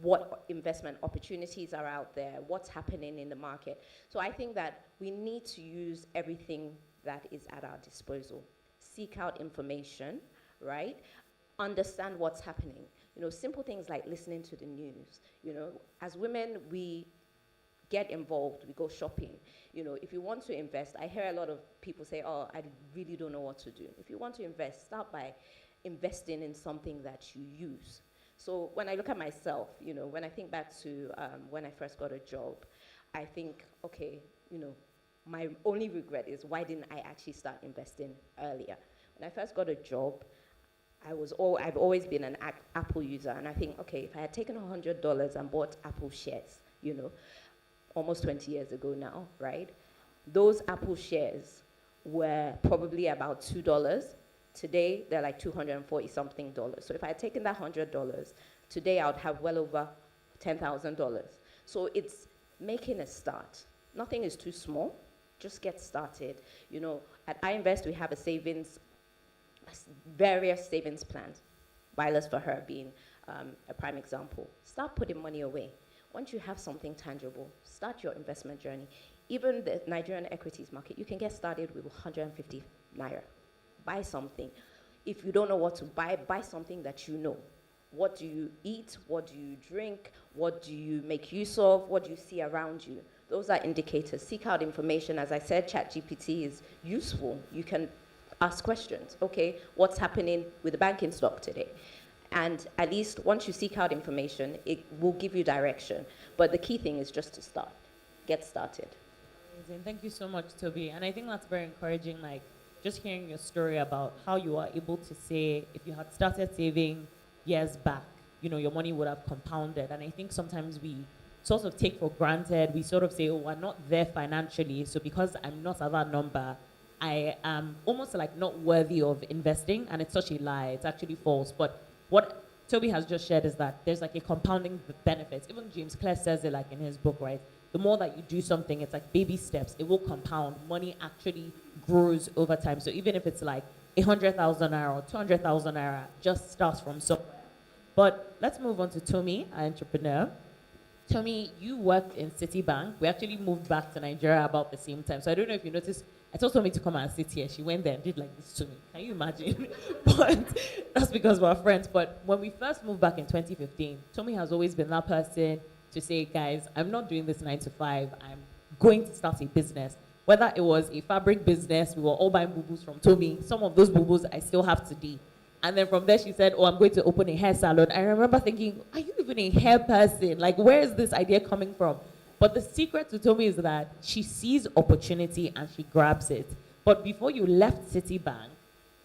what investment opportunities are out there, what's happening in the market. So I think that we need to use everything that is at our disposal. Seek out information, right? Understand what's happening. Simple things like listening to the news. As women, we get involved, we go shopping. If you want to invest, I hear a lot of people say, oh, I really don't know what to do. If you want to invest, start by investing in something that you use. So when I look at myself, when I think back to when I first got a job, I think, okay, my only regret is why didn't I actually start investing earlier? When I first got a job, I've always been an Apple user, and I think, okay, if I had taken $100 and bought Apple shares, almost 20 years ago now, right? Those Apple shares were probably about $2. Today, they're like $240-something. So if I had taken that $100, today I would have well over $10,000. So it's making a start. Nothing is too small. Just get started. At iInvest, we have various savings plans. Bilers for Her being a prime example. Start putting money away. Once you have something tangible, start your investment journey. Even the Nigerian equities market, you can get started with 150 naira. Buy something. If you don't know what to buy, buy something that you know. What do you eat? What do you drink? What do you make use of? What do you see around you? Those are indicators. Seek out information. As I said, ChatGPT is useful. You can ask questions. Okay, what's happening with the banking stock today? And at least once you seek out information, it will give you direction. But the key thing is just to start. Get started. Amazing. Thank you so much, Toby. And I think that's very encouraging, just hearing your story about how you are able to say, if you had started saving years back, your money would have compounded. And I think sometimes we sort of take for granted, we sort of say, oh, we're not there financially, so because I'm not at that number, I am almost like not worthy of investing. And it's such a lie. It's actually false. But what Toby has just shared is that there's like a compounding benefits. Even James Clear says it in his book, right? The more that you do something, it's like baby steps. It will compound. Money actually grows over time. So even if it's like 100,000 naira or 200,000 naira, just starts from somewhere. But let's move on to Tomi, our entrepreneur. Tomi, you worked in Citibank. We actually moved back to Nigeria about the same time. So I don't know if you noticed, I told Tomi to come and sit here. She went there and did like this to me. Can you imagine? But that's because we're friends. But when we first moved back in 2015, Tomi has always been that person to say, guys, I'm not doing this 9 to 5. I'm going to start a business. Whether it was a fabric business, we were all buying boo-boos from Tomi. Some of those boo-boos I still have today. And then from there, she said, oh, I'm going to open a hair salon. I remember thinking, are you even a hair person? Like, where is this idea coming from? But the secret to Tomi is that she sees opportunity and she grabs it. But before you left Citibank,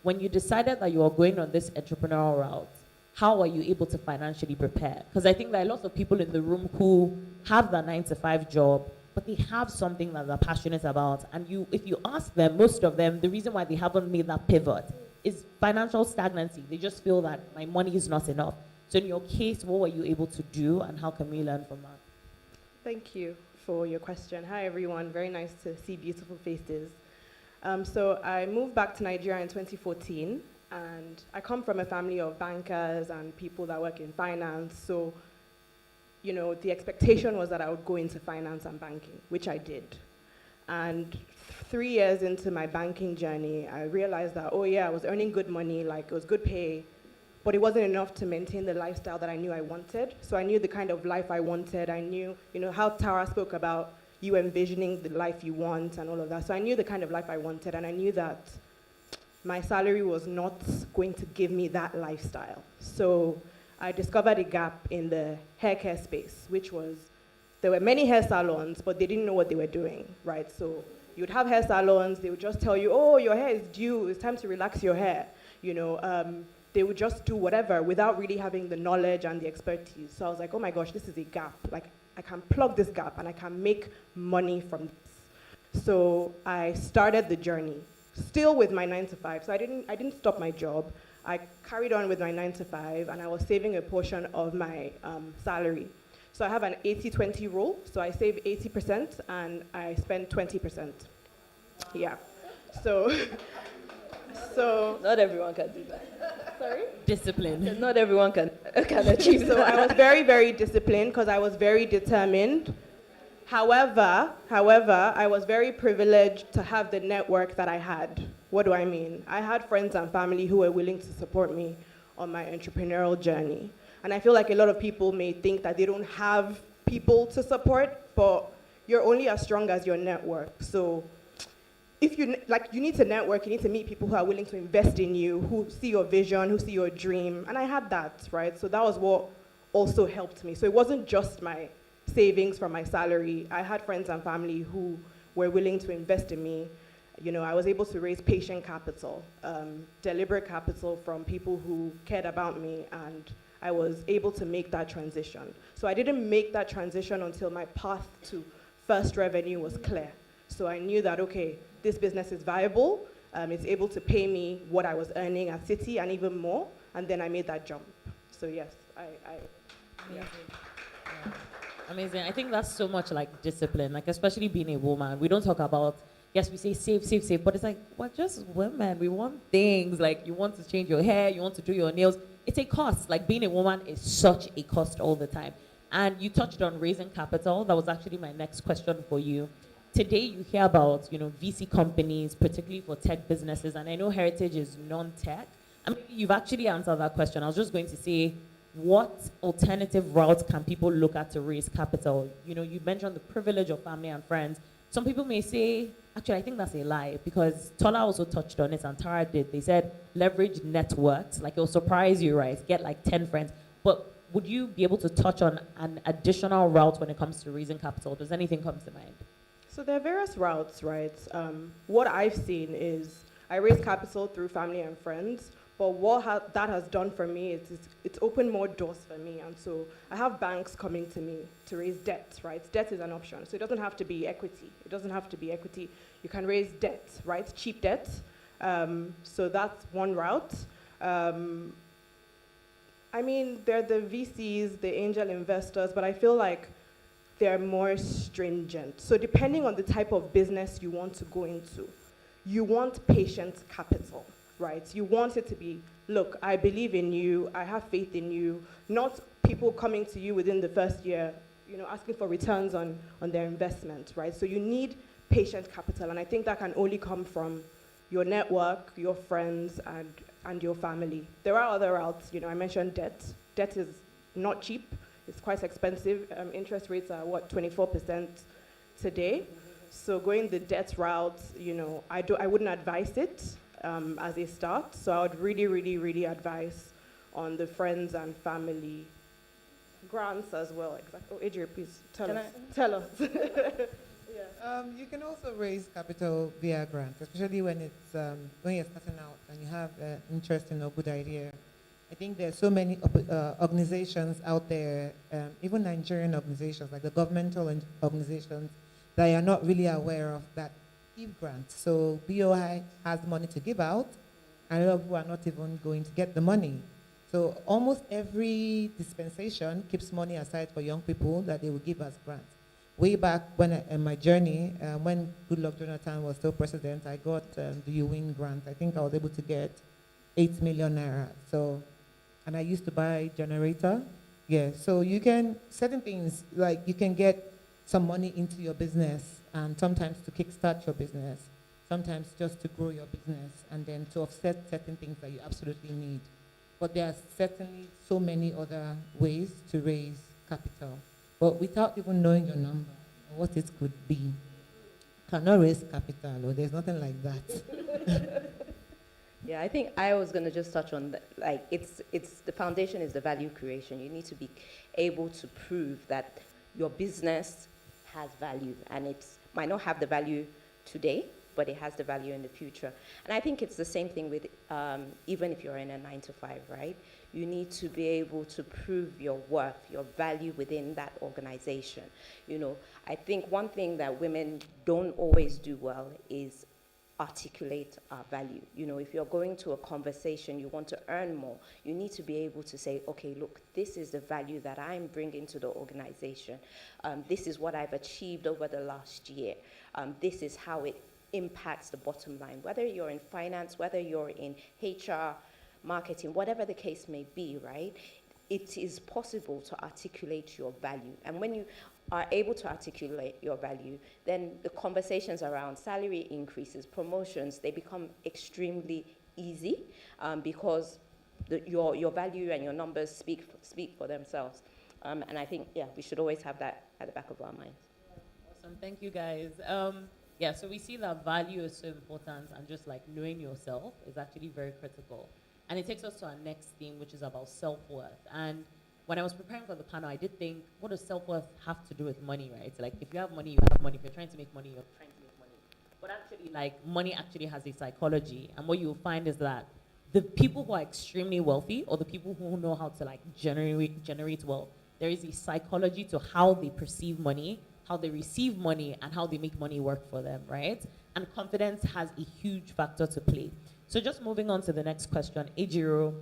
when you decided that you were going on this entrepreneurial route, how are you able to financially prepare? Because I think there are lots of people in the room who have the 9-to-5 job, but they have something that they're passionate about. And if you ask them, most of them, the reason why they haven't made that pivot is financial stagnancy. They just feel that my money is not enough. So in your case, what were you able to do and how can we learn from that? Thank you for your question. Hi everyone, very nice to see beautiful faces. So I moved back to Nigeria in 2014 and I come from a family of bankers and people that work in finance. So, you know, the expectation was that I would go into finance and banking, which I did. And 3 years into my banking journey, I realized that, oh yeah, I was earning good money, like it was good pay, but it wasn't enough to maintain the lifestyle that I knew I wanted. So I knew the kind of life I wanted. I knew, you know, how Tara spoke about you envisioning the life you want and all of that. So I knew the kind of life I wanted, and I knew that my salary was not going to give me that lifestyle. So I discovered a gap in the hair care space, which was, there were many hair salons, but they didn't know what they were doing, right? So you would have hair salons, they would just tell you, oh, your hair is due, it's time to relax your hair. You know, they would just do whatever without really having the knowledge and the expertise. So I was like, oh my gosh, this is a gap. Like, I can plug this gap and I can make money from this. So I started the journey, still with my 9-to-5. So I didn't stop my job. I carried on with my 9-to-5 and I was saving a portion of my salary. So I have an 80-20 rule. So I save 80% and I spend 20%. Yeah. So not everyone can do that. Sorry? Discipline. Not everyone can achieve So that. I was very, very disciplined because I was very determined. However, I was very privileged to have the network that I had. What do I mean? I had friends and family who were willing to support me on my entrepreneurial journey. And I feel like a lot of people may think that they don't have people to support, but you're only as strong as your network. So if you need to network, you need to meet people who are willing to invest in you, who see your vision, who see your dream. And I had that, right? So that was what also helped me. So it wasn't just my savings from my salary. I had friends and family who were willing to invest in me. You know, I was able to raise patient capital, deliberate capital from people who cared about me, and I was able to make that transition. So I didn't make that transition until my path to first revenue was clear. So I knew that, okay, this business is viable, it's able to pay me what I was earning at Citi and even more, and then I made that jump. So yes, Amazing. Yeah. Amazing. I think that's so much like discipline, like especially being a woman. We don't talk about, yes, we say save, but it's like, we're just women. We want things, like you want to change your hair, you want to do your nails. It's a cost. Like being a woman is such a cost all the time. And you touched on raising capital. That was actually my next question for you. Today you hear about, you know, VC companies, particularly for tech businesses, and I know Heritage is non-tech. I mean, you've actually answered that question. I was just going to say, what alternative routes can people look at to raise capital? You know, you mentioned the privilege of family and friends. Some people may say, actually, I think that's a lie, because Tola also touched on it and Tara did. They said leverage networks. Like, it'll surprise you, right? Get like 10 friends. But would you be able to touch on an additional route when it comes to raising capital? Does anything come to mind? So there are various routes, right? What I've seen is I raise capital through family and friends, but what that has done for me is it's opened more doors for me. And so I have banks coming to me to raise debt, right? Debt is an option. So it doesn't have to be equity. It doesn't have to be equity. You can raise debt, right? Cheap debt. So that's one route. I mean, they're the VCs, the angel investors, but I feel like they're more stringent. So depending on the type of business you want to go into, you want patient capital, right? You want it to be, look, I believe in you, I have faith in you, not people coming to you within the first year, you know, asking for returns on their investment, right? So you need patient capital, and I think that can only come from your network, your friends, and your family. There are other routes, you know, I mentioned debt. Debt is not cheap. It's quite expensive. Interest rates are, 24% today. So going the debt route, you know, I wouldn't advise it. as a start. So I would really, really, really advise on the friends and family grants as well. Exactly. Oh, Adria, please tell us. Tell us. You can also raise capital via grants, especially when it's when you're starting out and you have an interesting or good idea. I think there's so many organizations out there, even Nigerian organizations, like the governmental organizations, that are not really aware of that give grants. So BOI has money to give out, and a lot of people are not even going to get the money. So almost every dispensation keeps money aside for young people that they will give as grants. Way back when in my journey, when Goodluck Jonathan was still president, I got the You Win grant. I think I was able to get 8 million naira. So, and I used to buy generator. Yeah, so you can, certain things, like you can get some money into your business, and sometimes to kickstart your business, sometimes just to grow your business, and then to offset certain things that you absolutely need. But there are certainly so many other ways to raise capital. But without even knowing your number, what it could be, cannot raise capital, or there's nothing like that. Yeah, I think I was going to just touch on that. Like, it's the foundation is the value creation. You need to be able to prove that your business has value, and it might not have the value today, but it has the value in the future. And I think it's the same thing with even if you're in a 9-to-5, right? You need to be able to prove your worth, your value within that organization. You know, I think one thing that women don't always do well is articulate our value. You know, if you're going to a conversation, you want to earn more, you need to be able to say, okay, look, this is the value that I'm bringing to the organization. This is what I've achieved over the last year. This is how it impacts the bottom line. Whether you're in finance, whether you're in HR, marketing, whatever the case may be, right? It is possible to articulate your value. And when you are able to articulate your value, then the conversations around salary increases, promotions, they become extremely easy because your value and your numbers speak for themselves. And I think, yeah, we should always have that at the back of our minds. Awesome, thank you guys. Yeah, so we see that value is so important, and just like knowing yourself is actually very critical. And it takes us to our next theme, which is about self-worth. And when I was preparing for the panel, I did think, what does self-worth have to do with money, right? Like, if you have money, you have money. If you're trying to make money, you're trying to make money. But actually, like, money actually has a psychology. And what you'll find is that the people who are extremely wealthy, or the people who know how to, like, generate wealth, there is a psychology to how they perceive money, how they receive money, and how they make money work for them, right? And confidence has a huge factor to play. So just moving on to the next question, Ejiro,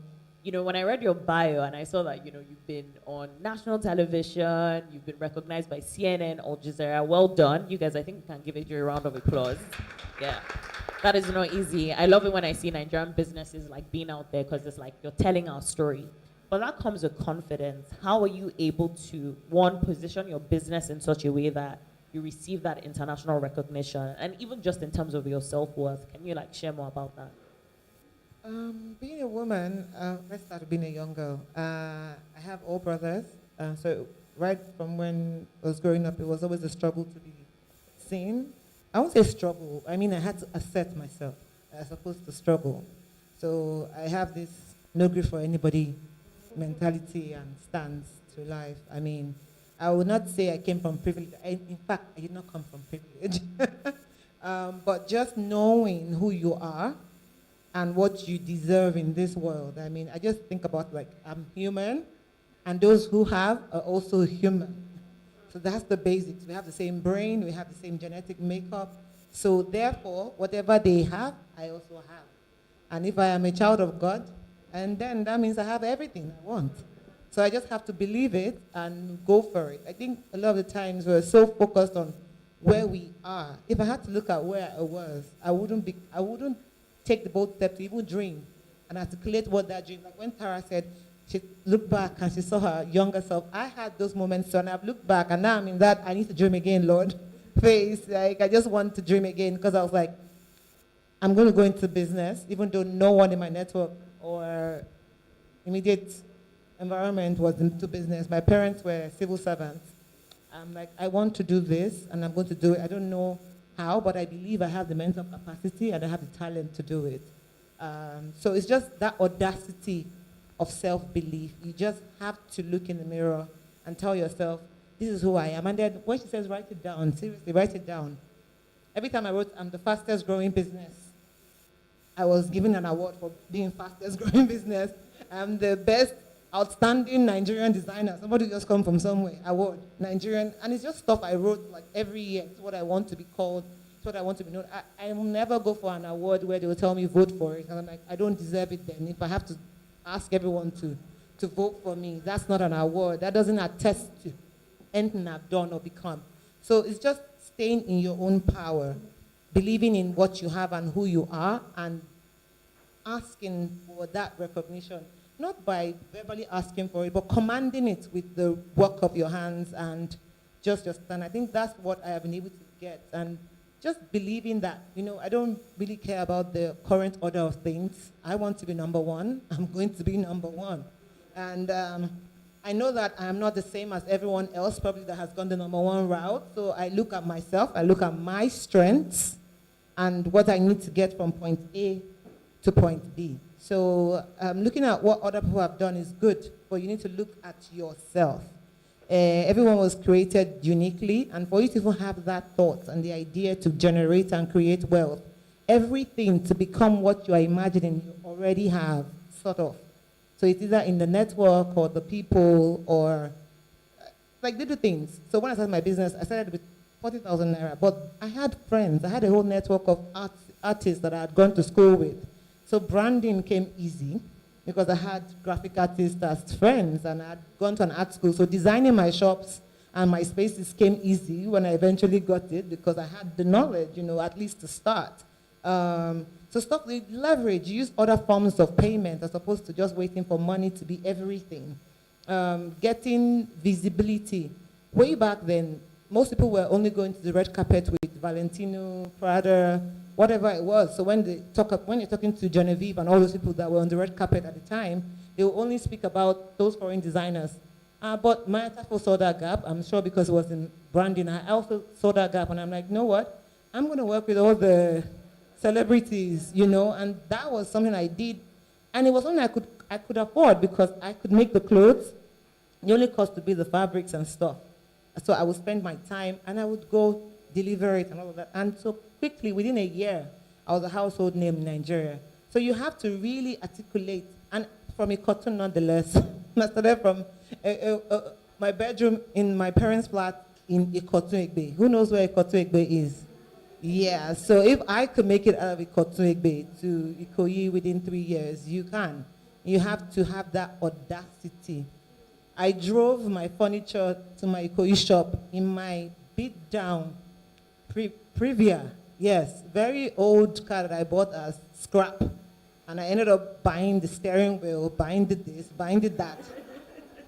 you know, when I read your bio and I saw that, you know, you've been on national television, you've been recognized by CNN, Al Jazeera, well done. You guys, I think we can give Ejiro a round of applause. Yeah, that is not easy. I love it when I see Nigerian businesses like being out there, because it's like you're telling our story. But that comes with confidence. How are you able to, one, position your business in such a way that you receive that international recognition? And even just in terms of your self-worth, can you like share more about that? Being a woman, let's start with being a young girl. I have all brothers, so right from when I was growing up, it was always a struggle to be seen. I won't say struggle, I mean I had to assert myself as opposed to struggle. So I have this no grief for anybody mentality and stance to life. I mean, I would not say I came from privilege. In fact, I did not come from privilege. But just knowing who you are and what you deserve in this world. I mean, I just think about, like, I'm human, and those who have are also human. So that's the basics. We have the same brain, we have the same genetic makeup. So therefore, whatever they have, I also have. And if I am a child of God, and then that means I have everything I want. So I just have to believe it and go for it. I think a lot of the times we're so focused on where we are. If I had to look at where I was, I wouldn't take the bold step to even dream and articulate what that dream. Like when Tara said she looked back and she saw her younger self, I had those moments too, and I've looked back and now I'm in that I need to dream again, Lord, phase. Like I just want to dream again, because I was like, I'm going to go into business, even though no one in my network or immediate environment was into business. My parents were civil servants. I'm like, I want to do this, and I'm going to do it. I don't know how, but I believe I have the mental capacity and I have the talent to do it. So it's just that audacity of self-belief. You just have to look in the mirror and tell yourself, this is who I am. And then when she says write it down, seriously, write it down. Every time I wrote, I'm the fastest growing business, I was given an award for being fastest growing business. I'm the best outstanding Nigerian designer. Somebody just come from somewhere, award, Nigerian. And it's just stuff I wrote like every year. It's what I want to be called. It's what I want to be known. I will never go for an award where they will tell me vote for it. And I'm like, I don't deserve it then. If I have to ask everyone to vote for me, that's not an award. That doesn't attest to anything I've done or become. So it's just staying in your own power, believing in what you have and who you are, and asking for that recognition, not by verbally asking for it, but commanding it with the work of your hands and just your stand. I think that's what I have been able to get. And just believing that, I don't really care about the current order of things. I want to be number one. I'm going to be number one. And I know that I'm not the same as everyone else probably that has gone the number one route. So I look at myself, I look at my strengths and what I need to get from point A to point B. So looking at what other people have done is good, but you need to look at yourself. Everyone was created uniquely, and for you to even have that thought and the idea to generate and create wealth, everything to become what you are imagining you already have, sort of. So it's either in the network or the people or like little things. So when I started my business, I started with 40,000 naira, but I had friends. I had a whole network of artists that I had gone to school with. So branding came easy because I had graphic artists as friends and I had gone to an art school. So designing my shops and my spaces came easy when I eventually got it because I had the knowledge, at least to start. So stop the leverage, use other forms of payment as opposed to just waiting for money to be everything. Getting visibility. Way back then, most people were only going to the red carpet with Valentino, Prada, whatever it was. So when you're talking to Genevieve and all those people that were on the red carpet at the time, they will only speak about those foreign designers. But my Tafo saw that gap, I'm sure because it was in branding. I also saw that gap and I'm like, you know what? I'm going to work with all the celebrities, and that was something I did. And it was something I could afford because I could make the clothes. The only cost would be the fabrics and stuff. So I would spend my time and I would go deliver it and all of that. And so quickly, within a year, I was a household name in Nigeria. So you have to really articulate, and from a cotton nonetheless. I started from my bedroom in my parents' flat in Ikotu Egbe. Who knows where Ikotu Egbe is? Yeah, so if I could make it out of Ikotu Egbe to Ikoyi within 3 years, you can. You have to have that audacity. I drove my furniture to my Ikoyi shop in my beat down Previa. Yes, very old car that I bought as scrap. And I ended up buying the steering wheel, buying the this, buying the that.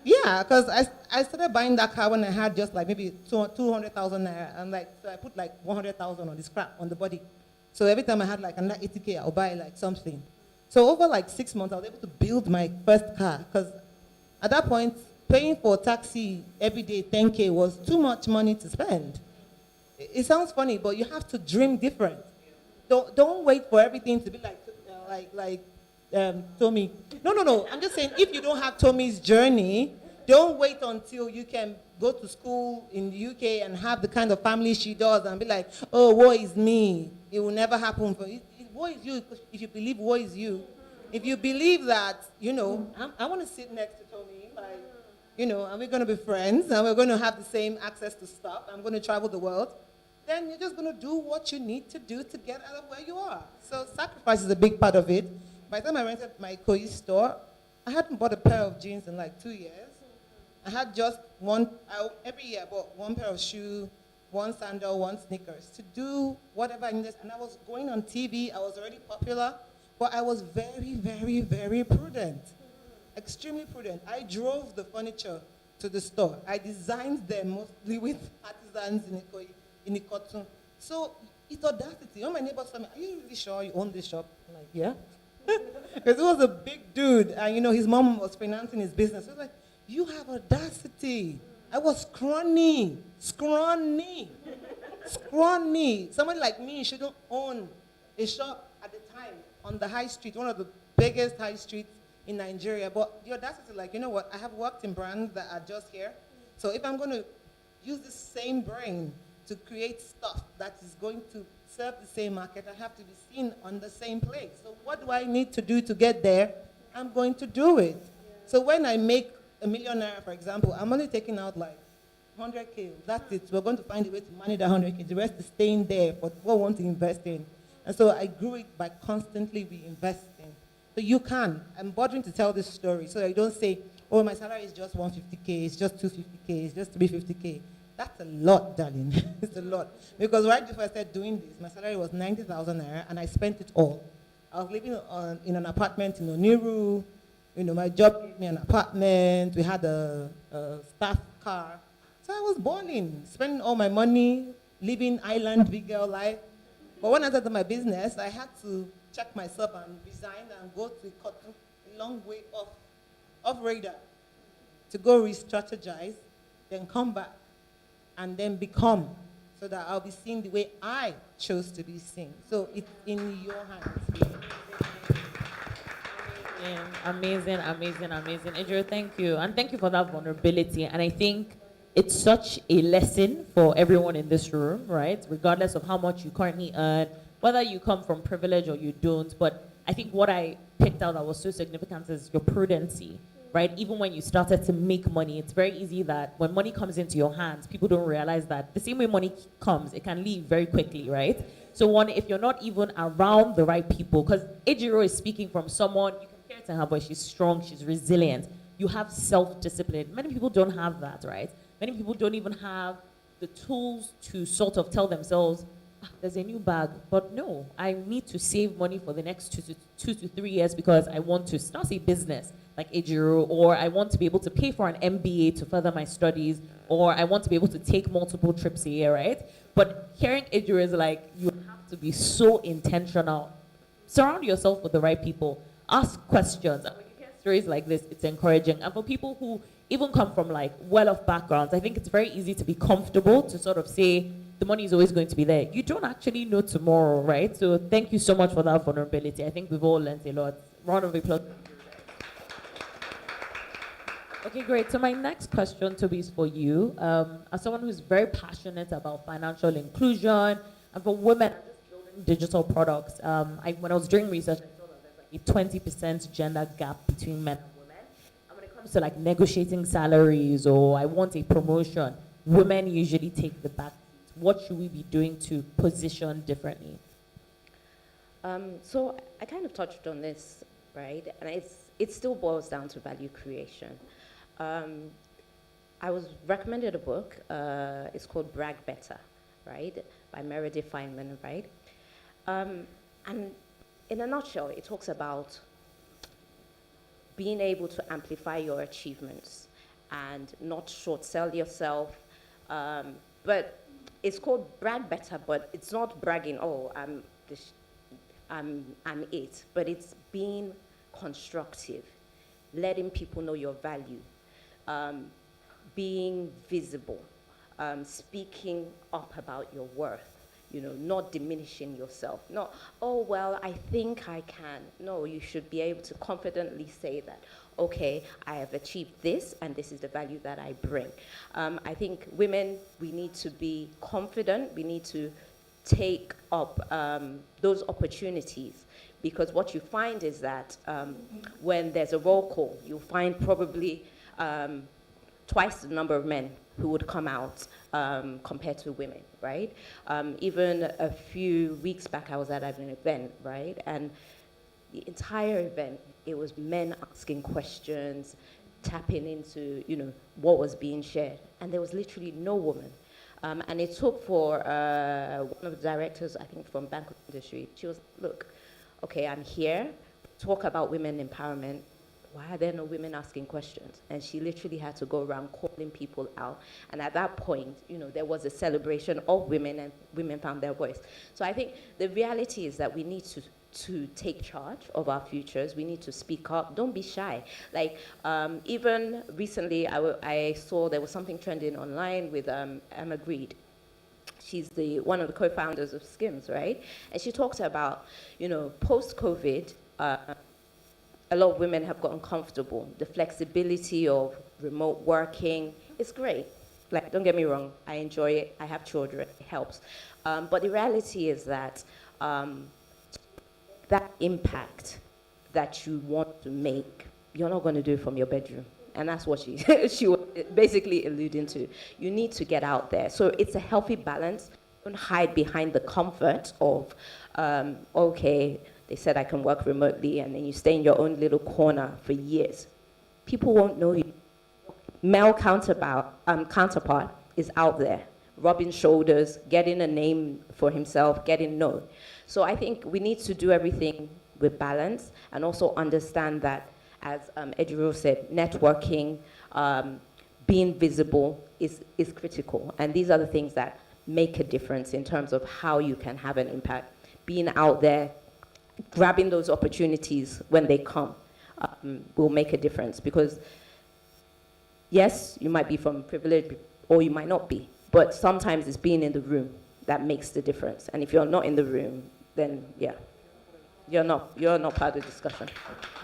Yeah, because I started buying that car when I had just like maybe 200,000 naira. And so I put like 100,000 on the scrap, on the body. So every time I had like another 80K, I'll buy like something. So over like 6 months, I was able to build my first car. Because at that point, paying for a taxi every day, 10K, was too much money to spend. It sounds funny, but you have to dream different. Don't wait for everything to be like Tommy. No. I'm just saying, if you don't have Tommy's journey, don't wait until you can go to school in the UK and have the kind of family she does and be like, oh, woe is me. It will never happen for you. Woe is you if you believe woe is you. If you believe that, I want to sit next to Tommy, and we're going to be friends and we're going to have the same access to stuff. I'm going to travel the world. Then you're just going to do what you need to do to get out of where you are. So sacrifice is a big part of it. By the time I rented my Ikoyi store, I hadn't bought a pair of jeans in like 2 years. I had just every year I bought one pair of shoes, one sandal, one sneakers to do whatever I needed. And I was going on TV, I was already popular, but I was very, very, very prudent. Extremely prudent. I drove the furniture to the store. I designed them mostly with artisans in Ikotu. So it's audacity. All my neighbors tell me, are you really sure you own this shop? I'm like, yeah. Because he was a big dude, and his mom was financing his business. I was like, you have audacity. I was scrawny. Somebody like me shouldn't own a shop at the time on the high street, one of the biggest high streets in Nigeria. But the audacity, like, you know what? I have worked in brands that are just here. So if I'm going to use the same brain to create stuff that is going to serve the same market, I have to be seen on the same place. So what do I need to do to get there? I'm going to do it. So when I make a millionaire, for example, I'm only taking out like 100K. That's it. We're going to find a way to manage that 100K. The rest is staying there for what we want to invest in. And so I grew it by constantly reinvesting. So you can. I'm bothering to tell this story so that you don't say, oh, my salary is just 150K, it's just 250K, it's just 350K. That's a lot, darling. It's a lot. Because right before I started doing this, my salary was 90,000 naira, and I spent it all. I was living in an apartment in Oniru. You know, my job gave me an apartment. We had a staff car. So I was balling, spending all my money, living island big girl life. But when I started my business, I had to check myself and resign and go to a long way off radar to go re-strategize, then come back, and then become, so that I'll be seen the way I chose to be seen. So it's in your hands. Amazing, amazing, amazing. Adriel, thank you. And thank you for that vulnerability. And I think it's such a lesson for everyone in this room, right? Regardless of how much you currently earn, whether you come from privilege or you don't. But I think what I picked out that was so significant is your prudency, right? Even when you started to make money, it's very easy that when money comes into your hands, people don't realize that the same way money comes, it can leave very quickly, right? So one, if you're not even around the right people, because Ejiro is speaking from someone, you compare it to her, but she's strong, she's resilient. You have self-discipline. Many people don't have that, right? Many people don't even have the tools to sort of tell themselves, there's a new bag, but no, I need to save money for the next 2 to 3 years because I want to start a business like Ejiro, or I want to be able to pay for an MBA to further my studies, or I want to be able to take multiple trips a year, right? But hearing Ejiro is like, you have to be so intentional. Surround yourself with the right people. Ask questions. And when you hear stories like this, it's encouraging. And for people who even come from like well-off backgrounds, I think it's very easy to be comfortable to sort of say, the money is always going to be there. You don't actually know tomorrow, right? So thank you so much for that vulnerability. I think we've all learned a lot. Round of applause. Okay, great. So my next question, Toby, is for you. As someone who's very passionate about financial inclusion and for women building digital products, when I was doing research, I saw that there's like a 20% gender gap between men and women. And when it comes to like negotiating salaries or I want a promotion, women usually take the back. What should we be doing to position differently? So I kind of touched on this, right? And it still boils down to value creation. I was recommended a book. It's called Brag Better, right? By Meredith Feynman, right? And in a nutshell, it talks about being able to amplify your achievements and not short sell yourself. But it's called Brag Better, but it's not bragging, oh, I'm it, but it's being constructive, letting people know your value, being visible, speaking up about your worth, you know, not diminishing yourself. Not, oh, well, I think I can. No, you should be able to confidently say that, okay, I have achieved this, and this is the value that I bring. I think women, we need to be confident. We need to take up those opportunities, because what you find is that when there's a roll call, you'll find probably twice the number of men who would come out compared to women, right? Even a few weeks back, I was at an event, right? And the entire event, it was men asking questions, tapping into, you know, what was being shared. And there was literally no woman. And it took for one of the directors, I think from banquet industry, she was, look, okay, I'm here, talk about women empowerment. Why are there no women asking questions? And she literally had to go around calling people out. And at that point, you know, there was a celebration of women, and women found their voice. So I think the reality is that we need to take charge of our futures. We need to speak up. Don't be shy. Like, even recently, I saw there was something trending online with Emma Greed. She's one of the co-founders of Skims, right? And she talked about, post-COVID, a lot of women have gotten comfortable. The flexibility of remote working is great. Like, don't get me wrong, I enjoy it. I have children, it helps. But the reality is that that impact that you want to make, you're not going to do it from your bedroom. And that's what she was basically alluding to. You need to get out there. So it's a healthy balance. Don't hide behind the comfort of, okay, they said I can work remotely, and then you stay in your own little corner for years. People won't know you. Male counterpart is out there, rubbing shoulders, getting a name for himself, getting known. So I think we need to do everything with balance, and also understand that, as Ejiro said, networking, being visible is critical. And these are the things that make a difference in terms of how you can have an impact. Being out there, grabbing those opportunities when they come will make a difference. Because yes, you might be from privilege or you might not be, but sometimes it's being in the room that makes the difference. And if you're not in the room, then yeah, you're not part of the discussion.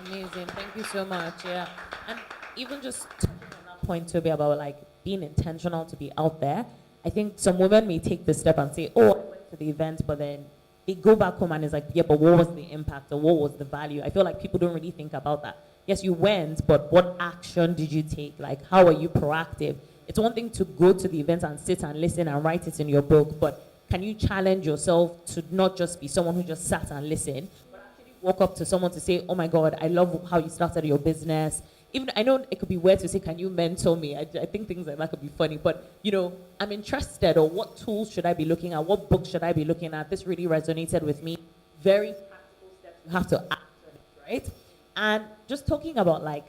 Amazing, thank you so much. Yeah, and even just on that point, Toby, about like being intentional to be out there. I think some women may take the step and say, "Oh, I went to the event," but then they go back home and it's like, "Yeah, but what was the impact or what was the value?" I feel like people don't really think about that. Yes, you went, but what action did you take? Like, how are you proactive? It's one thing to go to the event and sit and listen and write it in your book, but can you challenge yourself to not just be someone who just sat and listened, but actually walk up to someone to say, "Oh my God, I love how you started your business." Even I know it could be weird to say, "Can you mentor me?" I think things like that could be funny, but I'm interested, or what tools should I be looking at? What books should I be looking at? This really resonated with me. Very practical steps you have to act on it, right? And just talking about like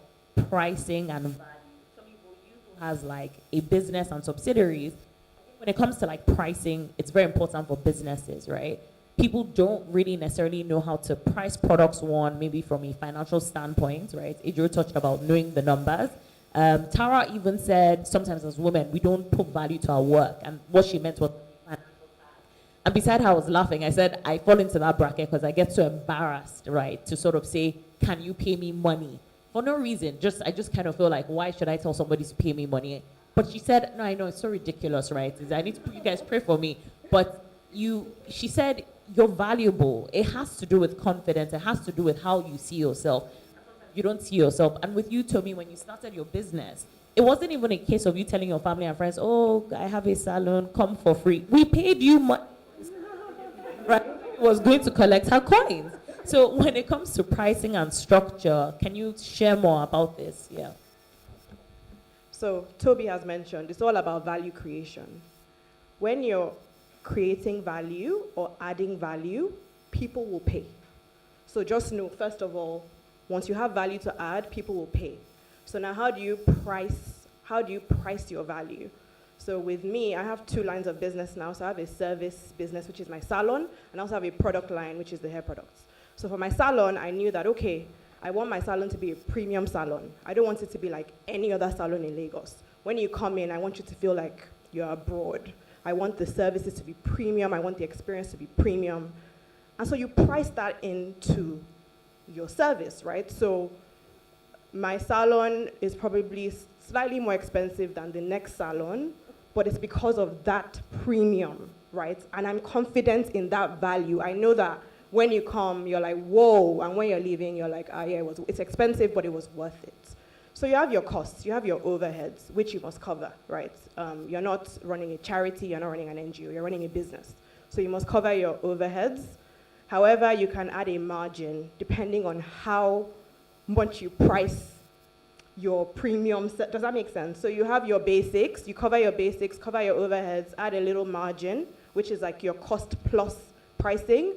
pricing and value, somebody who has like a business and subsidiaries, when it comes to like pricing, it's very important for businesses, right? People don't really necessarily know how to price products, one, maybe from a financial standpoint, right? Adriel touched about knowing the numbers. Tara even said sometimes as women, we don't put value to our work. And what she meant was, and beside her, I was laughing. I said, I fall into that bracket because I get so embarrassed, right? To sort of say, "Can you pay me money?" For no reason. I just kind of feel like, why should I tell somebody to pay me money? But she said, "No, I know, it's so ridiculous, right? I need to, you guys pray for me." But she said, "You're valuable." It has to do with confidence. It has to do with how you see yourself. You don't see yourself. And with you, Tomi, when you started your business, it wasn't even a case of you telling your family and friends, "Oh, I have a salon, come for free." We paid you money. Right? It was going to collect her coins. So when it comes to pricing and structure, can you share more about this? Yeah. So Toby has mentioned, it's all about value creation. When you're creating value or adding value, people will pay. So just know, first of all, once you have value to add, people will pay. So now how do you price your value? So with me, I have 2 lines of business now. So I have a service business, which is my salon, and I also have a product line, which is the hair products. So for my salon, I knew that, okay, I want my salon to be a premium salon. I don't want it to be like any other salon in Lagos. When you come in, I want you to feel like you're abroad. I want the services to be premium. I want the experience to be premium. And so you price that into your service, right? So my salon is probably slightly more expensive than the next salon, but it's because of that premium, right? And I'm confident in that value. I know that when you come, you're like, whoa, and when you're leaving, you're like, yeah, it's expensive, but it was worth it. So you have your costs, you have your overheads, which you must cover, right? You're not running a charity, you're not running an NGO, you're running a business. So you must cover your overheads. However, you can add a margin depending on how much you price your premium. Does that make sense? So you have your basics, you cover your basics, cover your overheads, add a little margin, which is like your cost plus pricing.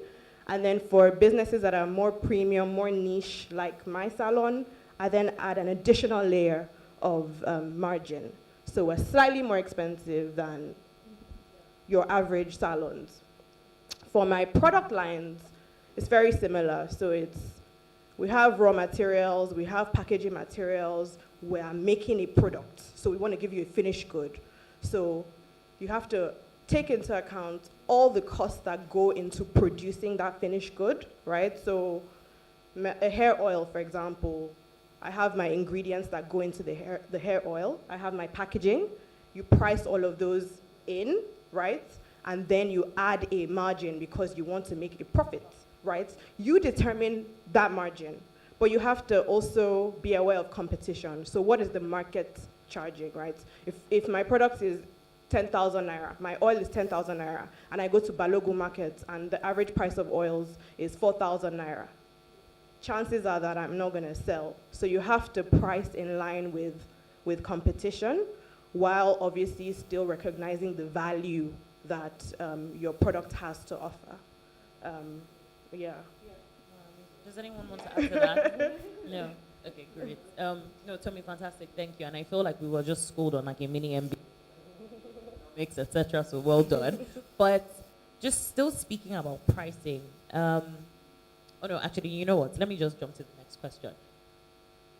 And then for businesses that are more premium, more niche, like my salon, I then add an additional layer of margin. So we're slightly more expensive than your average salons. For my product lines, it's very similar. So we have raw materials, we have packaging materials, we are making a product. So we want to give you a finished good. So you have to take into account all the costs that go into producing that finished good, right? So a hair oil, for example, I have my ingredients that go into the hair oil. I have my packaging. You price all of those in, right? And then you add a margin because you want to make a profit, right? You determine that margin, but you have to also be aware of competition. So what is the market charging, right? If my product is 10,000 naira, my oil is 10,000 naira, and I go to Balogu market and the average price of oils is 4,000 naira, chances are that I'm not gonna sell. So you have to price in line with competition, while obviously still recognizing the value that your product has to offer. Yeah. Does anyone want to add to that? No. Okay, great. No, Tommy, fantastic. Thank you. And I feel like we were just schooled on like a mini MBA, mix, etc. So well done. But just still speaking about pricing. Oh no, actually, you know what? Let me just jump to the next question.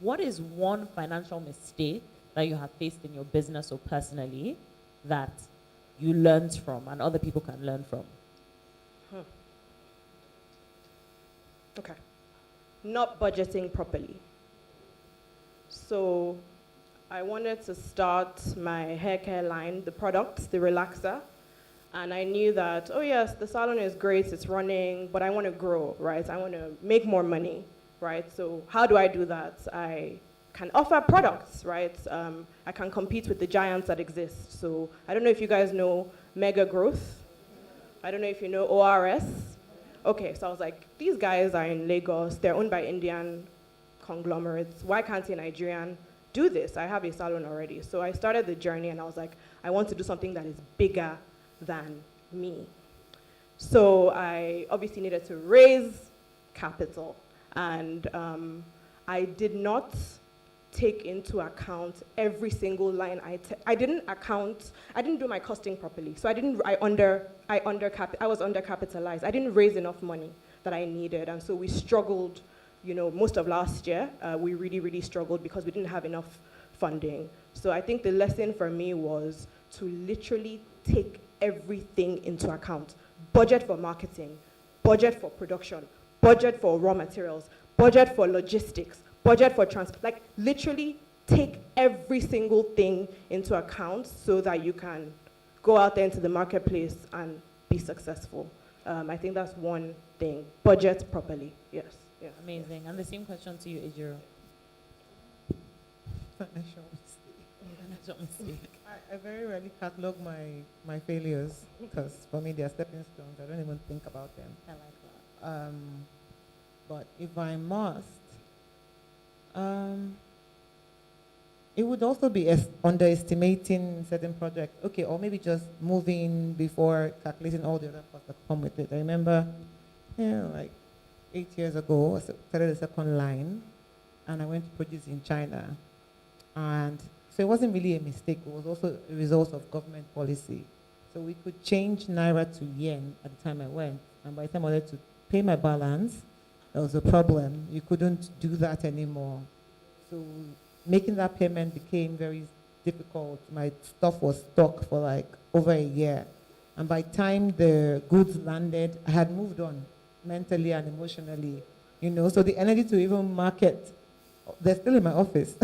What is one financial mistake that you have faced in your business or personally that you learned from and other people can learn from? Okay. Not budgeting properly. So I wanted to start my hair care line, the product, the relaxer. And I knew that, oh yes, the salon is great, it's running, but I want to grow, right? I want to make more money, right? So how do I do that? I can offer products, right? I can compete with the giants that exist. So I don't know if you guys know Mega Growth. I don't know if you know ORS. Okay, so I was like, these guys are in Lagos, they're owned by Indian conglomerates. Why can't a Nigerian do this? I have a salon already. So I started the journey and I was like, I want to do something that is bigger than me. So I obviously needed to raise capital. And I did not take into account every single line item. I didn't do my costing properly. So I was undercapitalized. I didn't raise enough money that I needed. And so we struggled, most of last year. We really, really struggled because we didn't have enough funding. So I think the lesson for me was to literally take everything into account. Budget for marketing, budget for production, budget for raw materials, budget for logistics, budget for transport. Like literally take every single thing into account so that you can go out there into the marketplace and be successful. I think that's one thing. Budget properly. Yes. Yes. Amazing. And the same question to you, Ejiro. I very rarely catalog my failures because for me they are stepping stones. I don't even think about them. I like that. But if I must, it would also be underestimating certain projects. Okay, or maybe just moving before calculating all the other costs that come with it. I remember, like 8 years ago, I started a second line, and I went to produce in China. And so it wasn't really a mistake. It was also a result of government policy. So we could change Naira to yen at the time I went. And by the time I wanted to pay my balance, there was a problem. You couldn't do that anymore. So making that payment became very difficult. My stuff was stuck for like over a year. And by the time the goods landed, I had moved on mentally and emotionally. So the energy to even market, they're still in my office.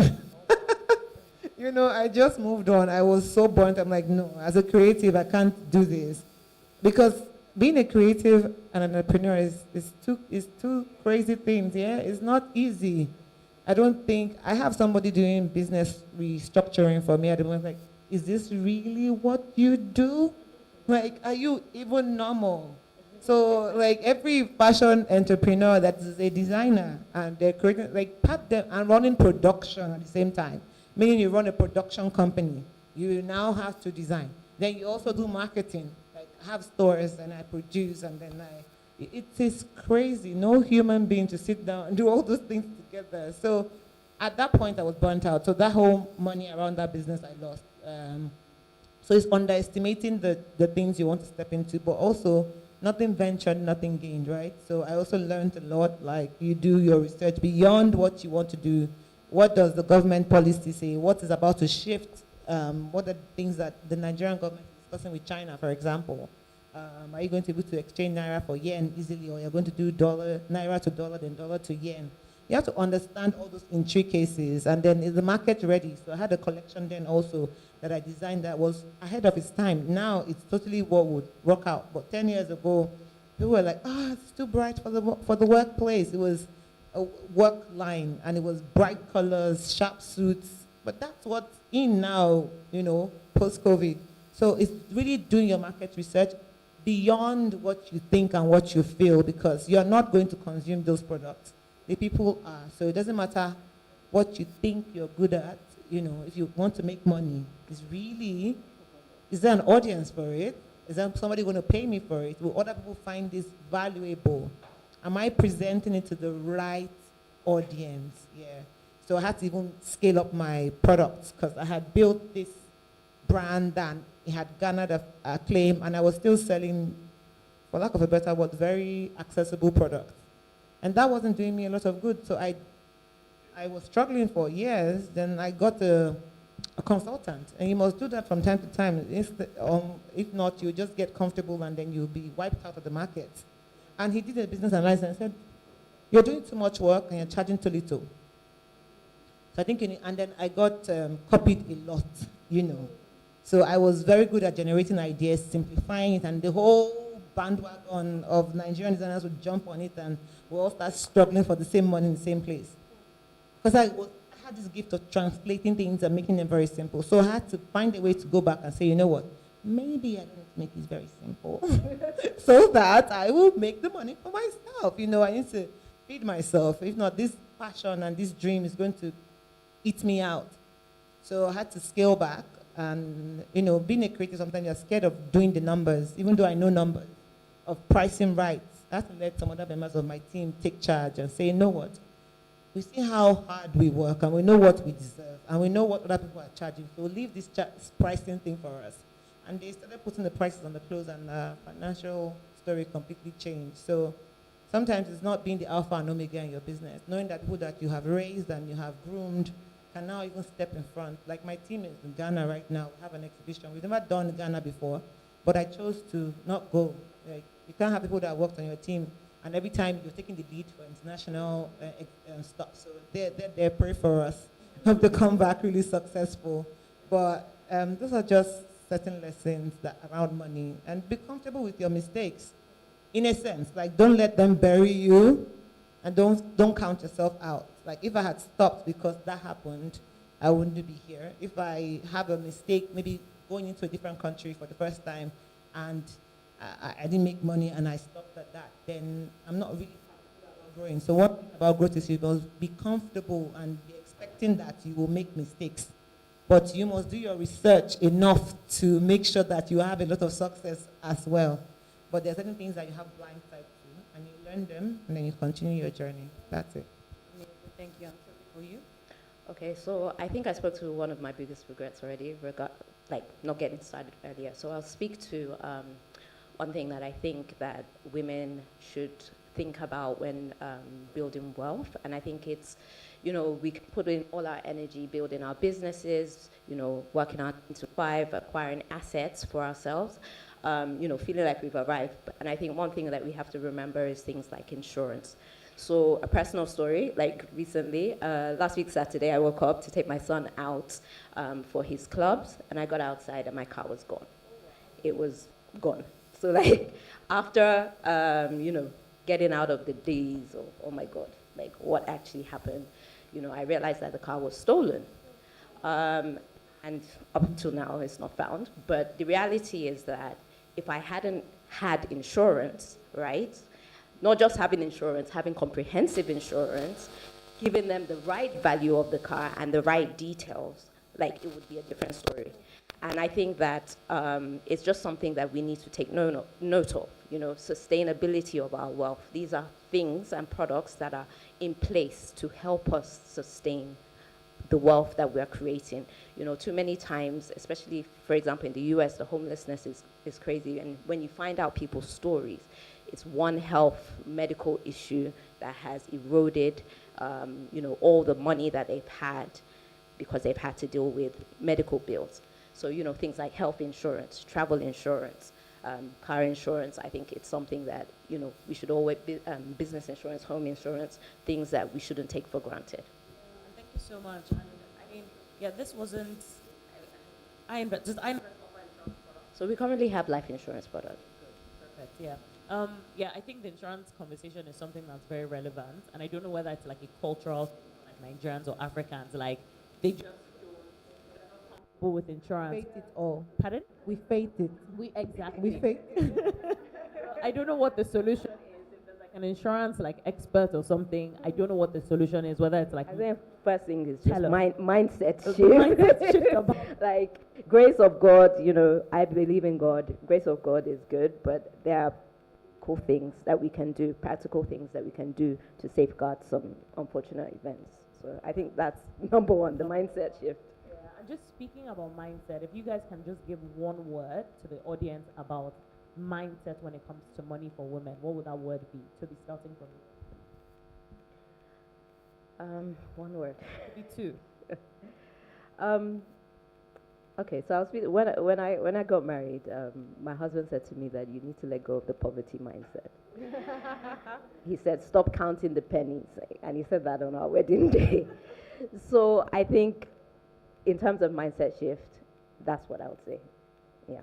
I just moved on. I was so burnt. I'm like, no, as a creative, I can't do this. Because being a creative and an entrepreneur is two crazy things, yeah? It's not easy. I don't think, I have somebody doing business restructuring for me at the moment, like, is this really what you do? Like, are you even normal? So, like, every fashion entrepreneur that is a designer and they're creating, like, part them and running production at the same time. Meaning you run a production company, you now have to design. Then you also do marketing, like I have stores and I produce and then it is crazy. No human being to sit down and do all those things together. So at that point I was burnt out. So that whole money around that business I lost. So it's underestimating the things you want to step into, but also nothing ventured, nothing gained, right? So I also learned a lot, like you do your research beyond what you want to do. What does the government policy say? What is about to shift? What are the things that the Nigerian government is discussing with China, for example. Are you going to be able to exchange naira for yen easily, or you're going to do naira to dollar, then dollar to yen? You have to understand all those intricacies, and then is the market ready? So I had a collection then also that I designed that was ahead of its time. Now it's totally what would work out. But 10 years ago, people were like, it's too bright for the workplace. It was a work line, and it was bright colors, sharp suits. But that's what's in now, post-COVID. So it's really doing your market research beyond what you think and what you feel, because you're not going to consume those products. The people are. So it doesn't matter what you think you're good at, if you want to make money, is there an audience for it? Is there somebody going to pay me for it? Will other people find this valuable? Am I presenting it to the right audience? Yeah. So I had to even scale up my products, because I had built this brand and it had garnered acclaim, and I was still selling, for lack of a better word, very accessible products. And that wasn't doing me a lot of good. So I was struggling for years. Then I got a consultant. And you must do that from time to time. If not, you just get comfortable and then you'll be wiped out of the market. And he did a business analysis and said, you're doing too much work and you're charging too little. So I think, and then I got copied a lot, So I was very good at generating ideas, simplifying it, and the whole bandwagon of Nigerian designers would jump on it, and we all start struggling for the same money in the same place. Because I had this gift of translating things and making them very simple. So I had to find a way to go back and say, you know what, maybe I don't need to make this very simple so that I will make the money for myself. I need to feed myself. If not, this passion and this dream is going to eat me out. So I had to scale back. And, being a creator, sometimes you're scared of doing the numbers, even though I know numbers, of pricing right. I have to let some other members of my team take charge and say, you know what? We see how hard we work, and we know what we deserve, and we know what other people are charging. So leave this pricing thing for us. And they started putting the prices on the clothes, and the financial story completely changed. So sometimes it's not being the alpha and omega in your business, knowing that people that you have raised and you have groomed can now even step in front. Like my team is in Ghana right now. We have an exhibition. We've never done Ghana before, but I chose to not go. You can't have people that worked on your team, and every time you're taking the lead for international stuff. So they're pray for us. Hope to come back really successful. But those are just certain lessons around money. And be comfortable with your mistakes. In a sense, like don't let them bury you, and don't count yourself out. Like if I had stopped because that happened, I wouldn't be here. If I have a mistake, maybe going into a different country for the first time, and I didn't make money and I stopped at that, then I'm not really growing. So one thing about growth is you must be comfortable and be expecting that you will make mistakes. But you must do your research enough to make sure that you have a lot of success as well. But there are certain things that you have blind sight to, and you learn them, and then you continue your journey. That's it. Thank you. For you? Okay, so I think I spoke to one of my biggest regrets already, not getting started earlier. So I'll speak to one thing that I think that women should think about when building wealth. And I think it's, we can put in all our energy building our businesses, working out 9 to 5, acquiring assets for ourselves, feeling like we've arrived. And I think one thing that we have to remember is things like insurance. So a personal story, like recently, last week Saturday, I woke up to take my son out for his clubs, and I got outside and my car was gone. It was gone. So after, getting out of the daze of, oh my God, what actually happened, I realized that the car was stolen. And up till now, it's not found. But the reality is that if I hadn't had insurance, right, not just having insurance, having comprehensive insurance, giving them the right value of the car and the right details, it would be a different story. And I think that it's just something that we need to take note of, sustainability of our wealth. These are things and products that are in place to help us sustain the wealth that we're creating. Too many times, especially, for example, in the US, the homelessness is crazy. And when you find out people's stories, it's one health medical issue that has eroded, all the money that they've had because they've had to deal with medical bills. So, things like health insurance, travel insurance, car insurance, I think it's something that, we should always, business insurance, home insurance, things that we shouldn't take for granted. Thank you so much. And I mean, yeah, this wasn't, So we currently have life insurance products. Perfect, yeah. Yeah, I think the insurance conversation is something that's very relevant, and I don't know whether it's like a cultural thing, like Nigerians or Africans, like they just go with insurance. Fate it all. Pardon? We fate it. Exactly. We fate it. I don't know what the solution is. If there's like an insurance like expert or something, I don't know what the solution is. Whether it's like I think first thing is just Tell us. mindset shift. Mindset shift about Like grace of God, I believe in God. Grace of God is good, but there are cool things that we can do, practical things that we can do to safeguard some unfortunate events. So I think that's number one, the mindset shift. Yeah, and just speaking about mindset, if you guys can just give one word to the audience about mindset when it comes to money for women, what would that word be? To be starting from you. One word. Maybe two. Okay, so when I got married, my husband said to me that you need to let go of the poverty mindset. He said, stop counting the pennies, and he said that on our wedding day. So I think, in terms of mindset shift, that's what I would say. Yeah.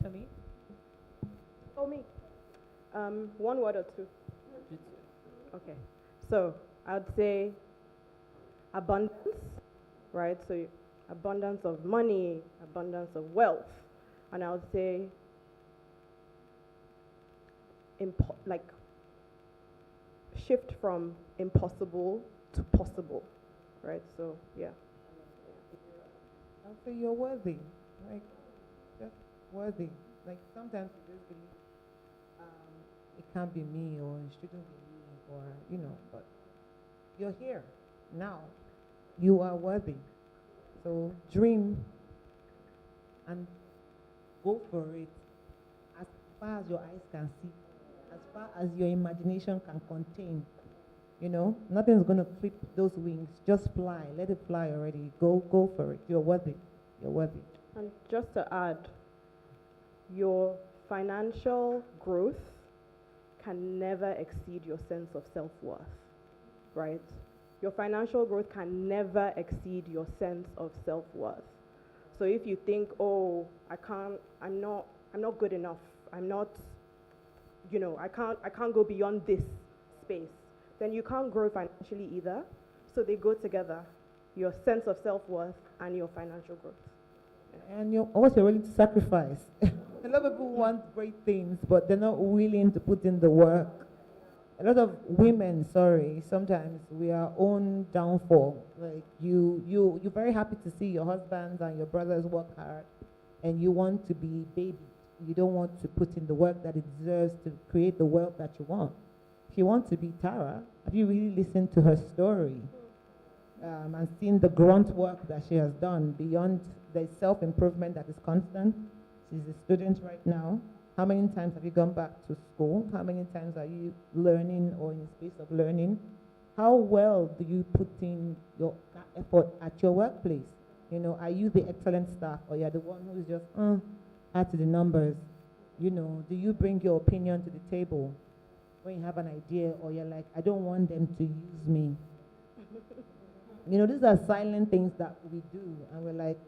Tommy? Oh, me. One word or two? Okay. So I'd say abundance, right? So abundance of money, abundance of wealth. And I would say like shift from impossible to possible, right? So yeah. I'll say you're worthy. Like, just worthy. Like sometimes you just believe it can't be me or it shouldn't be me or, but you're here now. You are worthy. So dream and go for it as far as your eyes can see, as far as your imagination can contain. Nothing's going to clip those wings. Just fly. Let it fly already. Go for it. You're worthy. You're worthy. And just to add, your financial growth can never exceed your sense of self-worth, right? Your financial growth can never exceed your sense of self-worth. So if you think, oh, I'm not good enough, I'm not, I can't go beyond this space, then you can't grow financially either. So they go together, your sense of self-worth and your financial growth. And what you're willing to sacrifice. A lot of people want great things, but they're not willing to put in the work. A lot of women, sometimes we are own downfall. Like you're very happy to see your husbands and your brothers work hard, and you want to be baby. You don't want to put in the work that it deserves to create the wealth that you want. If you want to be Tara, have you really listened to her story and seen the grunt work that she has done beyond the self-improvement that is constant? She's a student right now. How many times have you gone back to school? How many times are you learning or in a space of learning? How well do you put in that effort at your workplace? Are you the excellent staff or you're the one who's just add to the numbers? Do you bring your opinion to the table when you have an idea or you're like, I don't want them to use me? These are silent things that we do and we're like,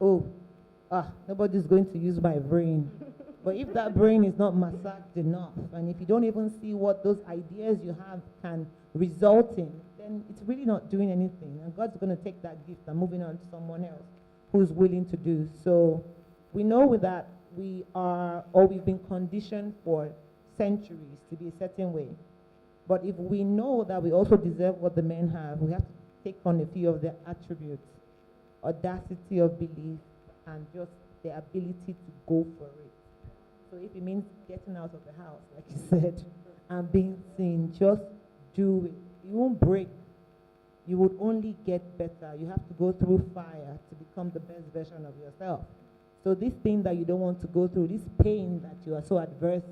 nobody's going to use my brain. But if that brain is not massaged enough, and if you don't even see what those ideas you have can result in, then it's really not doing anything. And God's going to take that gift and moving on to someone else who's willing to do. So we know that we've been conditioned for centuries to be a certain way. But if we know that we also deserve what the men have, we have to take on a few of their attributes: audacity of belief and just the ability to go for it. So if it means getting out of the house, like you said, and being seen, just do it. You won't break. You would only get better. You have to go through fire to become the best version of yourself. So this thing that you don't want to go through, this pain that you are so adverse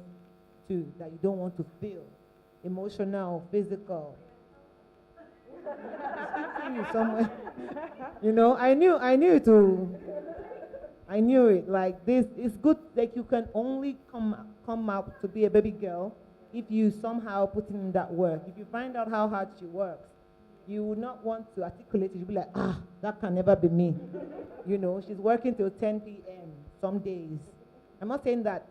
to, that you don't want to feel, emotional, physical. It's hitting you somewhere. I knew to I knew it. Like this, it's good. Like you can only come out to be a baby girl if you somehow put in that work. If you find out how hard she works, you will not want to articulate it. You'll be like, that can never be me. You know, she's working till 10 p.m. some days. I'm not saying that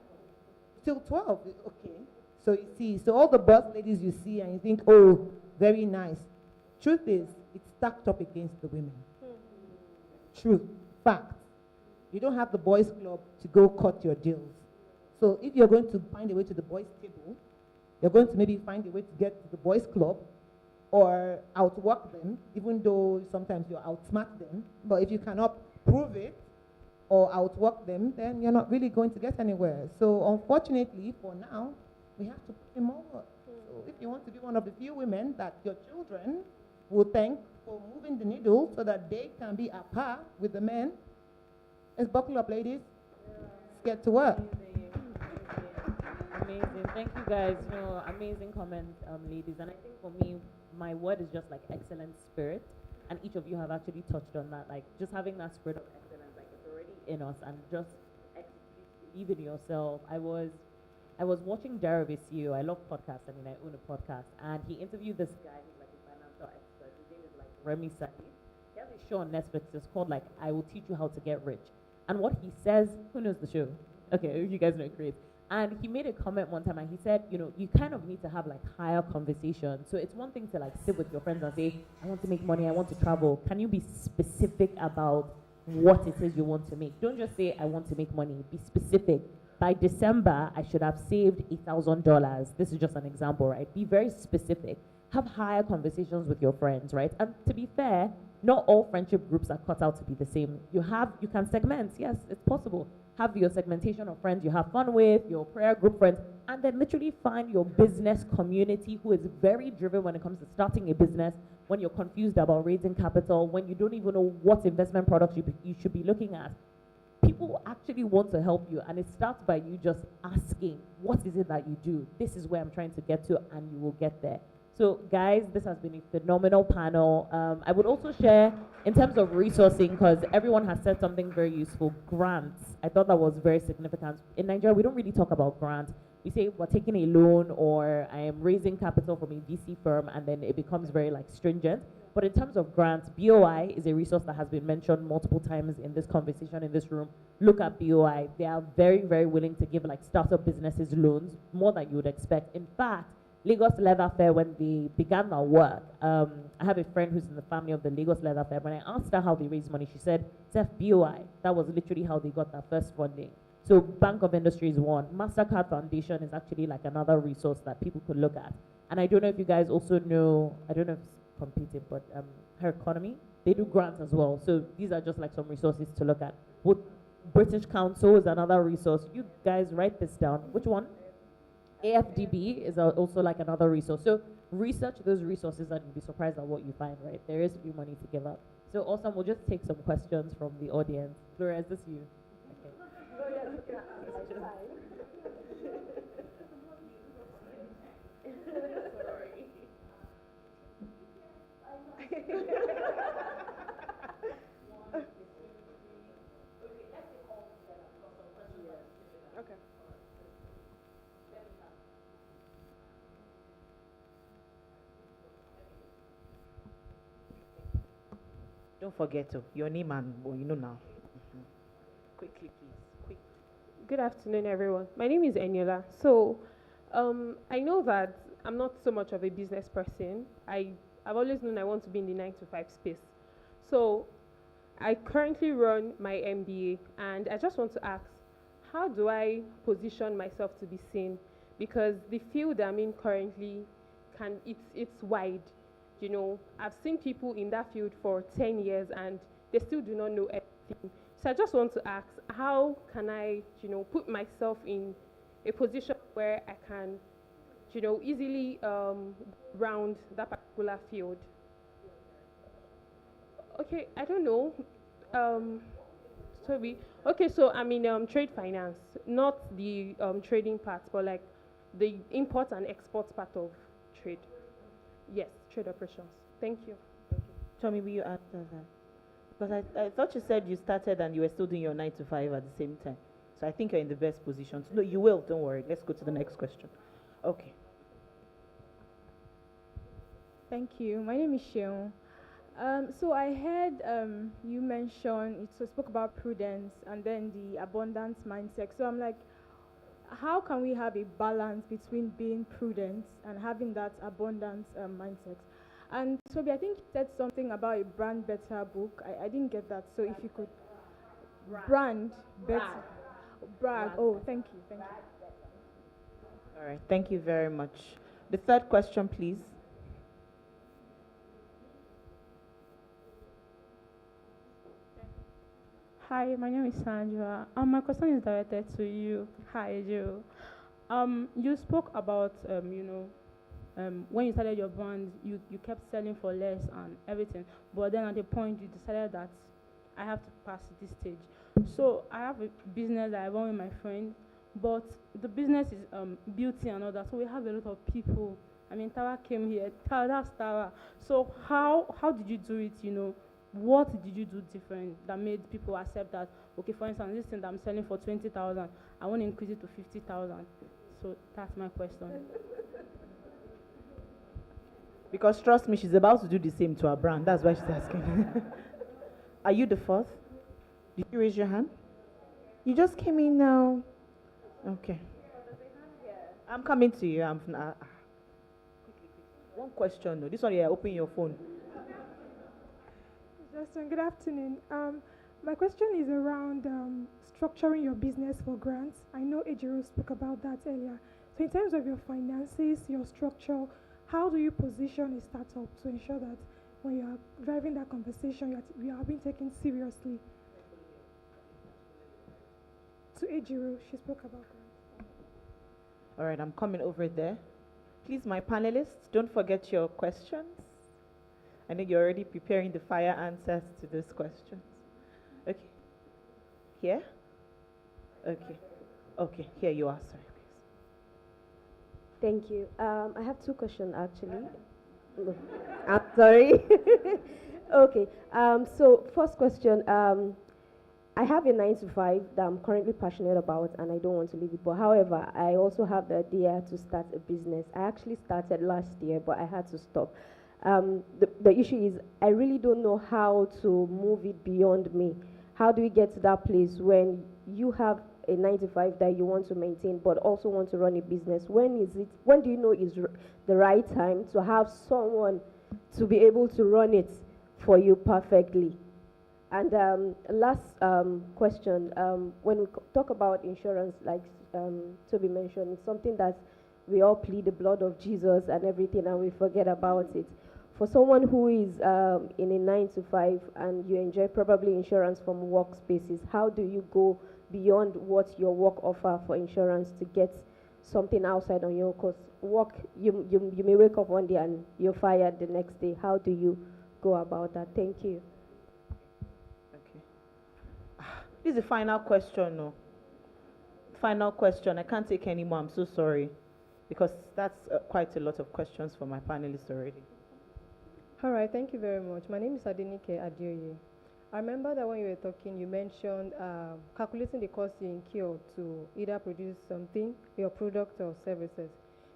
till 12 is okay. So you see, so all the boss ladies you see and you think, oh, very nice. Truth is, it's stacked up against the women. Truth, fact. You don't have the boys club to go cut your deals. So if you're going to find a way to the boys table, you're going to maybe find a way to get to the boys club or outwork them, even though sometimes you outsmart them. But if you cannot prove it or outwork them, then you're not really going to get anywhere. So unfortunately, for now, we have to put in more work. So if you want to be one of the few women that your children will thank for moving the needle so that they can be at par with the men, let's buckle up, ladies. Let's get to work. Amazing. Thank you guys. You know, amazing comments, ladies. And I think for me, my word is just like excellent spirit. And each of you have actually touched on that. Like just having that spirit of excellence, like it's already in us, and just believe in yourself. I was watching Jervis You. I love podcasts. I mean, I own a podcast, and he interviewed this guy who's like a financial expert. His name is like Remy Sadi. He has a show on Netflix. It's called like I Will Teach You How to Get Rich. And what he says, who knows the show? Okay, you guys know it, great. And he made a comment one time, and he said, you know, you kind of need to have like higher conversations. So it's one thing to like sit with your friends and say, I want to make money, I want to travel. Can you be specific about what it is you want to make? Don't just say, I want to make money. Be specific. By December, I should have saved $8,000. This is just an example, right? Be very specific. Have higher conversations with your friends, right? And to be fair, not all friendship groups are cut out to be the same. You can segment. Yes, it's possible. Have your segmentation of friends you have fun with, your prayer group friends, and then literally find your business community who is very driven when it comes to starting a business, when you're confused about raising capital, when you don't even know what investment products you should be looking at. People actually want to help you, and it starts by you just asking, what is it that you do? This is where I'm trying to get to, and you will get there. So guys, this has been a phenomenal panel. I would also share, in terms of resourcing, because everyone has said something very useful, grants. I thought that was very significant. In Nigeria, we don't really talk about grants. We say we're taking a loan, or I am raising capital from a VC firm, and then it becomes very like stringent. But in terms of grants, BOI is a resource that has been mentioned multiple times in this conversation in this room. Look at BOI. They are very, very willing to give like startup businesses loans, more than you would expect. In fact, Lagos Leather Fair, when they began their work, I have a friend who's in the family of the Lagos Leather Fair. When I asked her how they raise money, she said, it's FBOI. That was literally how they got their first funding. So Bank of Industry is one. MasterCard Foundation is actually like another resource that people could look at. And I don't know if you guys also know, I don't know if it's competing, but Her Economy, they do grants as well. So these are just like some resources to look at. British Council is another resource. You guys write this down. Which one? AFDB is also like another resource. So research those resources and you'll be surprised at what you find, right? There is free money to give up. So awesome, we'll just take some questions from the audience. Gloria, is this you? Okay. Okay. Don't forget to your name and you know now. Quickly, please. Quick. Good afternoon, everyone. My name is Eniola. So, I know that I'm not so much of a business person. I've always known I want to be in the 9 to 5 space. So, I currently run my MBA, and I just want to ask, how do I position myself to be seen? Because the field I'm in currently, it's wide. You know, I've seen people in that field for 10 years, and they still do not know everything. So I just want to ask, how can I, put myself in a position where I can, easily round that particular field? Okay, I don't know. Sorry. Okay, so I'm in trade finance, not the trading part, but like the import and export part of trade. Yes, trade operations. Thank you. Tommy, will you add to that? Because I thought you said you started and you were still doing your 9 to 5 at the same time. So I think you're in the best position. No, you will, don't worry. Let's go to the next question. Okay. Thank you. My name is Sheon. So I heard you mention, it spoke about prudence and then the abundance mindset. So I'm like, how can we have a balance between being prudent and having that abundance mindset? And Toby, I think you said something about a brand better book. I didn't get that. So if you could, brand better, brag. Oh, thank you, thank you. All right. Thank you very much. The third question, please. Hi, my name is Sandra. My question is directed to you. Hi, Joe. You spoke about, when you started your brand, you kept selling for less and everything. But then at a point, you decided that I have to pass this stage. So I have a business that I run with my friend, but the business is beauty and all that. So we have a lot of people. I mean, Tara came here. That's Tara. So how did you do it, What did you do different that made people accept that, okay, for instance, this thing that I'm selling for 20,000, I want to increase it to 50,000. So that's my question. Because trust me, she's about to do the same to her brand. That's why she's asking. Are you the fourth? Did you raise your hand? You just came in now. Okay. I'm coming to you. One question. No, this one, open your phone. Justin, good afternoon. My question is around structuring your business for grants. I know Ejiro spoke about that earlier. So in terms of your finances, your structure, how do you position a startup to ensure that when you are driving that conversation, you are being taken seriously? To Ejiro, she spoke about grants. All right, I'm coming over there. Please, my panelists, don't forget your questions. I know you're already preparing the fire answers to those questions. Okay. Here? Okay. Okay, here you are, sorry, please. Thank you. I have two questions, actually. No, I'm sorry. Okay. So, first question. I have a 9 to 5 that I'm currently passionate about and I don't want to leave it. But however, I also have the idea to start a business. I actually started last year, but I had to stop. The issue is I really don't know how to move it beyond me. How do we get to that place when you have a 9 to 5 that you want to maintain but also want to run a business? When do you know is the right time to have someone to be able to run it for you perfectly? And last question, when we talk about insurance, like Toby mentioned, it's something that we all plead the blood of Jesus and everything and we forget about it. For someone who is in a 9 to 5 and you enjoy probably insurance from workspaces, how do you go beyond what your work offer for insurance to get something outside on your course? Work, you may wake up one day and you're fired the next day. How do you go about that? Thank you. Okay. This is the final question, no? Final question. I can't take any more. I'm so sorry. Because that's quite a lot of questions for my panelists already. All right, thank you very much. My name is Adenike Adioye. I remember that when you were talking, you mentioned calculating the cost you incur to either produce something, your product or services.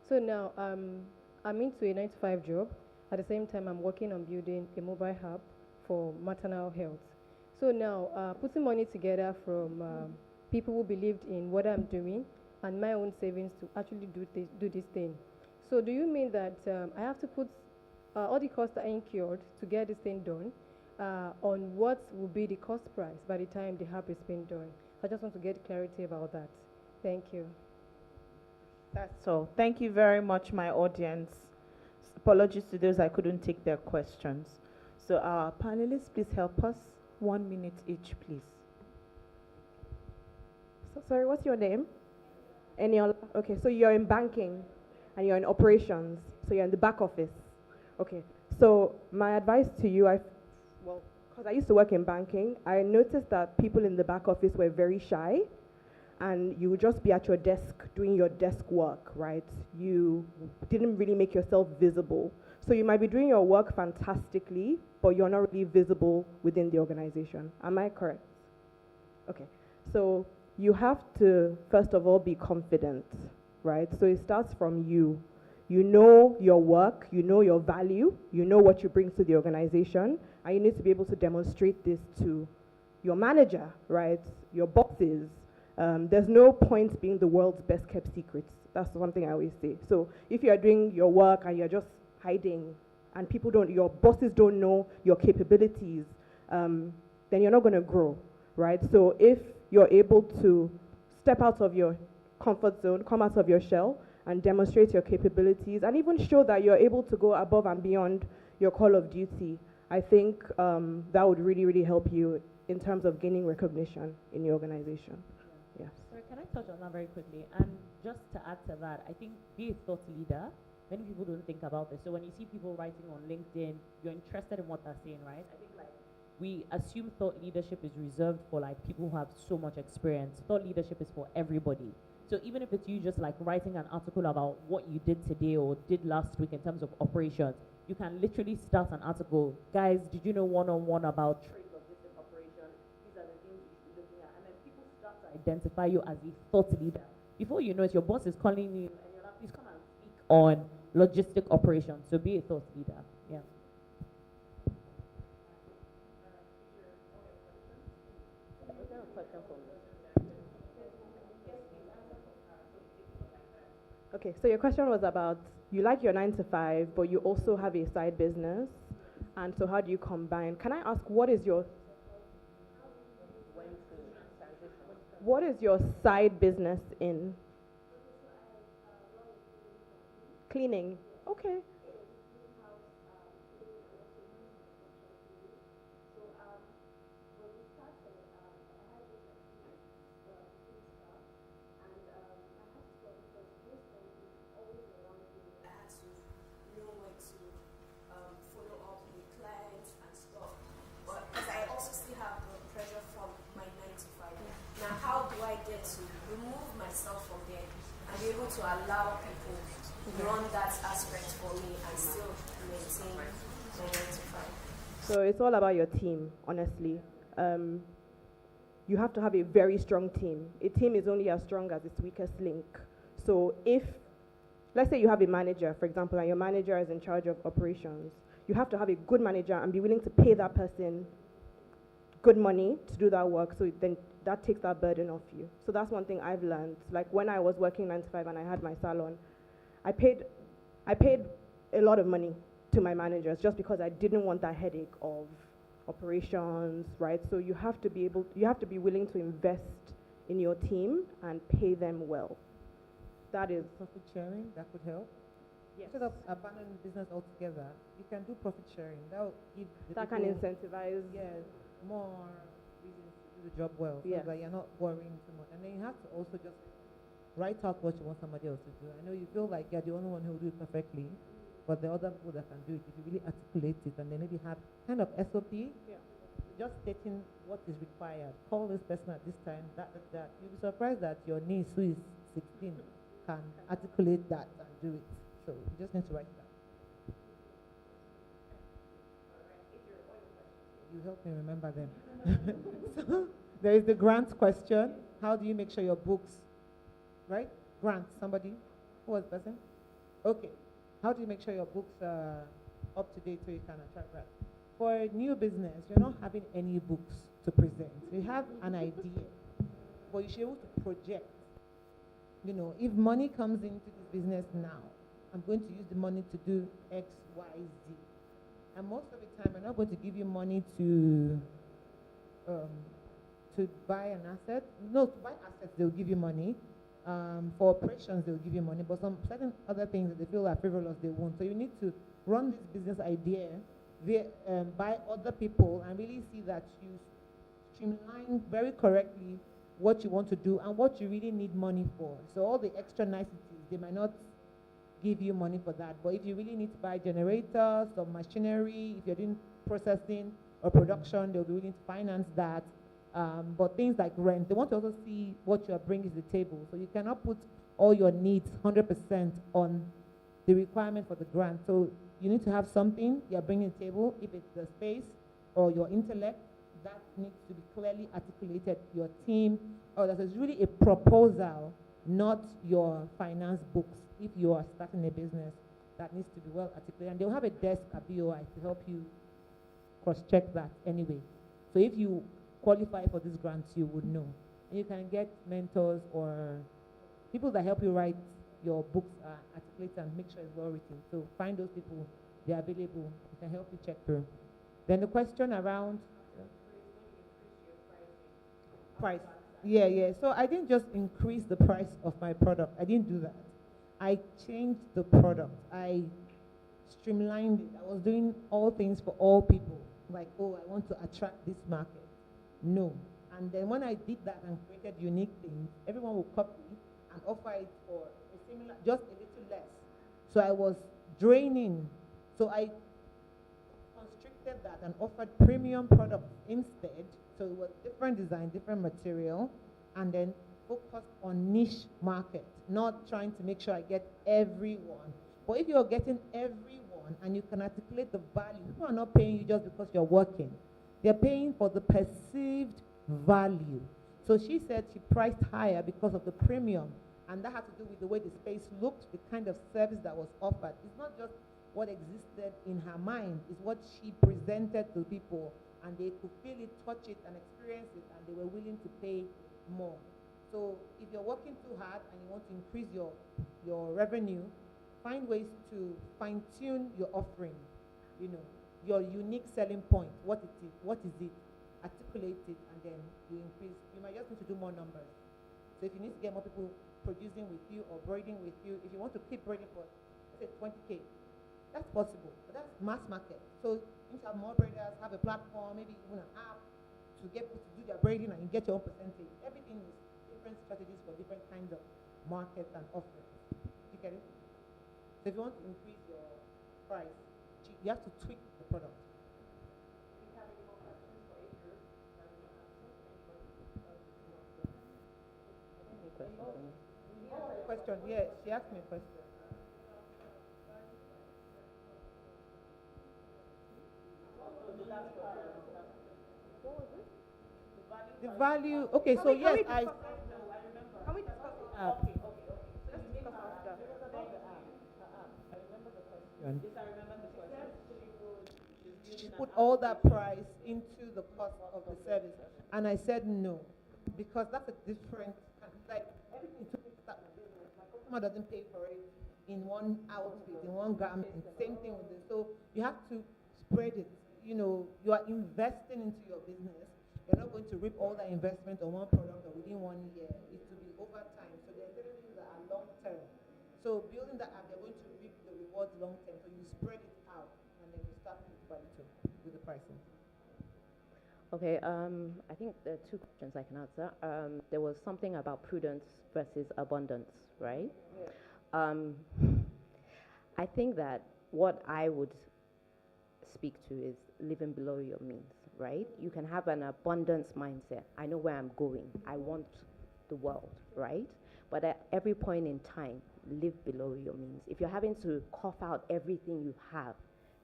So now I'm into a 9 to 5 job. At the same time, I'm working on building a mobile hub for maternal health. So now putting money together from people who believed in what I'm doing and my own savings to actually do this thing. So do you mean that I have to put all the costs I incurred to get this thing done on what will be the cost price by the time the hub is being done? I just want to get clarity about that. Thank you. That's all. Thank you very much, my audience. Apologies to those I couldn't take their questions. So our panelists, please help us. 1 minute each, please. So, sorry, what's your name? Okay, so you're in banking and you're in operations, so you're in the back office. Okay, so my advice to you, because I used to work in banking, I noticed that people in the back office were very shy and you would just be at your desk doing your desk work, right? You didn't really make yourself visible. So you might be doing your work fantastically, but you're not really visible within the organization. Am I correct? Okay. So you have to, first of all, be confident, right? So it starts from you. You know your work, you know your value, you know what you bring to the organization, and you need to be able to demonstrate this to your manager, right? Your bosses. There's no point being the world's best kept secrets. That's one thing I always say. So if you're doing your work and you're just hiding and your bosses don't know your capabilities, then you're not going to grow, right? So if you're able to step out of your comfort zone, come out of your shell, and demonstrate your capabilities, and even show that you're able to go above and beyond your call of duty, I think that would really, really help you in terms of gaining recognition in your organization. Yes. Sorry, can I touch on that very quickly? And just to add to that, I think be a thought leader. Many people don't think about this. So when you see people writing on LinkedIn, you're interested in what they're saying, right? I think like we assume thought leadership is reserved for like people who have so much experience. Thought leadership is for everybody. So even if it's you just like writing an article about what you did today or did last week in terms of operations, you can literally start an article. Guys, did you know one-on-one about trade logistic operations? These are the things you should be looking at. And then people start to identify you as a thought leader. Before you know it, your boss is calling you and you're like, please come and speak on logistic operations. So be a thought leader. Yeah. Okay, so your question was about you like your 9 to 5, but you also have a side business. And so how do you combine? Can I ask what is your side business in? Cleaning. Okay. To allow people to run that aspect for me and still maintain my 9 to 5. So it's all about your team, honestly. You have to have a very strong team. A team is only as strong as its weakest link. So if, let's say you have a manager, for example, and your manager is in charge of operations, you have to have a good manager and be willing to pay that person good money to do that work, so then that takes that burden off you. So that's one thing I've learned. Like when I was working 9 to 5 and I had my salon, I paid a lot of money to my managers just because I didn't want that headache of operations, right? So you have to be willing to invest in your team and pay them well. That is profit sharing, that could help. Yes. Instead of abandoning business altogether, you can do profit sharing. That will give that can incentivize more reasons to do the job well, so that you're not worrying too much. And then you have to also just write out what you want somebody else to do. I know you feel like you're the only one who will do it perfectly, but there are other people that can do it if you really articulate it and then maybe have kind of SOP, just stating what is required. Call this person at this time, that. You'll be surprised that your niece who is 16 can articulate that and do it. So you just need to write that. You help me remember them. So there is the grant question. How do you make sure your books, right? Grant, somebody? Who was the person? Okay. How do you make sure your books are up to date so you can attract grants? For a new business, you're not having any books to present. You have an idea, but you should be able to project. You know, if money comes into this business now, I'm going to use the money to do X, Y, Z. And most of the time, I'm not going to give you money to buy an asset. No, to buy assets, they'll give you money. For operations, they'll give you money. But some certain other things that they feel are frivolous, they won't. So you need to run this business idea by other people and really see that you streamline very correctly what you want to do and what you really need money for. So all the extra niceties, they might not give you money for that. But if you really need to buy generators or machinery, if you're doing processing or production, they'll be willing to finance that. But things like rent, they want to also see what you are bringing to the table. So you cannot put all your needs 100% on the requirement for the grant. So you need to have something you're bringing to the table. If it's the space or your intellect, that needs to be clearly articulated. Your team, or that is really a proposal, not your finance books. If you are starting a business, that needs to be well articulated. And they'll have a desk at BOI to help you cross-check that anyway. So if you qualify for these grants, you would know. And you can get mentors or people that help you write your books, articulate and make sure it's well written. So find those people, they're available, they can help you check through. Then the question around price. Yeah. So I didn't just increase the price of my product. I didn't do that. I changed the product. I streamlined it. I was doing all things for all people. Like, oh, I want to attract this market. No. And then when I did that and created unique things, everyone will copy and offer it for a similar, just a little less. So I was draining. So I constricted that and offered premium products instead. So it was different design, different material, and then focused on niche market, not trying to make sure I get everyone. But if you're getting everyone and you can articulate the value, people are not paying you just because you're working. They're paying for the perceived value. So she said she priced higher because of the premium, and that had to do with the way the space looked, the kind of service that was offered. It's not just what existed in her mind, it's what she presented to people, and they could feel it, touch it, and experience it, and they were willing to pay more. So if you're working too hard and you want to increase your revenue, find ways to fine-tune your offering, your unique selling point, what is it, articulate it, and then you increase. You might just need to do more numbers. So if you need to get more people producing with you or braiding with you, if you want to keep braiding for, let's say, 20K, that's possible, but that's mass market. So you need to have more braiders, have a platform, maybe even an app to get people to do their braiding, and you get your own percentage. Everything is different strategies for different kinds of markets and offerings. You get it? So if you want to increase your price, you have to tweak the product. Question, yeah, she asked me a question. The value, okay, so yes, I... Can we discuss it? Okay. Let's discuss after. She put all that price into the cost of the service, and I said no, because that's a different, like, everything took start with business. My customer doesn't pay for it in one outfit, in one garment. Same thing with this. So you have to spread it. You are investing into your business. You're not going to reap all that investment on one product or within 1 year. It will be over time. So there are certain things that are long term. So building that app, you're going to reap the rewards long term. So you spread it out, and then you start with the pricing. Okay, I think there are two questions I can answer. There was something about prudence versus abundance, right? Yeah. I think that what I would speak to is living below your means, right? You can have an abundance mindset. I know where I'm going. I want the world, right? But at every point in time, live below your means. If you're having to cough out everything you have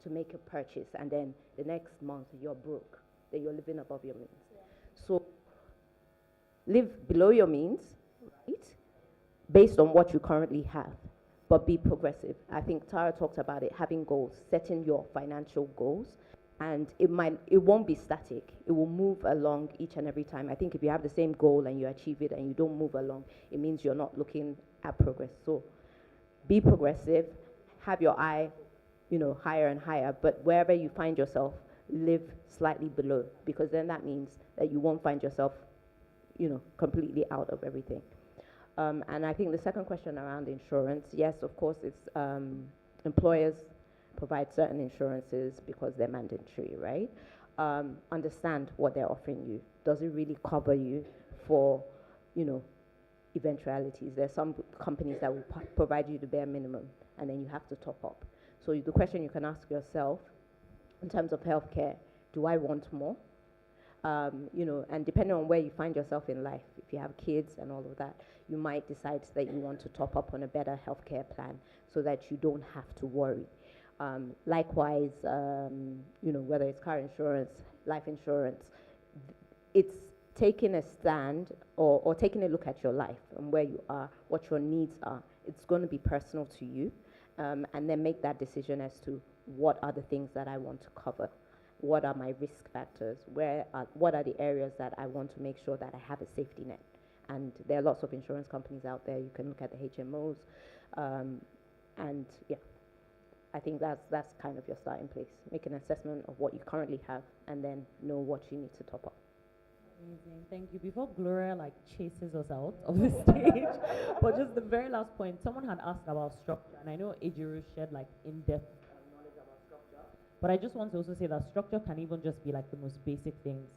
to make a purchase, and then the next month you're broke, then you're living above your means. Yeah. So live below your means, right? Based on what you currently have, but be progressive. I think Tara talked about it, having goals, setting your financial goals, and it won't be static. It will move along each and every time. I think if you have the same goal and you achieve it and you don't move along, it means you're not looking at progress. So be progressive, have your eye, higher and higher, but wherever you find yourself, live slightly below, because then that means that you won't find yourself, completely out of everything. And I think the second question around insurance, yes, of course, it's employers provide certain insurances because they're mandatory, right? Understand what they're offering you. Does it really cover you for, eventualities? There's some companies that will provide you the bare minimum, and then you have to top up. So the question you can ask yourself, in terms of healthcare, do I want more? And depending on where you find yourself in life, if you have kids and all of that, you might decide that you want to top up on a better healthcare plan so that you don't have to worry. Likewise, whether it's car insurance, life insurance, it's taking a stand or taking a look at your life and where you are, what your needs are. It's going to be personal to you, and then make that decision as to what are the things that I want to cover. What are my risk factors? What are the areas that I want to make sure that I have a safety net? And there are lots of insurance companies out there. You can look at the HMOs, and yeah, I think that's kind of your starting place. Make an assessment of what you currently have, and then know what you need to top up. Amazing, thank you. Before Gloria chases us out of the stage, but just the very last point, someone had asked about structure, and I know Ejiru shared in-depth knowledge about structure, but I just want to also say that structure can even just be the most basic things.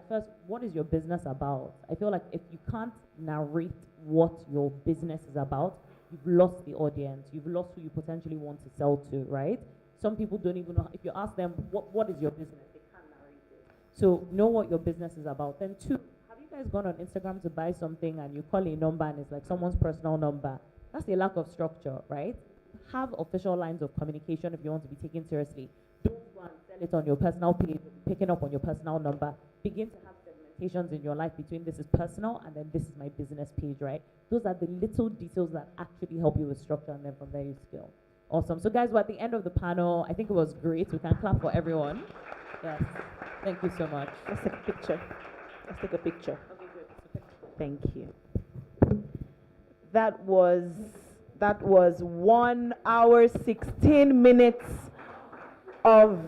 First, what is your business about? I feel like if you can't narrate what your business is about, you've lost the audience, you've lost who you potentially want to sell to, right? Some people don't even know, if you ask them, what is your business? They can't narrate it. So know what your business is about. Then 2, have you guys gone on Instagram to buy something and you call a number and it's someone's personal number? That's a lack of structure, right? Have official lines of communication if you want to be taken seriously. Don't go and sell it on your personal page, picking up on your personal number. Begin to have segmentations in your life between this is personal and then this is my business page, right? Those are the little details that actually help you with structure, and then from there you scale. Awesome. So guys, we're at the end of the panel. I think it was great. We can clap for everyone. Yes. Thank you so much. Let's take a picture. Let's take a picture. Okay, good. Thank you. That was 1 hour, 16 minutes of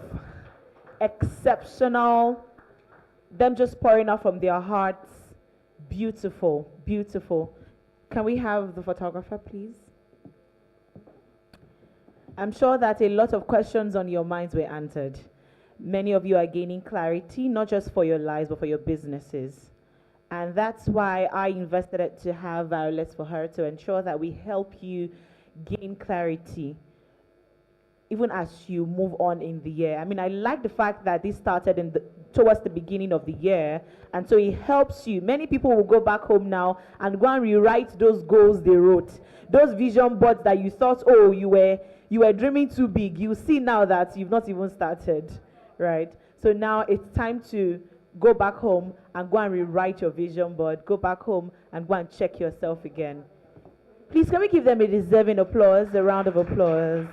exceptional, them just pouring out from their hearts. Beautiful, beautiful. Can we have the photographer, please? I'm sure that a lot of questions on your minds were answered. Many of you are gaining clarity, not just for your lives, but for your businesses. And that's why I invested it to have Violets for Her, to ensure that we help you gain clarity even as you move on in the year. I mean, I like the fact that this started towards the beginning of the year, and so it helps you. Many people will go back home now and go and rewrite those goals they wrote, those vision boards that you thought, oh, you were dreaming too big. You see now that you've not even started, right? So now it's time to go back home and go and rewrite your vision board. Go back home and go and check yourself again. Please, can we give them a deserving applause, a round of applause?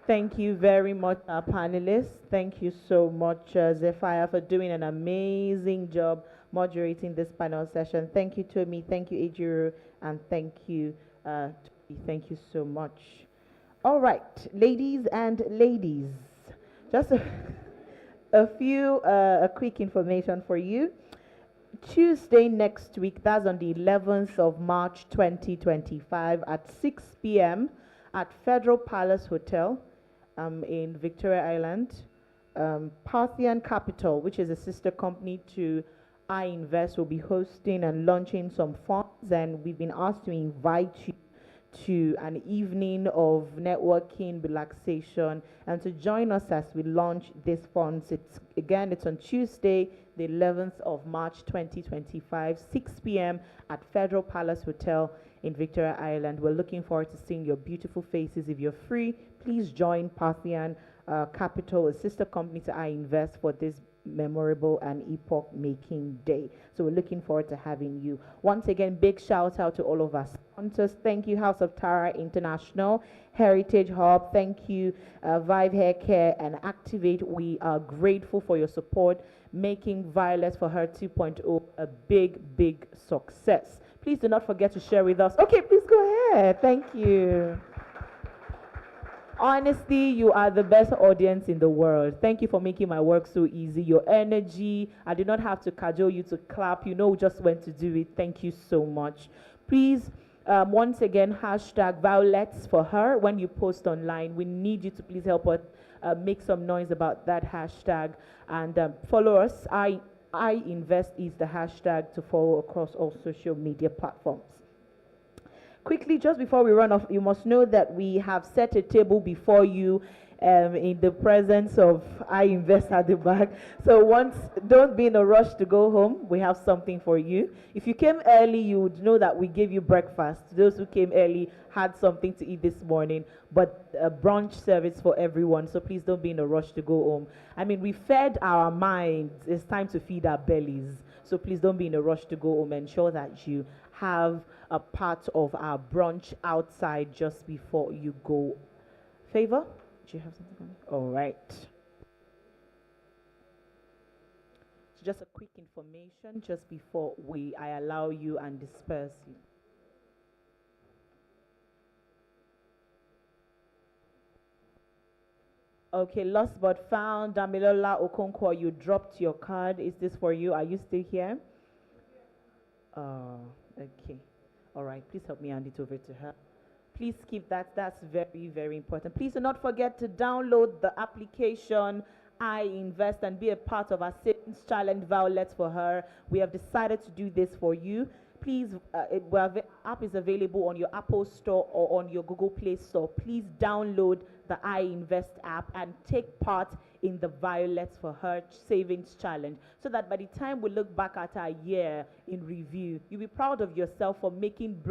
Thank you very much, our panelists. Thank you so much, Zephyr, for doing an amazing job moderating this panel session. Thank you, Tomi. Thank you, Ejiro. And thank you, Toby. Thank you so much. All right, ladies and ladies, just a quick information for you. Tuesday next week, that's on the 11th of March 2025 at 6 p.m. at Federal Palace Hotel in Victoria Island. Parthian Capital, which is a sister company to I Invest, will be hosting and launching some funds, and we've been asked to invite you to an evening of networking, relaxation, and to join us as we launch these funds. It's on Tuesday, the 11th of March 2025, 6 p.m. at Federal Palace Hotel in Victoria Island. We're looking forward to seeing your beautiful faces. If you're free, please join Parthian Capital, a sister company to I Invest, for this memorable and epoch-making day. So we're looking forward to having you. Once again, big shout out to all of our sponsors. Thank you, House of Tara International, Heritage Hub. Thank you, Vive Hair Care and Activate. We are grateful for your support, making Violets for Her 2.0 a big success. Please do not forget to share with us. Okay, please go ahead. Thank you. Honestly, you are the best audience in the world. Thank you for making my work so easy. Your energy, I did not have to cajole you to clap. You know just when to do it. Thank you so much. Please, once again, hashtag Violets for Her when you post online. We need you to please help us make some noise about that hashtag. And follow us. I Invest is the hashtag to follow across all social media platforms. Quickly, just before we run off, you must know that we have set a table before you in the presence of I Invest at the back. So don't be in a rush to go home. We have something for you. If you came early, you would know that we gave you breakfast. Those who came early had something to eat this morning, but a brunch service for everyone. So please don't be in a rush to go home. I mean, we fed our minds. It's time to feed our bellies. So please don't be in a rush to go home. Ensure that you have a part of our brunch outside just before you go. Favor? Do you have something on it? All right. So just a quick information just before I allow you and disperse you. Okay, lost but found. Damilola Okonkwo, you dropped your card. Is this for you? Are you still here? Okay. All right, please help me hand it over to her. Please keep that. That's very, very important. Please do not forget to download the application I Invest and be a part of our Savings Challenge Violet for Her. We have decided to do this for you. Please, the app is available on your Apple Store or on your Google Play Store. Please download the I Invest app and take part in the Violet for Her Savings Challenge so that by the time we look back at our year in review, you'll be proud of yourself for making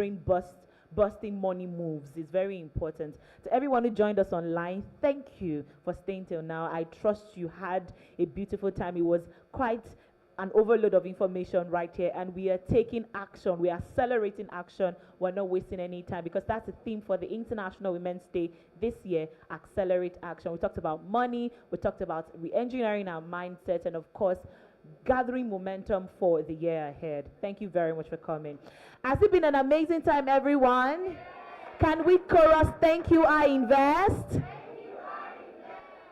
busting money moves. Is very important. To everyone who joined us online, thank you for staying till now. I trust you had a beautiful time. It was quite an overload of information right here, and we are taking action. We are accelerating action. We're not wasting any time, because that's the theme for the International Women's Day this year: accelerate action. We talked about money, we talked about re-engineering our mindset, and of course gathering momentum for the year ahead. Thank you very much for coming. Has it been an amazing time, everyone? Can we chorus thank you, I Invest?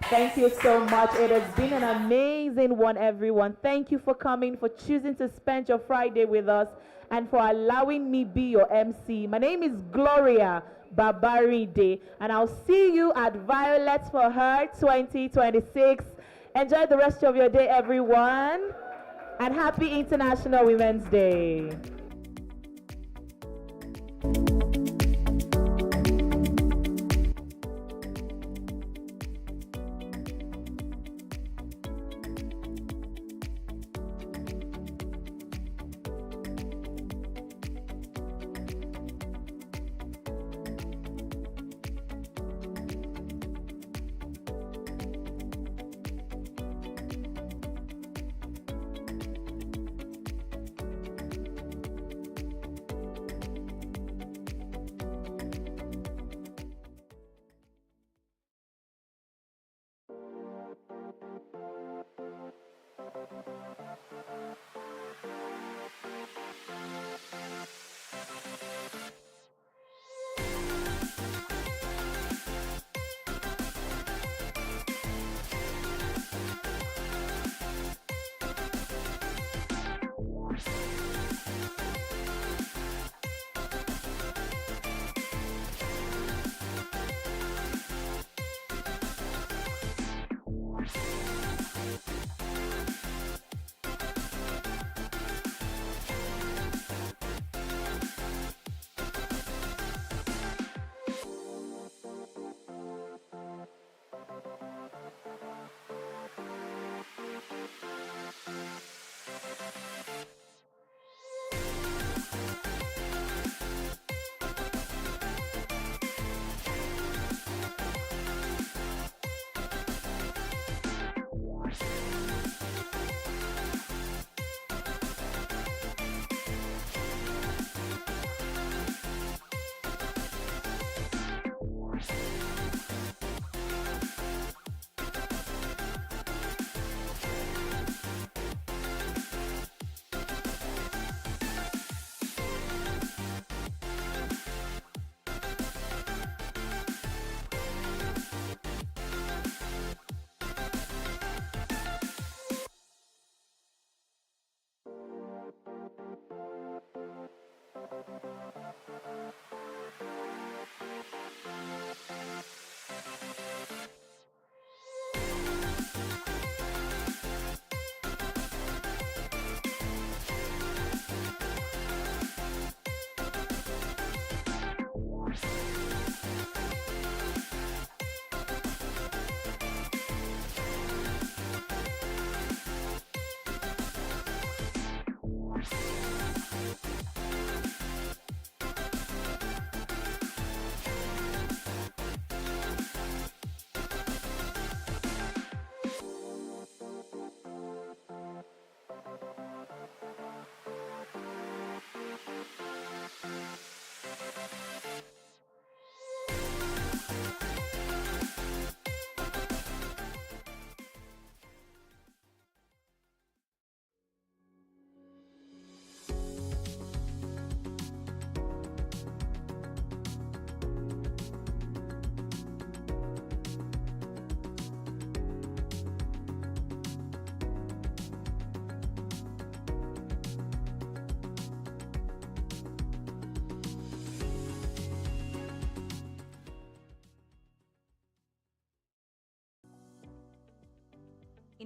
Thank you so much. It has been an amazing one, everyone. Thank you for coming, for choosing to spend your Friday with us, and for allowing me be your MC. My name is Gloria Babaride, and I'll see you at Violet for Her 2026. Enjoy the rest of your day, everyone, and happy International Women's Day.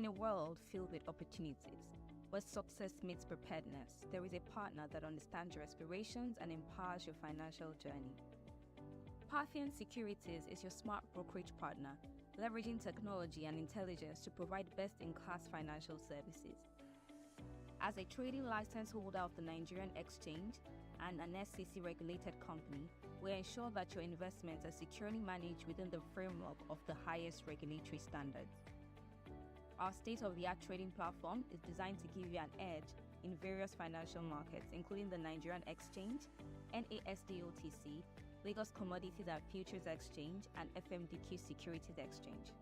In a world filled with opportunities, where success meets preparedness, there is a partner that understands your aspirations and empowers your financial journey. Parthian Securities is your smart brokerage partner, leveraging technology and intelligence to provide best-in-class financial services. As a trading license holder of the Nigerian Exchange and an SEC-regulated company, we ensure that your investments are securely managed within the framework of the highest regulatory standards. Our state-of-the-art trading platform is designed to give you an edge in various financial markets, including the Nigerian Exchange, NASDOTC, Lagos Commodities and Futures Exchange, and FMDQ Securities Exchange.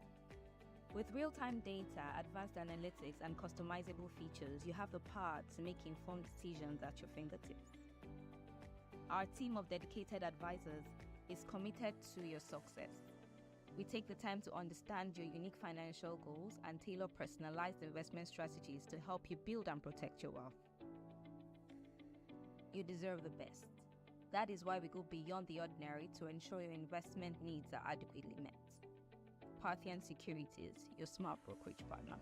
With real-time data, advanced analytics, and customizable features, you have the power to make informed decisions at your fingertips. Our team of dedicated advisors is committed to your success. We take the time to understand your unique financial goals and tailor personalized investment strategies to help you build and protect your wealth. You deserve the best. That is why we go beyond the ordinary to ensure your investment needs are adequately met. Parthian Securities, your smart brokerage partner.